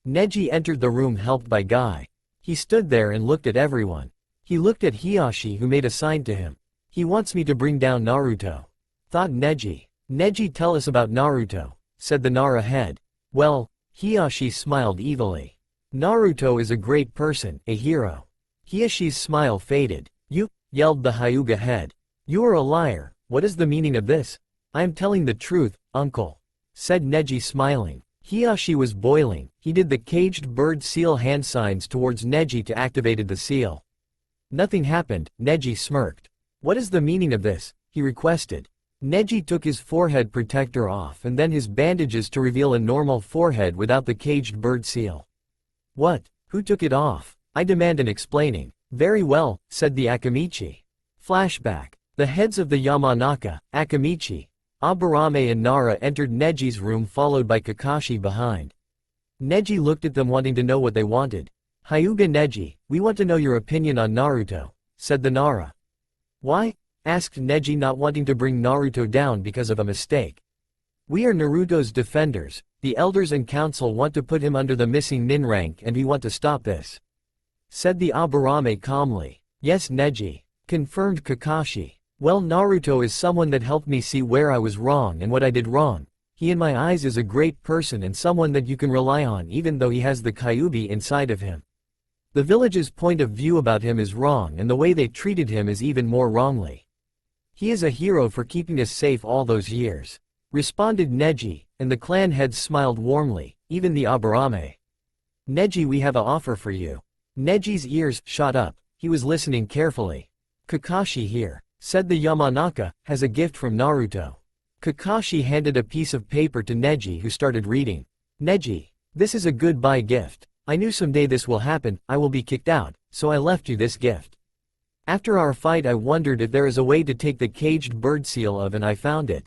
Neji entered the room helped by Guy. He stood there and looked at everyone. He looked at Hiashi, who made a sign to him. He wants me to bring down Naruto. Thought Neji. Neji, tell us about Naruto, said the Nara head. Well, Hiashi smiled evilly. Naruto is a great person, a hero. Hiashi's smile faded. You, yelled the Hyuga head. You are a liar, what is the meaning of this? I am telling the truth, uncle, said Neji smiling. Hiashi was boiling, he did the caged bird seal hand signs towards Neji to activated the seal. Nothing happened, Neji smirked. What is the meaning of this? He requested. Neji took his forehead protector off and then his bandages to reveal a normal forehead without the caged bird seal. What? Who took it off? I demand an explaining. Very well, said the Akamichi. Flashback. The heads of the Yamanaka, Akamichi, Aburame and Nara entered Neji's room followed by Kakashi behind. Neji looked at them wanting to know what they wanted. Hyuga Neji, we want to know your opinion on Naruto, said the Nara. Why? Asked Neji, not wanting to bring Naruto down because of a mistake. We are Naruto's defenders, the elders and council want to put him under the missing-nin rank and we want to stop this. Said the Aburame calmly. Yes Neji, confirmed Kakashi. Well, Naruto is someone that helped me see where I was wrong and what I did wrong. He in my eyes is a great person and someone that you can rely on even though he has the Kyuubi inside of him. The village's point of view about him is wrong and the way they treated him is even more wrongly. He is a hero for keeping us safe all those years," responded Neji, and the clan heads smiled warmly, even the Aburame. "Neji, we have an offer for you." Neji's ears shot up, he was listening carefully. "Kakashi here," said the Yamanaka, "has a gift from Naruto." Kakashi handed a piece of paper to Neji, who started reading. "Neji, this is a goodbye gift. I knew someday this will happen, I will be kicked out, so I left you this gift. After our fight I wondered if there is a way to take the caged bird seal of and I found it.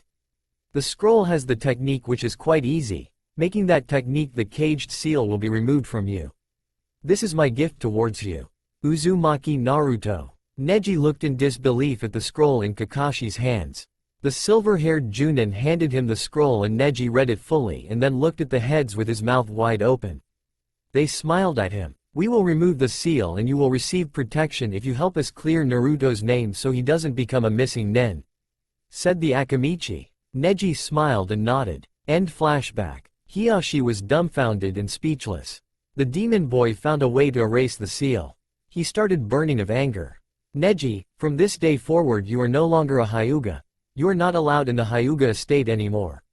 The scroll has the technique which is quite easy, making that technique the caged seal will be removed from you. This is my gift towards you. Uzumaki Naruto." Neji looked in disbelief at the scroll in Kakashi's hands. The silver-haired Junin handed him the scroll and Neji read it fully and then looked at the heads with his mouth wide open. They smiled at him. "We will remove the seal and you will receive protection if you help us clear Naruto's name so he doesn't become a missing-nin," said the Akamichi. Neji smiled and nodded. End flashback. Hiyashi was dumbfounded and speechless. The demon boy found a way to erase the seal. He started burning of anger. "Neji, from this day forward you are no longer a Hyuga. You are not allowed in the Hyuga estate anymore."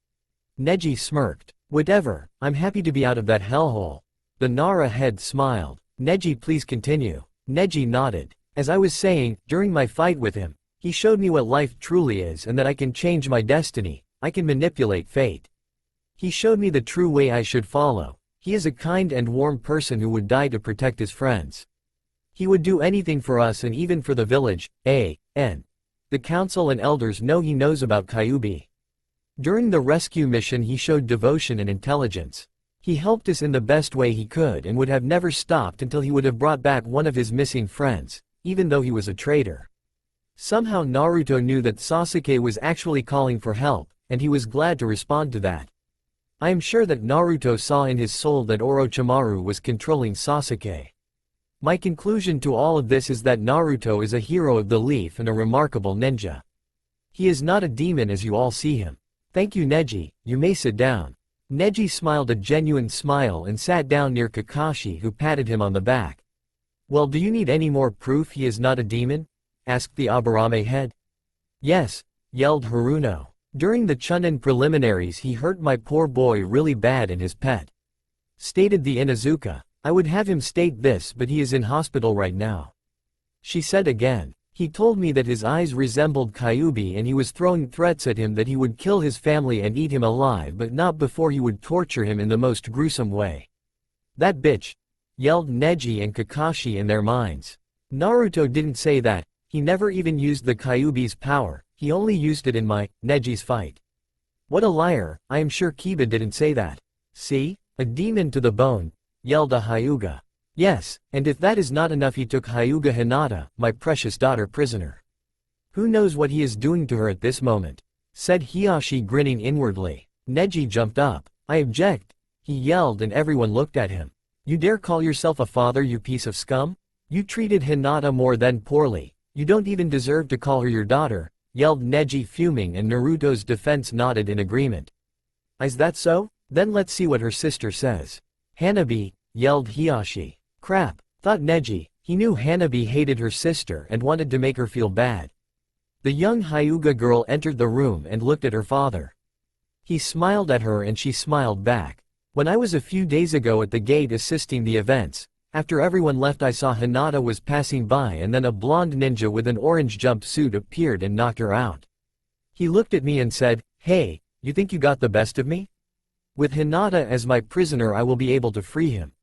Neji smirked. "Whatever, I'm happy to be out of that hellhole." The Nara head smiled. "Neji, please continue." Neji nodded. "As I was saying, during my fight with him, he showed me what life truly is and that I can change my destiny, I can manipulate fate. He showed me the true way I should follow. He is a kind and warm person who would die to protect his friends. He would do anything for us and even for the village, and the council and elders know he knows about Kyuubi. During the rescue mission he showed devotion and intelligence. He helped us in the best way he could and would have never stopped until he would have brought back one of his missing friends, even though he was a traitor." Somehow Naruto knew that Sasuke was actually calling for help, and he was glad to respond to that. I am sure that Naruto saw in his soul that Orochimaru was controlling Sasuke. My conclusion to all of this is that Naruto is a hero of the leaf and a remarkable ninja. He is not a demon as you all see him. Thank you Neji, you may sit down. Neji smiled a genuine smile and sat down near Kakashi, who patted him on the back. "Well, do you need any more proof he is not a demon?" asked the Aburame head. "Yes," yelled Haruno. "During the Chunin preliminaries he hurt my poor boy really bad and his pet," stated the Inuzuka. "I would have him state this but he is in hospital right now," she said again. "He told me that his eyes resembled Kyuubi and he was throwing threats at him that he would kill his family and eat him alive but not before he would torture him in the most gruesome way." "That bitch!" yelled Neji and Kakashi in their minds. "Naruto didn't say that, he never even used the Kyuubi's power, he only used it in Neji's fight." "What a liar, I am sure Kiba didn't say that." "See? A demon to the bone," yelled a Hyuga. "Yes, and if that is not enough he took Hyuga Hinata, my precious daughter prisoner. Who knows what he is doing to her at this moment," said Hiyashi grinning inwardly. Neji jumped up. "I object," he yelled and everyone looked at him. "You dare call yourself a father, you piece of scum? You treated Hinata more than poorly, you don't even deserve to call her your daughter," yelled Neji fuming, and Naruto's defense nodded in agreement. "Is that so? Then let's see what her sister says." "Hanabi," yelled Hiyashi. "Crap," thought Neji, he knew Hanabi hated her sister and wanted to make her feel bad. The young Hyuga girl entered the room and looked at her father. He smiled at her and she smiled back. "When I was a few days ago at the gate assisting the events, after everyone left I saw Hinata was passing by and then a blonde ninja with an orange jumpsuit appeared and knocked her out. He looked at me and said, 'Hey, you think you got the best of me? With Hinata as my prisoner I will be able to free him.'"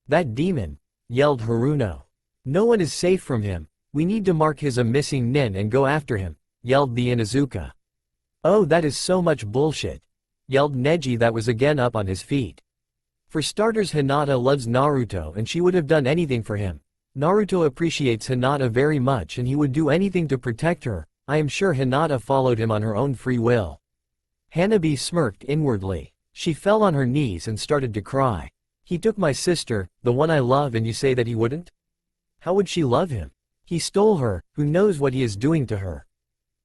"That demon," yelled Haruno. "No one is safe from him, we need to mark his a missing-nin and go after him," yelled the Inuzuka. "Oh, that is so much bullshit," yelled Neji, that was again up on his feet. "For starters, Hinata loves Naruto and she would have done anything for him. Naruto appreciates Hinata very much and he would do anything to protect her. I am sure Hinata followed him on her own free will." Hanabi smirked inwardly. She fell on her knees and started to cry. "He took my sister, the one I love, and you say that he wouldn't? How would she love him? He stole her, who knows what he is doing to her?"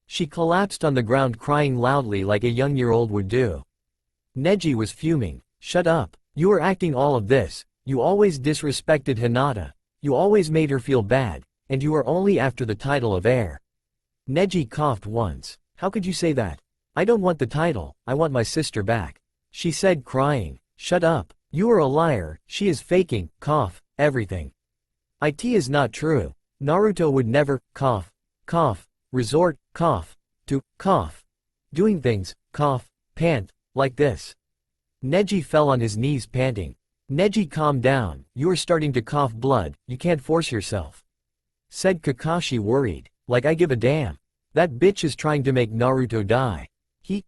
She collapsed on the ground crying loudly like a young year-old would do. Neji was fuming. "Shut up, you are acting all of this, you always disrespected Hinata, You always made her feel bad, and you are only after the title of heir. Neji coughed once. How could you say that? I don't want the title, I want my sister back. She said crying. Shut up. You are a liar, she is faking, cough, everything. It is not true. Naruto would never, cough, resort, to, doing things, pant, like this. Neji fell on his knees panting. Neji, calm down, you are starting to cough blood, you can't force yourself. Said Kakashi worried. Like I give a damn. That bitch is trying to make Naruto die. He,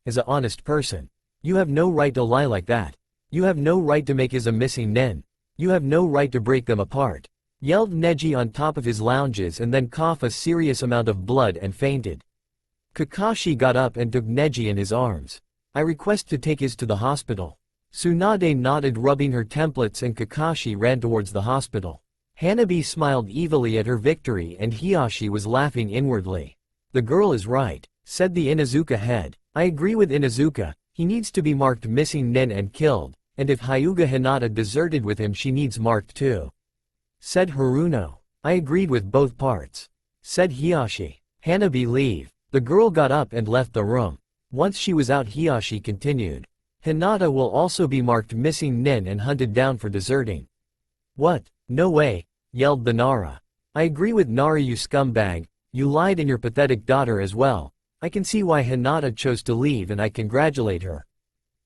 is an honest person. You have no right to lie like that. You have no right to make his a missing-nin. You have no right to break them apart. Yelled Neji on top of his lounges and then coughed a serious amount of blood and fainted. Kakashi got up and took Neji in his arms. I request to take his to the hospital. Tsunade nodded, rubbing her templates, and Kakashi ran towards the hospital. Hanabi smiled evilly at her victory and Hiashi was laughing inwardly. The girl is right, said the Inuzuka head. I agree with Inuzuka, he needs to be marked missing-nin and killed, and if Hyuga Hinata deserted with him she needs marked too. Said Haruno. I agreed with both parts. Said Hiashi. Hanabi, leave. The girl got up and left the room. Once she was out, Hiashi continued. Hinata will also be marked missing-nin and hunted down for deserting. What? No way, yelled the Nara. I agree with Nara, you scumbag, you lied, and your pathetic daughter as well. I can see why Hinata chose to leave and I congratulate her.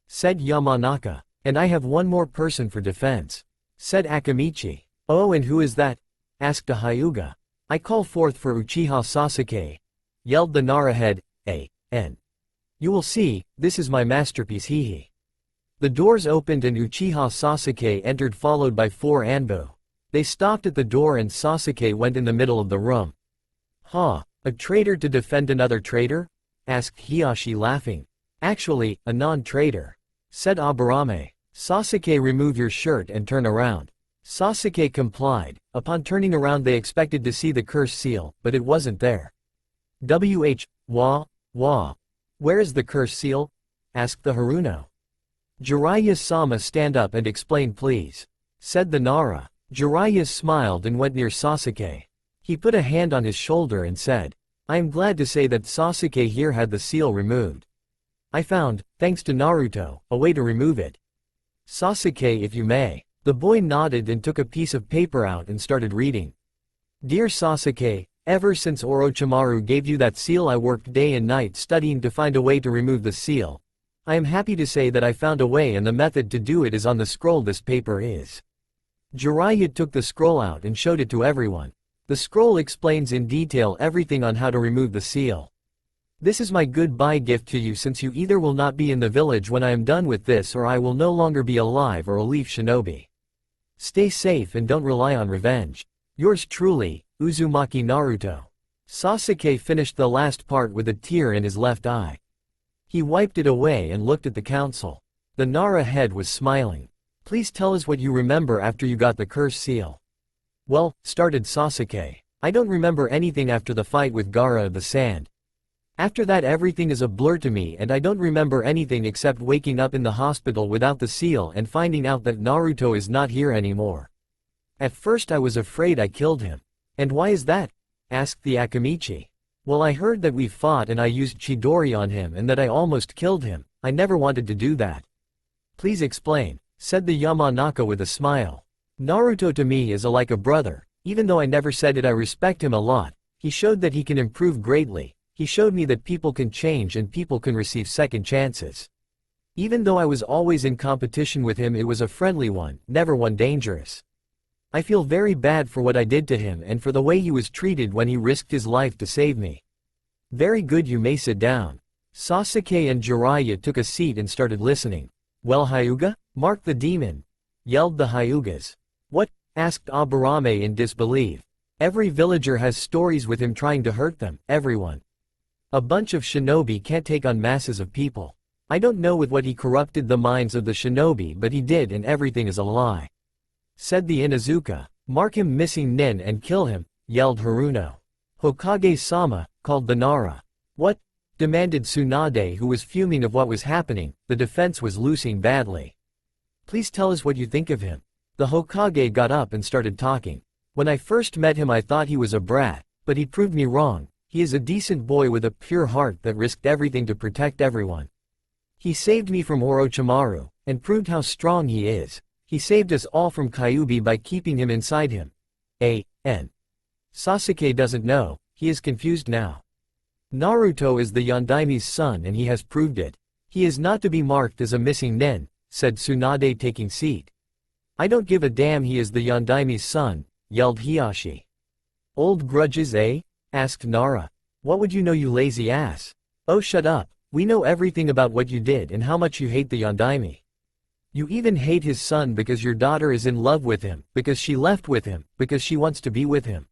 Said Yamanaka. And I have one more person for defense. Said Akamichi. Oh, and who is that? Asked a Hyuga. I call forth for Uchiha Sasuke. Yelled the Nara head. A.N. You will see, this is my masterpiece, hehe. The doors opened and Uchiha Sasuke entered, followed by 4 Anbu. They stopped at the door and Sasuke went in the middle of the room. Huh, a traitor to defend another traitor? Asked Hiashi laughing. Actually, a non-traitor. Said Aburame. Sasuke, remove your shirt and turn around. Sasuke complied. Upon turning around they expected to see the curse seal, but it wasn't there. Wah. Where is the curse seal? Asked the Haruno. Jiraiya-sama, stand up and explain please. Said the Nara. Jiraiya smiled and went near Sasuke. He put a hand on his shoulder and said, I am glad to say that Sasuke here had the seal removed. I found, thanks to Naruto, a way to remove it. Sasuke, if you may. The boy nodded and took a piece of paper out and started reading. Dear Sasuke, ever since Orochimaru gave you that seal I worked day and night studying to find a way to remove the seal. I am happy to say that I found a way, and the method to do it is on the scroll this paper is. Jiraiya took the scroll out and showed it to everyone. The scroll explains in detail everything on how to remove the seal. This is my goodbye gift to you, since you either will not be in the village when I am done with this or I will no longer be alive or a leaf shinobi. Stay safe and don't rely on revenge. Yours truly, Uzumaki Naruto. Sasuke finished the last part with a tear in his left eye. He wiped it away and looked at the council. The Nara head was smiling. Please tell us what you remember after you got the curse seal. Well, started Sasuke. I don't remember anything after the fight with Gaara of the Sand. After that everything is a blur to me and I don't remember anything except waking up in the hospital without the seal and finding out that Naruto is not here anymore. At first I was afraid I killed him. And why is that? Asked the Akamichi. Well, I heard that we fought and I used Chidori on him and that I almost killed him. I never wanted to do that. Please explain, said the Yamanaka with a smile. Naruto to me is like a brother. Even though I never said it, I respect him a lot. He showed that he can improve greatly. He showed me that people can change and people can receive second chances. Even though I was always in competition with him, it was a friendly one, never one dangerous. I feel very bad for what I did to him and for the way he was treated when he risked his life to save me. Very good, you may sit down. Sasuke and Jiraiya took a seat and started listening. Well, Hyuga? Mark the demon, yelled the Hyugas. What? Asked Aburame in disbelief. Every villager has stories with him trying to hurt them, everyone. A bunch of shinobi can't take on masses of people. I don't know with what he corrupted the minds of the shinobi, but he did, and everything is a lie. Said the Inuzuka. Mark him missing-nin and kill him, yelled Haruno. Hokage-sama, called the Nara. What? Demanded Tsunade, who was fuming of what was happening. The defense was losing badly. Please tell us what you think of him. The Hokage got up and started talking. When I first met him I thought he was a brat, but he proved me wrong. He is a decent boy with a pure heart that risked everything to protect everyone. He saved me from Orochimaru, and proved how strong he is. He saved us all from Kyuubi by keeping him inside him. A.N. Sasuke doesn't know, he is confused now. Naruto is the Yondaime's son and he has proved it. He is not to be marked as a missing-nin, said Tsunade taking seat. I don't give a damn, he is the Yondaime's son, yelled Hiashi. Old grudges, eh? Asked Nara. What would you know, you lazy ass? Oh, shut up. We know everything about what you did and how much you hate the Yondaime. You even hate his son because your daughter is in love with him, because she left with him, because she wants to be with him.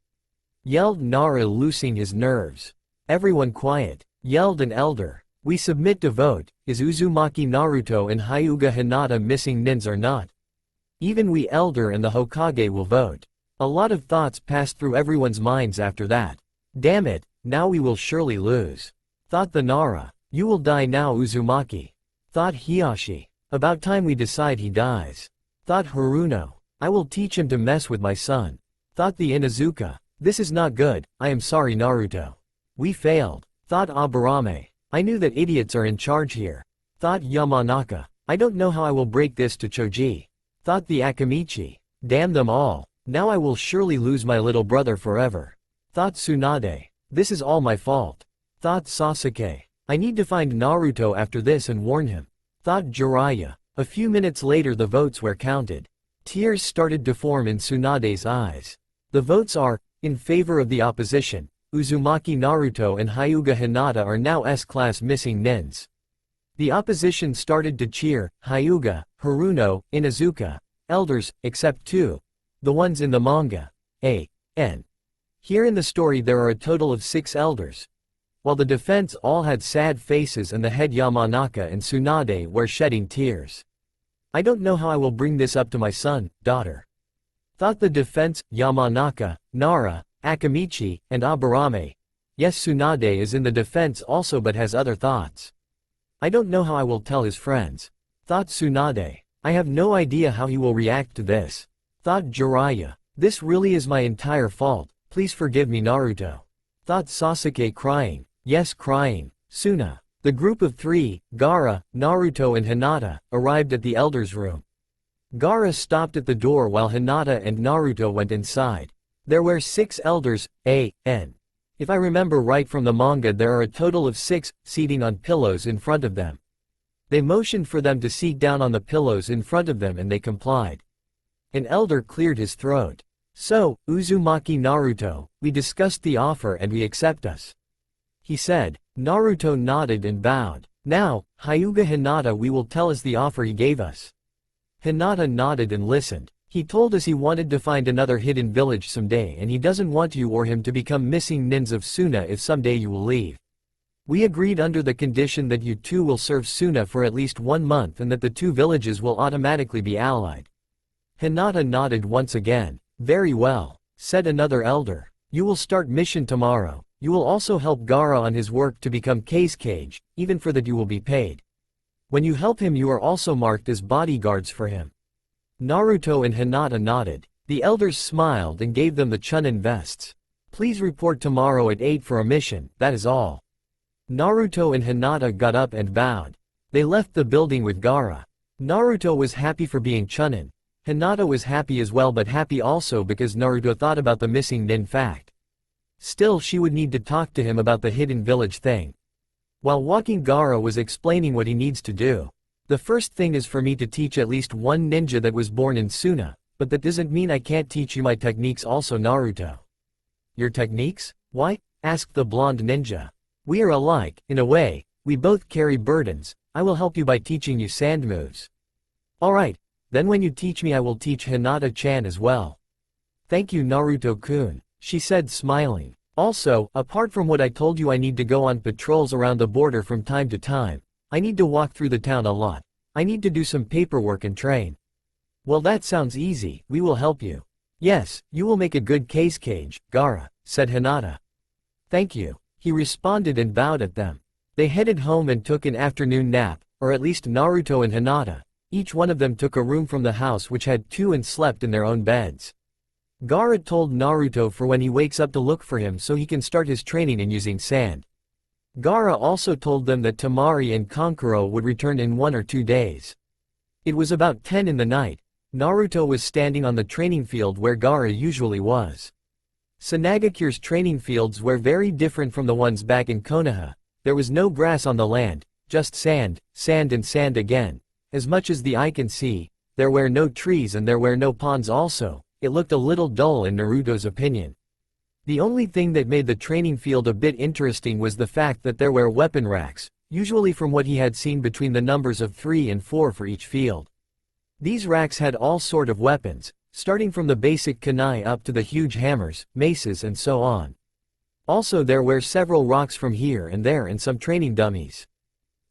Yelled Nara, loosing his nerves. Everyone quiet, yelled an elder. We submit to vote, is Uzumaki Naruto and Hyuga Hinata missing nins or not? Even we elder and the Hokage will vote. A lot of thoughts passed through everyone's minds after that. Damn it, now we will surely lose. Thought the Nara. You will die now, Uzumaki. Thought Hiashi. About time we decide he dies. Thought Haruno. I will teach him to mess with my son. Thought the Inuzuka. This is not good, I am sorry Naruto. We failed. Thought Aburame. I knew that idiots are in charge here. Thought Yamanaka. I don't know how I will break this to Choji. Thought the Akamichi. Damn them all. Now I will surely lose my little brother forever. Thought Tsunade. This is all my fault. Thought Sasuke. I need to find Naruto after this and warn him. Thought Jiraiya. A few minutes later the votes were counted. Tears started to form in Tsunade's eyes. The votes are, in favor of the opposition, Uzumaki Naruto and Hyuga Hinata are now S-class missing nins. The opposition started to cheer, Hyuga, Haruno, Inuzuka, elders, except two. The ones in the manga. A.N. Here in the story there are a total of 6 elders. While the defense all had sad faces and the head Yamanaka and Tsunade were shedding tears. I don't know how I will bring this up to my son, daughter. Thought the defense, Yamanaka, Nara, Akamichi, and Aburame. Yes, Tsunade is in the defense also but has other thoughts. I don't know how I will tell his friends. Thought Tsunade. I have no idea how he will react to this. Thought Jiraiya. This really is my entire fault, please forgive me Naruto. Thought Sasuke, crying. Yes, crying. Suna. The group of 3, Gaara, Naruto and Hinata, arrived at the elders' room. Gaara stopped at the door while Hinata and Naruto went inside. There were 6 elders, A.N. If I remember right from the manga there are a total of 6, seating on pillows in front of them. They motioned for them to seat down on the pillows in front of them and they complied. An elder cleared his throat. So, Uzumaki Naruto, we discussed the offer and we accept us. He said. Naruto nodded and bowed. Now, Hyuga Hinata, we will tell us the offer he gave us. Hinata nodded and listened. He told us he wanted to find another hidden village someday and he doesn't want you or him to become missing nins of Suna if someday you will leave. We agreed under the condition that you two will serve Suna for at least 1 month and that the 2 villages will automatically be allied. Hinata nodded once again. Very well, said another elder. You will start mission tomorrow. You will also help Gaara on his work to become Case Cage, even for that you will be paid. When you help him you are also marked as bodyguards for him. Naruto and Hinata nodded. The elders smiled and gave them the Chunin vests. Please report tomorrow at 8 for a mission, that is all. Naruto and Hinata got up and bowed. They left the building with Gaara. Naruto was happy for being Chunin. Hinata was happy as well but happy also because Naruto thought about the missing nin fact. Still she would need to talk to him about the hidden village thing. While walking Gaara was explaining what he needs to do. The first thing is for me to teach at least one ninja that was born in Suna, but that doesn't mean I can't teach you my techniques also Naruto. Your techniques? Why? Asked the blonde ninja. We are alike, in a way, we both carry burdens, I will help you by teaching you sand moves. Alright, then when you teach me I will teach Hinata-chan as well. Thank you Naruto-kun, she said smiling. Also, apart from what I told you I need to go on patrols around the border from time to time. I need to walk through the town a lot. I need to do some paperwork and train. Well that sounds easy, we will help you. Yes, you will make a good case cage, Gaara, said Hinata. Thank you, he responded and bowed at them. They headed home and took an afternoon nap, or at least Naruto and Hinata. Each one of them took a room from the house which had two and slept in their own beds. Gaara told Naruto for when he wakes up to look for him so he can start his training in using sand. Gaara also told them that Temari and Kankuro would return in 1 or 2 days. It was about 10 in the night. Naruto was standing on the training field where Gaara usually was. Sunagakure's training fields were very different from the ones back in Konaha. There was no grass on the land, just sand, sand and sand again. As much as the eye can see, there were no trees and there were no ponds also. It looked a little dull in Naruto's opinion. The only thing that made the training field a bit interesting was the fact that there were weapon racks, usually from what he had seen between the numbers of 3 and 4 for each field. These racks had all sort of weapons, starting from the basic kunai up to the huge hammers, maces and so on. Also there were several rocks from here and there and some training dummies.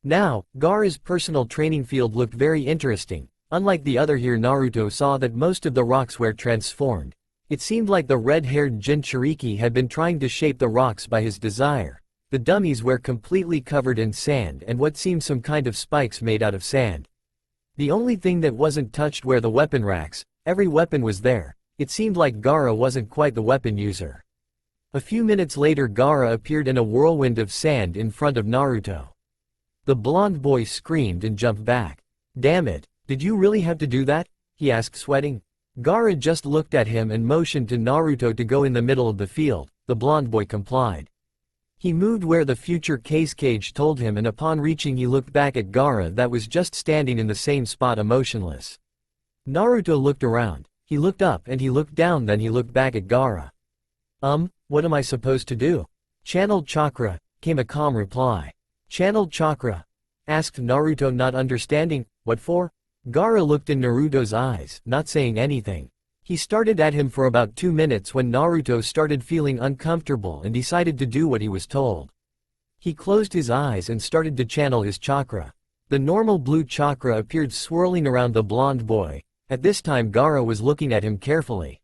Now, Gaara's personal training field looked very interesting. Unlike the other here, Naruto saw that most of the rocks were transformed. It seemed like the red-haired Jinchuriki had been trying to shape the rocks by his desire. The dummies were completely covered in sand and what seemed some kind of spikes made out of sand. The only thing that wasn't touched were the weapon racks. Every weapon was there. It seemed like Gaara wasn't quite the weapon user. A few minutes later Gaara appeared in a whirlwind of sand in front of Naruto. The blonde boy screamed and jumped back. "Damn it, did you really have to do that?" he asked, sweating. Gaara just looked at him and motioned to Naruto to go in the middle of the field. The blonde boy complied. He moved where the future cage told him, and upon reaching he looked back at Gaara that was just standing in the same spot emotionless. Naruto looked around. He looked up and he looked down, then he looked back at Gaara. What am I supposed to do?" "Channeled chakra," came a calm reply. "Channeled chakra?" asked Naruto, not understanding. "What for?" Gaara looked in Naruto's eyes, not saying anything. He started at him for about 2 minutes when Naruto started feeling uncomfortable and decided to do what he was told. He closed his eyes and started to channel his chakra. The normal blue chakra appeared swirling around the blonde boy. At this time Gaara was looking at him carefully.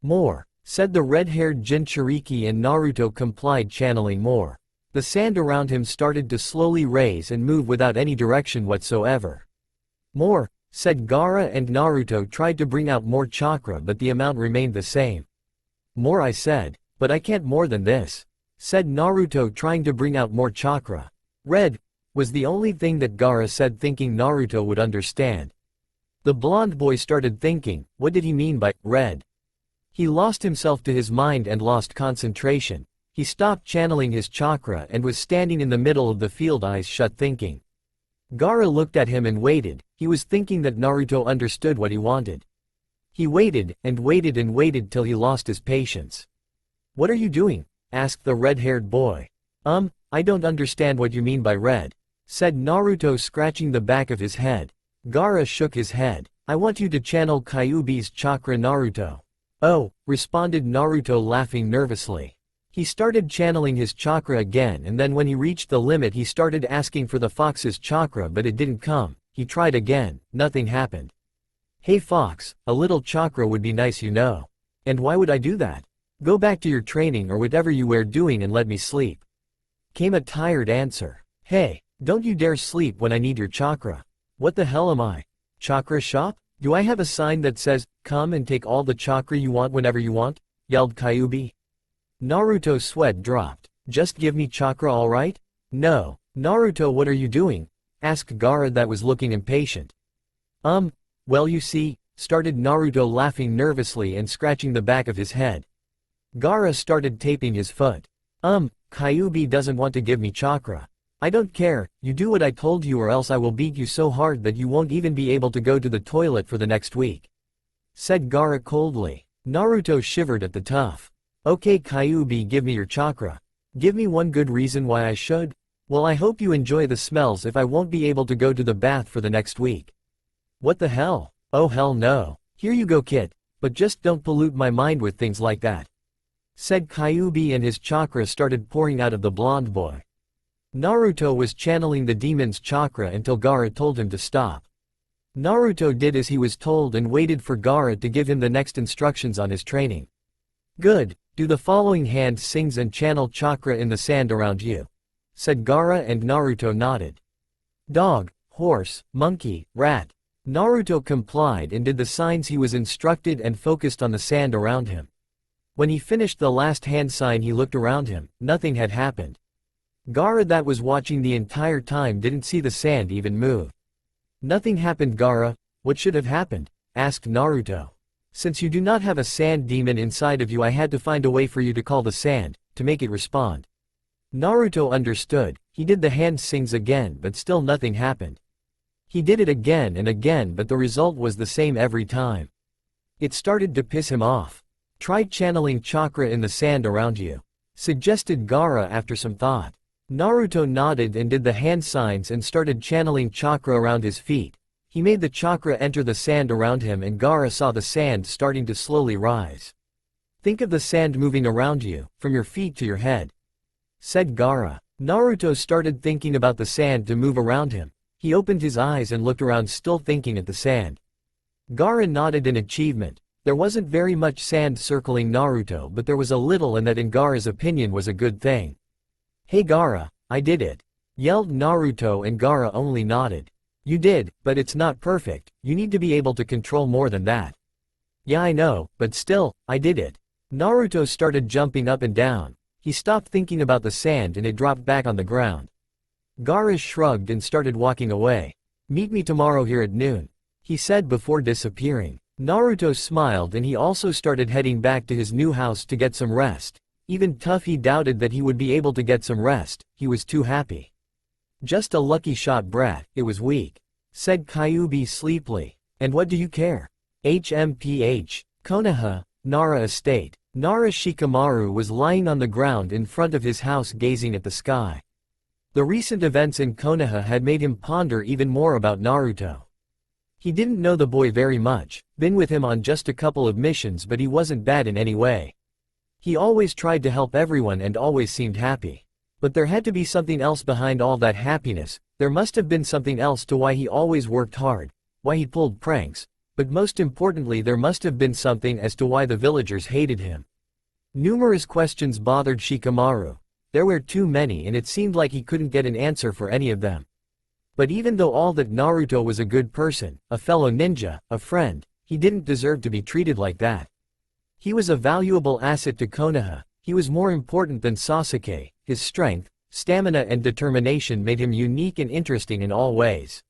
"More," said the red-haired Jinchuriki, and Naruto complied, channeling more. The sand around him started to slowly raise and move without any direction whatsoever. "More," said Gaara, and Naruto tried to bring out more chakra, but the amount remained the same. "More," I said. "But I can't more than this," said Naruto, trying to bring out more chakra. "Red," was the only thing that Gaara said, thinking Naruto would understand. The blonde boy started thinking, what did he mean by red? He lost himself to his mind and lost concentration. He stopped channeling his chakra and was standing in the middle of the field, eyes shut, thinking. Gaara looked at him and waited. He was thinking that Naruto understood what he wanted. He waited and waited and waited till he lost his patience. "What are you doing?" asked the red-haired boy. I don't understand what you mean by red," said Naruto, scratching the back of his head. Gaara shook his head. "I want you to channel Kyuubi's chakra, Naruto." "Oh," responded Naruto, laughing nervously. He started channeling his chakra again, and then when he reached the limit he started asking for the fox's chakra, but it didn't come. He tried again, nothing happened. "Hey fox, a little chakra would be nice, you know." "And why would I do that?" "Go back to your training or whatever you were doing and let me sleep," came a tired answer. "Hey, don't you dare sleep when I need your chakra." "What the hell am I? Chakra shop? Do I have a sign that says, come and take all the chakra you want whenever you want?" yelled Kyuubi. Naruto's sweat dropped. "Just give me chakra, alright?" "No." "Naruto, what are you doing?" asked Gaara, that was looking impatient. Well, you see," started Naruto, laughing nervously and scratching the back of his head. Gaara started taping his foot. Kyuubi doesn't want to give me chakra." "I don't care, you do what I told you or else I will beat you so hard that you won't even be able to go to the toilet for the next week," said Gaara coldly. Naruto shivered at the tough. "Okay Kyuubi, give me your chakra. Give me one good reason why I should." "Well, I hope you enjoy the smells if I won't be able to go to the bath for the next week." "What the hell? Oh hell no. Here you go kid, but just don't pollute my mind with things like that," said Kyuubi, and his chakra started pouring out of the blonde boy. Naruto was channeling the demon's chakra until Gaara told him to stop. Naruto did as he was told and waited for Gaara to give him the next instructions on his training. "Good, do the following hand sings and channel chakra in the sand around you," said Gaara, and Naruto nodded. "Dog, horse, monkey, rat, Naruto complied and did the signs he was instructed and focused on the sand around him. When he finished the last hand sign he looked around him, nothing had happened. Gaara that was watching the entire time didn't see the sand even move. Nothing happened Gaara, what should have happened? Asked Naruto. Since you do not have a sand demon inside of you I had to find a way for you to call the sand, to make it respond. Naruto understood, he did the hand sings again but still nothing happened. He did it again and again but the result was the same every time. It started to piss him off. Try channeling chakra in the sand around you, suggested Gaara after some thought. Naruto nodded and did the hand signs and started channeling chakra around his feet. He made the chakra enter the sand around him and Gaara saw the sand starting to slowly rise. Think of the sand moving around you, from your feet to your head, said Gaara. Naruto started thinking about the sand to move around him. He opened his eyes and looked around still thinking at the sand. Gaara nodded in achievement. There wasn't very much sand circling Naruto but there was a little and that in Gaara's opinion was a good thing. Hey Gaara, I did it, yelled Naruto and Gaara only nodded. You did, but it's not perfect, you need to be able to control more than that. Yeah I know, but still, I did it. Naruto started jumping up and down. He stopped thinking about the sand and it dropped back on the ground. Gaara shrugged and started walking away. Meet me tomorrow here at noon, he said before disappearing. Naruto smiled and he also started heading back to his new house to get some rest. Even Tuffy doubted that he would be able to get some rest, he was too happy. Just a lucky shot brat, it was weak, said Kyuubi sleepily. And what do you care? HMPH, Konaha, Nara Estate. Nara Shikamaru was lying on the ground in front of his house gazing at the sky. The recent events in Konaha had made him ponder even more about Naruto. He didn't know the boy very much, been with him on just a couple of missions but he wasn't bad in any way. He always tried to help everyone and always seemed happy. But there had to be something else behind all that happiness, there must have been something else to why he always worked hard, why he pulled pranks, but most importantly there must have been something as to why the villagers hated him. Numerous questions bothered Shikamaru. There were too many and it seemed like he couldn't get an answer for any of them. But even though all that Naruto was a good person, a fellow ninja, a friend, he didn't deserve to be treated like that. He was a valuable asset to Konoha, he was more important than Sasuke, his strength, stamina and determination made him unique and interesting in all ways.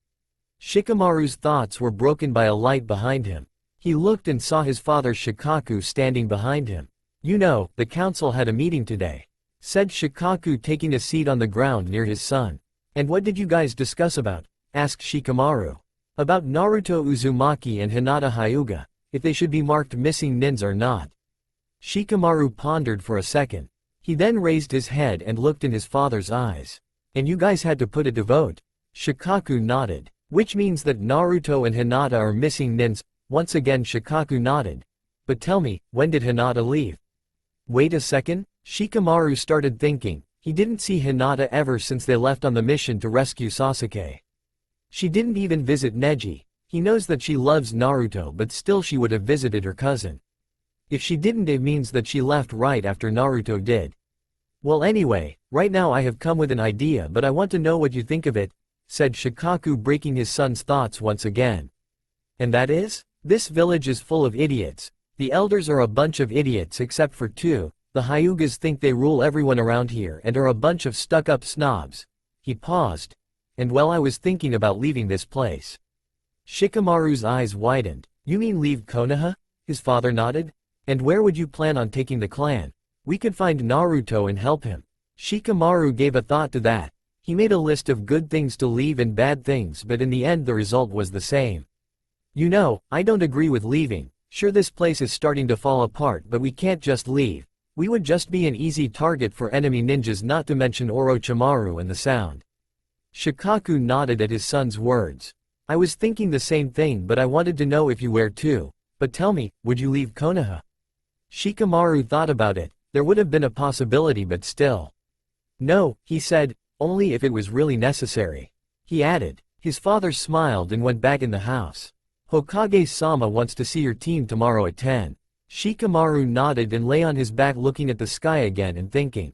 Shikamaru's thoughts were broken by a light behind him. He looked and saw his father Shikaku standing behind him. You know, the council had a meeting today, said Shikaku taking a seat on the ground near his son. And what did you guys discuss about? Asked Shikamaru. About Naruto Uzumaki and Hinata Hyuga, if they should be marked missing nins or not. Shikamaru pondered for a second. He then raised his head and looked in his father's eyes. And you guys had to put it to vote? Shikaku nodded. Which means that Naruto and Hinata are missing nins. Once again Shikaku nodded. But tell me, when did Hinata leave? Wait a second? Shikamaru started thinking. He didn't see Hinata ever since they left on the mission to rescue Sasuke. She didn't even visit Neji. He knows that she loves Naruto but still she would have visited her cousin. If she didn't it means that she left right after Naruto did. Well anyway, right now I have come with an idea but I want to know what you think of it, said Shikaku breaking his son's thoughts once again. And that is? This village is full of idiots. The elders are a bunch of idiots except for two. The Hyugas think they rule everyone around here and are a bunch of stuck-up snobs. He paused. And well I was thinking about leaving this place. Shikamaru's eyes widened. You mean leave Konoha? His father nodded. And where would you plan on taking the clan? We could find Naruto and help him. Shikamaru gave a thought to that. He made a list of good things to leave and bad things but in the end the result was the same. You know, I don't agree with leaving. Sure this place is starting to fall apart but we can't just leave. We would just be an easy target for enemy ninjas not to mention Orochimaru and the Sound. Shikaku nodded at his son's words. I was thinking the same thing but I wanted to know if you were too. But tell me, would you leave Konoha? Shikamaru thought about it. There would have been a possibility but still. No, he said, only if it was really necessary. He added. His father smiled and went back in the house. Hokage-sama wants to see your team tomorrow at 10. Shikamaru nodded and lay on his back looking at the sky again and thinking.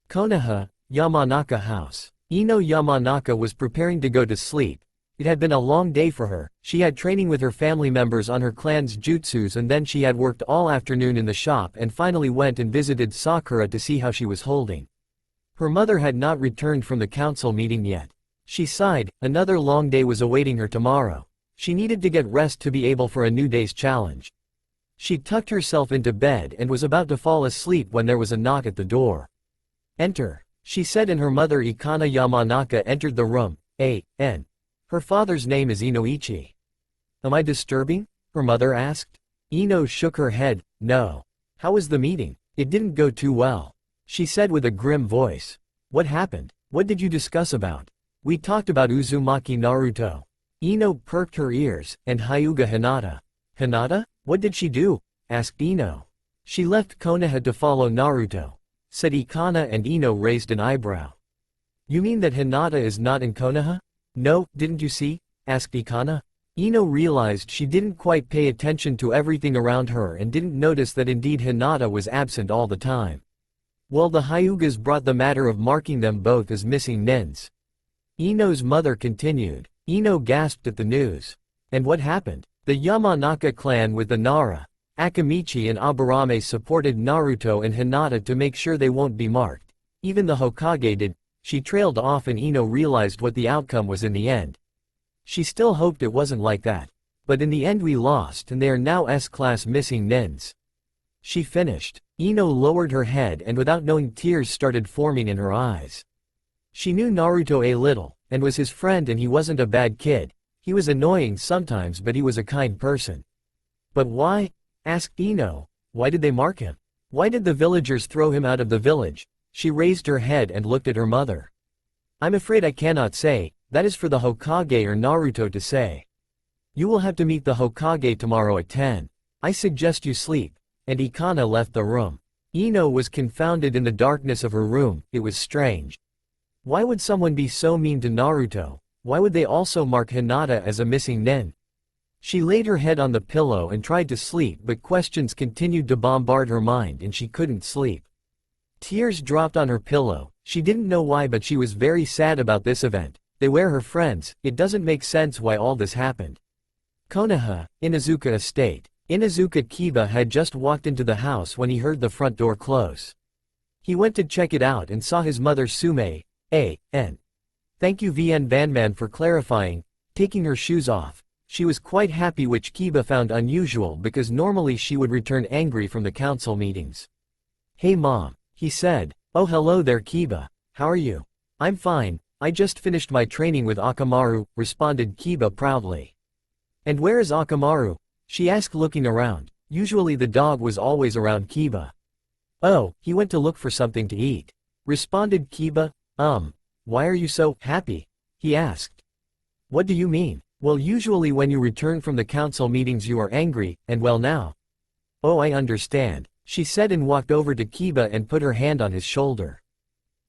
Konoha, Yamanaka House. Ino Yamanaka was preparing to go to sleep. It had been a long day for her. She had training with her family members on her clan's jutsus, and then she had worked all afternoon in the shop and finally went and visited Sakura to see how she was holding. Her mother had not returned from the council meeting yet. She sighed, another long day was awaiting her tomorrow. She needed to get rest to be able for a new day's challenge. She tucked herself into bed and was about to fall asleep when there was a knock at the door. "Enter," she said, and her mother Ikana Yamanaka entered the room. A.N. Her father's name is Inoichi. "Am I disturbing?" her mother asked. Ino shook her head. "No." "How was the meeting?" "It didn't go too well," she said with a grim voice. "What happened? What did you discuss about?" "We talked about Uzumaki Naruto." Ino perked her ears. "And Hyuga Hinata." "Hinata? What did she do?" asked Ino. "She left Konaha to follow Naruto," said Ikana, and Ino raised an eyebrow. "You mean that Hinata is not in Konaha?" "No, didn't you see?" asked Ikana. Ino realized she didn't quite pay attention to everything around her and didn't notice that indeed Hinata was absent all the time. Well, the Hyugas brought the matter of marking them both as missing nins. Ino's mother continued. Ino gasped at the news. "And what happened?" "The Yamanaka clan with the Nara, Akamichi and Aburame supported Naruto and Hinata to make sure they won't be marked. Even the Hokage did." She trailed off, and Ino realized what the outcome was in the end. She still hoped it wasn't like that. "But in the end we lost, and they are now S-class missing nins," she finished. Ino lowered her head, and without knowing, tears started forming in her eyes. She knew Naruto a little, and was his friend, and he wasn't a bad kid. He was annoying sometimes, but he was a kind person. "But why?" asked Ino. "Why did they mark him? Why did the villagers throw him out of the village?" She raised her head and looked at her mother. "I'm afraid I cannot say. That is for the Hokage or Naruto to say. You will have to meet the Hokage tomorrow at 10. I suggest you sleep." And Ikana left the room. Ino was confounded in the darkness of her room. It was strange. Why would someone be so mean to Naruto? Why would they also mark Hinata as a missing nin? She laid her head on the pillow and tried to sleep, but questions continued to bombard her mind and she couldn't sleep. Tears dropped on her pillow. She didn't know why, but she was very sad about this event. They were her friends. It doesn't make sense why all this happened. Konaha, Inazuka Estate. Inazuka Kiba had just walked into the house when he heard the front door close. He went to check it out and saw his mother Sume, A.N. Thank you VN Banman for clarifying, taking her shoes off. She was quite happy, which Kiba found unusual because normally she would return angry from the council meetings. "Hey mom," he said. "Oh hello there Kiba, how are you?" "I'm fine, I just finished my training with Orochimaru," responded Kiba proudly. "And where is Orochimaru?" she asked, looking around. Usually the dog was always around Kiba. "Oh, he went to look for something to eat," responded Kiba. Why are you so happy?" he asked. "What do you mean?" "Well, usually when you return from the council meetings you are angry, and well now." "Oh, I understand," she said, and walked over to Kiba and put her hand on his shoulder.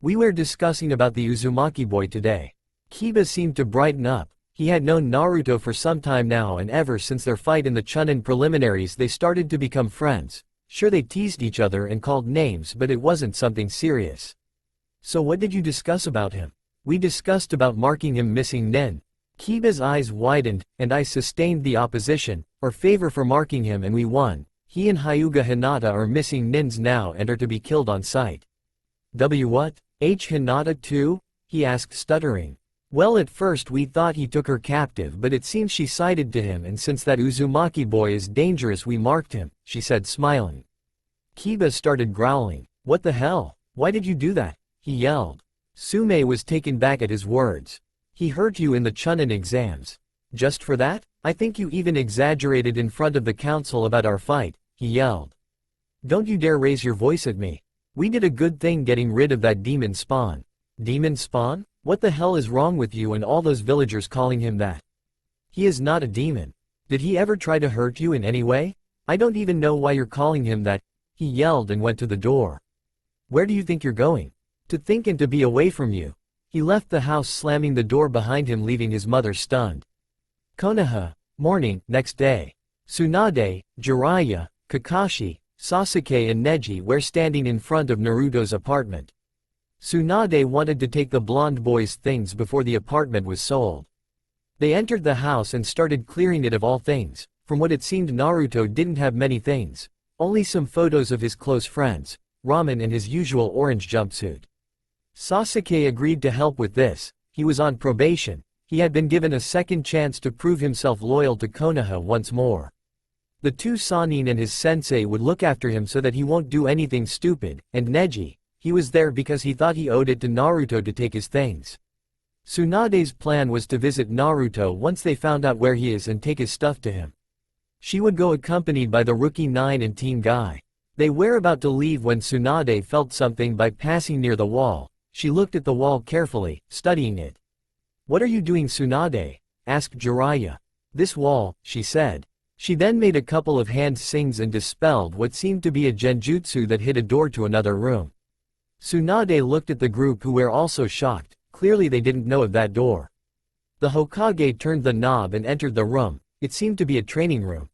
"We were discussing about the Uzumaki boy today." Kiba seemed to brighten up. He had known Naruto for some time now, and ever since their fight in the Chunin preliminaries they started to become friends. Sure, they teased each other and called names, but it wasn't something serious. "So what did you discuss about him?" "We discussed about marking him missing nin." Kiba's eyes widened, "And I sustained the opposition, or favor for marking him, and we won. He and Hyuga Hinata are missing nins now and are to be killed on sight." What? Hinata too?" he asked, stuttering. "Well, at first we thought he took her captive, but it seems she sided to him, and since that Uzumaki boy is dangerous we marked him," she said, smiling. Kiba started growling. "What the hell? Why did you do that?" he yelled. Sume was taken back at his words. "He hurt you in the Chunin exams. Just for that? I think you even exaggerated in front of the council about our fight," he yelled. "Don't you dare raise your voice at me. We did a good thing getting rid of that demon spawn." "Demon spawn? What the hell is wrong with you and all those villagers calling him that? He is not a demon. Did he ever try to hurt you in any way? I don't even know why you're calling him that," he yelled and went to the door. "Where do you think you're going?" "To think and to be away from you." He left the house, slamming the door behind him, leaving his mother stunned. Konaha, morning, next day. Tsunade, Jiraiya, Kakashi, Sasuke and Neji were standing in front of Naruto's apartment. Tsunade wanted to take the blonde boy's things before the apartment was sold. They entered the house and started clearing it of all things. From what it seemed, Naruto didn't have many things. Only some photos of his close friends, ramen and his usual orange jumpsuit. Sasuke agreed to help with this. He was on probation. He had been given a second chance to prove himself loyal to Konaha once more. The two Sannin and his sensei would look after him so that he won't do anything stupid, and Neji, he was there because he thought he owed it to Naruto to take his things. Tsunade's plan was to visit Naruto once they found out where he is and take his stuff to him. She would go accompanied by the Rookie 9 and Team Guy. They were about to leave when Tsunade felt something by passing near the wall. She looked at the wall carefully, studying it. "What are you doing, Tsunade?" asked Jiraiya. "This wall," she said. She then made a couple of hand sings and dispelled what seemed to be a genjutsu that hid a door to another room. Tsunade looked at the group who were also shocked. Clearly they didn't know of that door. The Hokage turned the knob and entered the room. It seemed to be a training room.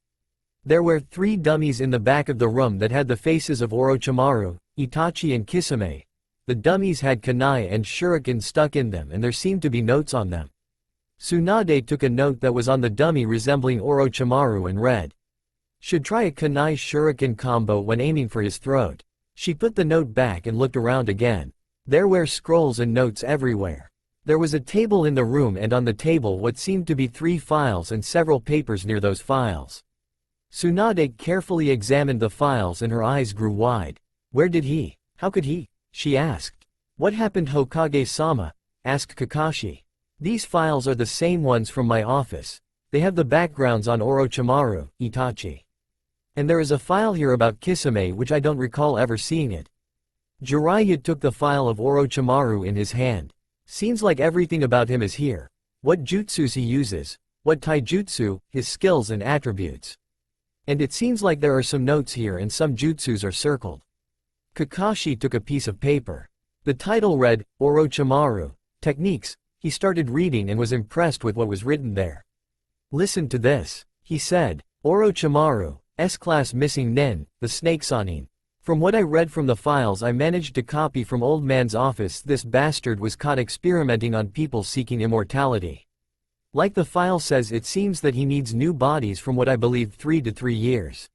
There were 3 dummies in the back of the room that had the faces of Orochimaru, Itachi and Kisame. The dummies had kunai and shuriken stuck in them and there seemed to be notes on them. Tsunade took a note that was on the dummy resembling Orochimaru and read, "Should try a kunai shuriken combo when aiming for his throat." She put the note back and looked around again. There were scrolls and notes everywhere. There was a table in the room and on the table what seemed to be 3 files and several papers near those files. Tsunade carefully examined the files and her eyes grew wide. "Where did he? How could he?" she asked. "What happened, Hokage-sama?" asked Kakashi. "These files are the same ones from my office. They have the backgrounds on Orochimaru, Itachi. And there is a file here about Kisame which I don't recall ever seeing it." Jiraiya took the file of Orochimaru in his hand. "Seems like everything about him is here. What jutsus he uses, what taijutsu, his skills and attributes. And it seems like there are some notes here and some jutsus are circled." Kakashi took a piece of paper. The title read, Orochimaru, Techniques. He started reading and was impressed with what was written there. "Listen to this," he said. "Orochimaru, S-Class Missing-nin, the Snake Sannin. From what I read from the files I managed to copy from Old Man's office, this bastard was caught experimenting on people seeking immortality. Like the file says, it seems that he needs new bodies from what I believe 3 to 3 years.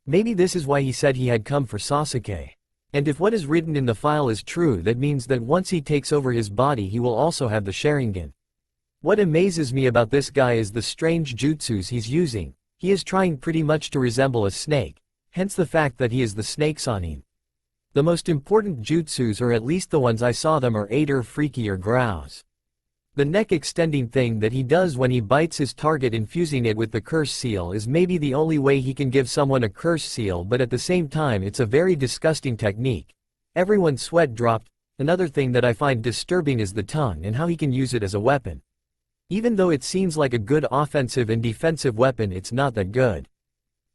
Maybe this is why he said he had come for Sasuke. And if what is written in the file is true, that means that once he takes over his body he will also have the Sharingan. What amazes me about this guy is the strange jutsus he's using. He is trying pretty much to resemble a snake, hence the fact that he is the Snake Sannin. The most important jutsus, or at least the ones I saw them, are Ader, Freaky or Grouse. The neck extending thing that he does when he bites his target, infusing it with the curse seal, is maybe the only way he can give someone a curse seal, but at the same time it's a very disgusting technique. Everyone's sweat dropped. Another thing that I find disturbing is the tongue and how he can use it as a weapon. Even though it seems like a good offensive and defensive weapon, it's not that good.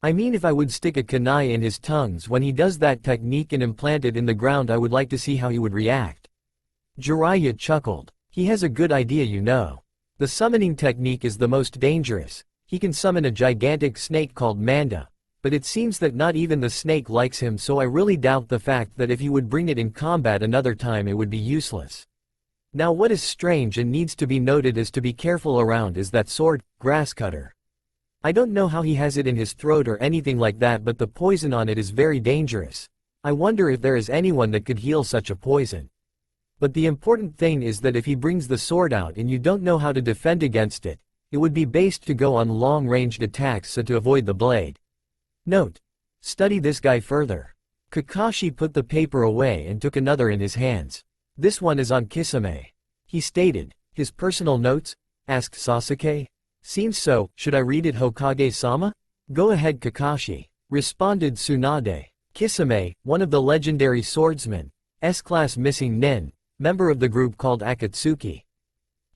I mean, if I would stick a kunai in his tongues when he does that technique and implant it in the ground, I would like to see how he would react. Jiraiya chuckled. He has a good idea, you know. The summoning technique is the most dangerous. He can summon a gigantic snake called Manda, but it seems that not even the snake likes him, so I really doubt the fact that if he would bring it in combat another time it would be useless. Now what is strange and needs to be noted is to be careful around is that sword, grass cutter. I don't know how he has it in his throat or anything like that, but the poison on it is very dangerous. I wonder if there is anyone that could heal such a poison. But the important thing is that if he brings the sword out and you don't know how to defend against it, it would be best to go on long-ranged attacks so to avoid the blade. Note: study this guy further. Kakashi put the paper away and took another in his hands. This one is on Kisame. He stated. His personal notes? Asked Sasuke. Seems so. Should I read it, Hokage-sama? Go ahead, Kakashi, responded Tsunade. Kisame, one of the legendary swordsmen, S-Class Missing-nin, member of the group called Akatsuki.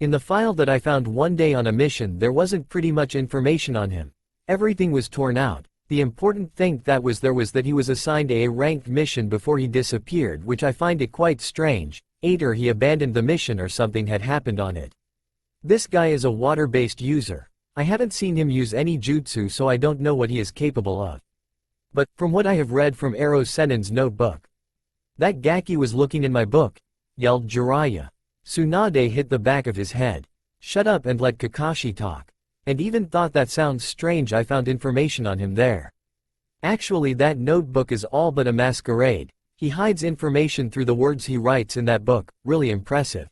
In the file that I found one day on a mission, there wasn't pretty much information on him. Everything was torn out. The important thing that was there was that he was assigned a ranked mission before he disappeared, which I find it quite strange. Either he abandoned the mission or something had happened on it. This guy is a water-based user. I haven't seen him use any jutsu, so I don't know what he is capable of. But, from what I have read from Ero Sennin's notebook. That Gaki was looking in my book, yelled Jiraiya. Tsunade hit the back of his head. Shut up and let Kakashi talk. And even thought that sounds strange, I found information on him there. Actually that notebook is all but a masquerade. He hides information through the words he writes in that book, really impressive.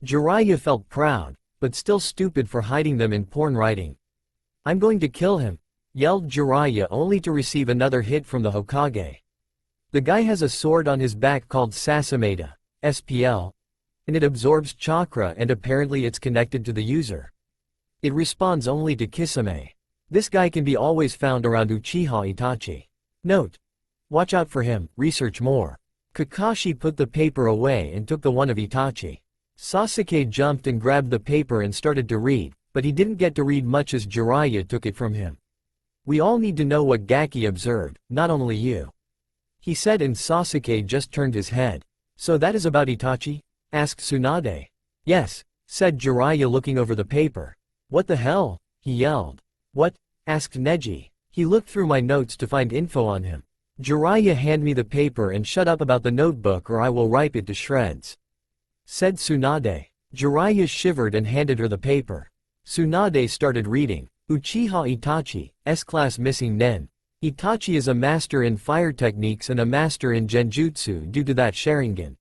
Jiraiya felt proud, but still stupid for hiding them in porn writing. I'm going to kill him, yelled Jiraiya only to receive another hit from the Hokage. The guy has a sword on his back called Sasameda, SPL, and it absorbs chakra and apparently it's connected to the user. It responds only to Kisame. This guy can be always found around Uchiha Itachi. Note: watch out for him, research more. Kakashi put the paper away and took the one of Itachi. Sasuke jumped and grabbed the paper and started to read, but he didn't get to read much as Jiraiya took it from him. We all need to know what Gaki observed, not only you, he said, and Sasuke just turned his head. So that is about Itachi? Asked Tsunade. Yes, said Jiraiya looking over the paper. What the hell? He yelled. What? Asked Neji. He looked through my notes to find info on him. Jiraiya, hand me the paper and shut up about the notebook or I will rip it to shreds, said Tsunade. Jiraiya shivered and handed her the paper. Tsunade started reading. Uchiha Itachi, S-Class missing-nin. Itachi is a master in fire techniques and a master in genjutsu due to that Sharingan.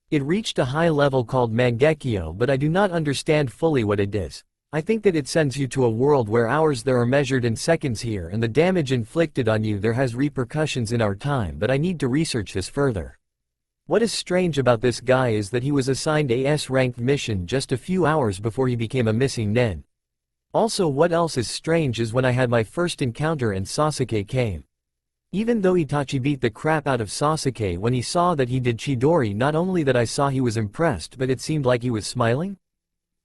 It reached a high level called Mangekyo, but I do not understand fully what it is. I think that it sends you to a world where hours there are measured in seconds here and the damage inflicted on you there has repercussions in our time, but I need to research this further. What is strange about this guy is that he was assigned a S-ranked mission just a few hours before he became a missing-nin. Also, what else is strange is when I had my first encounter and Sasuke came. Even though Itachi beat the crap out of Sasuke when he saw that he did Chidori, not only that I saw he was impressed, but it seemed like he was smiling?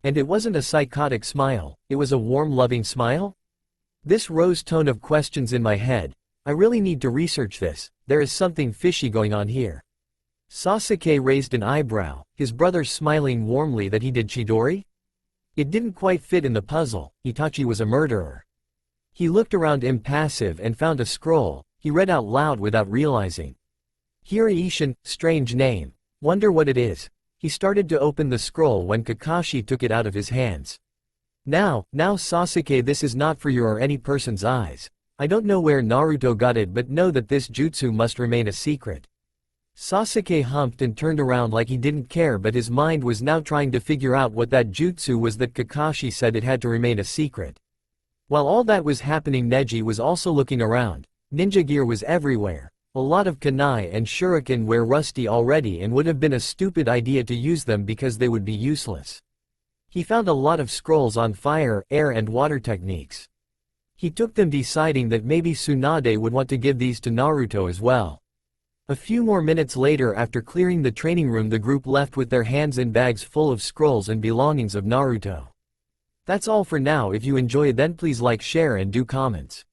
And it wasn't a psychotic smile, it was a warm, loving smile? This rose tone of questions in my head. I really need to research this, there is something fishy going on here. Sasuke raised an eyebrow, his brother smiling warmly that he did Chidori? It didn't quite fit in the puzzle. Itachi was a murderer. He looked around impassive and found a scroll. He read out loud without realizing. Hiraishin, strange name. Wonder what it is. He started to open the scroll when Kakashi took it out of his hands. Now Sasuke, this is not for your or any person's eyes. I don't know where Naruto got it, but know that this jutsu must remain a secret. Sasuke humped and turned around like he didn't care, but his mind was now trying to figure out what that jutsu was that Kakashi said it had to remain a secret. While all that was happening, Neji was also looking around. Ninja gear was everywhere. A lot of kunai and shuriken were rusty already and would have been a stupid idea to use them because they would be useless. He found a lot of scrolls on fire, air and water techniques. He took them, deciding that maybe Tsunade would want to give these to Naruto as well. A few more minutes later, after clearing the training room, the group left with their hands in bags full of scrolls and belongings of Naruto. That's all for now. If you enjoy, then please like, share and do comments.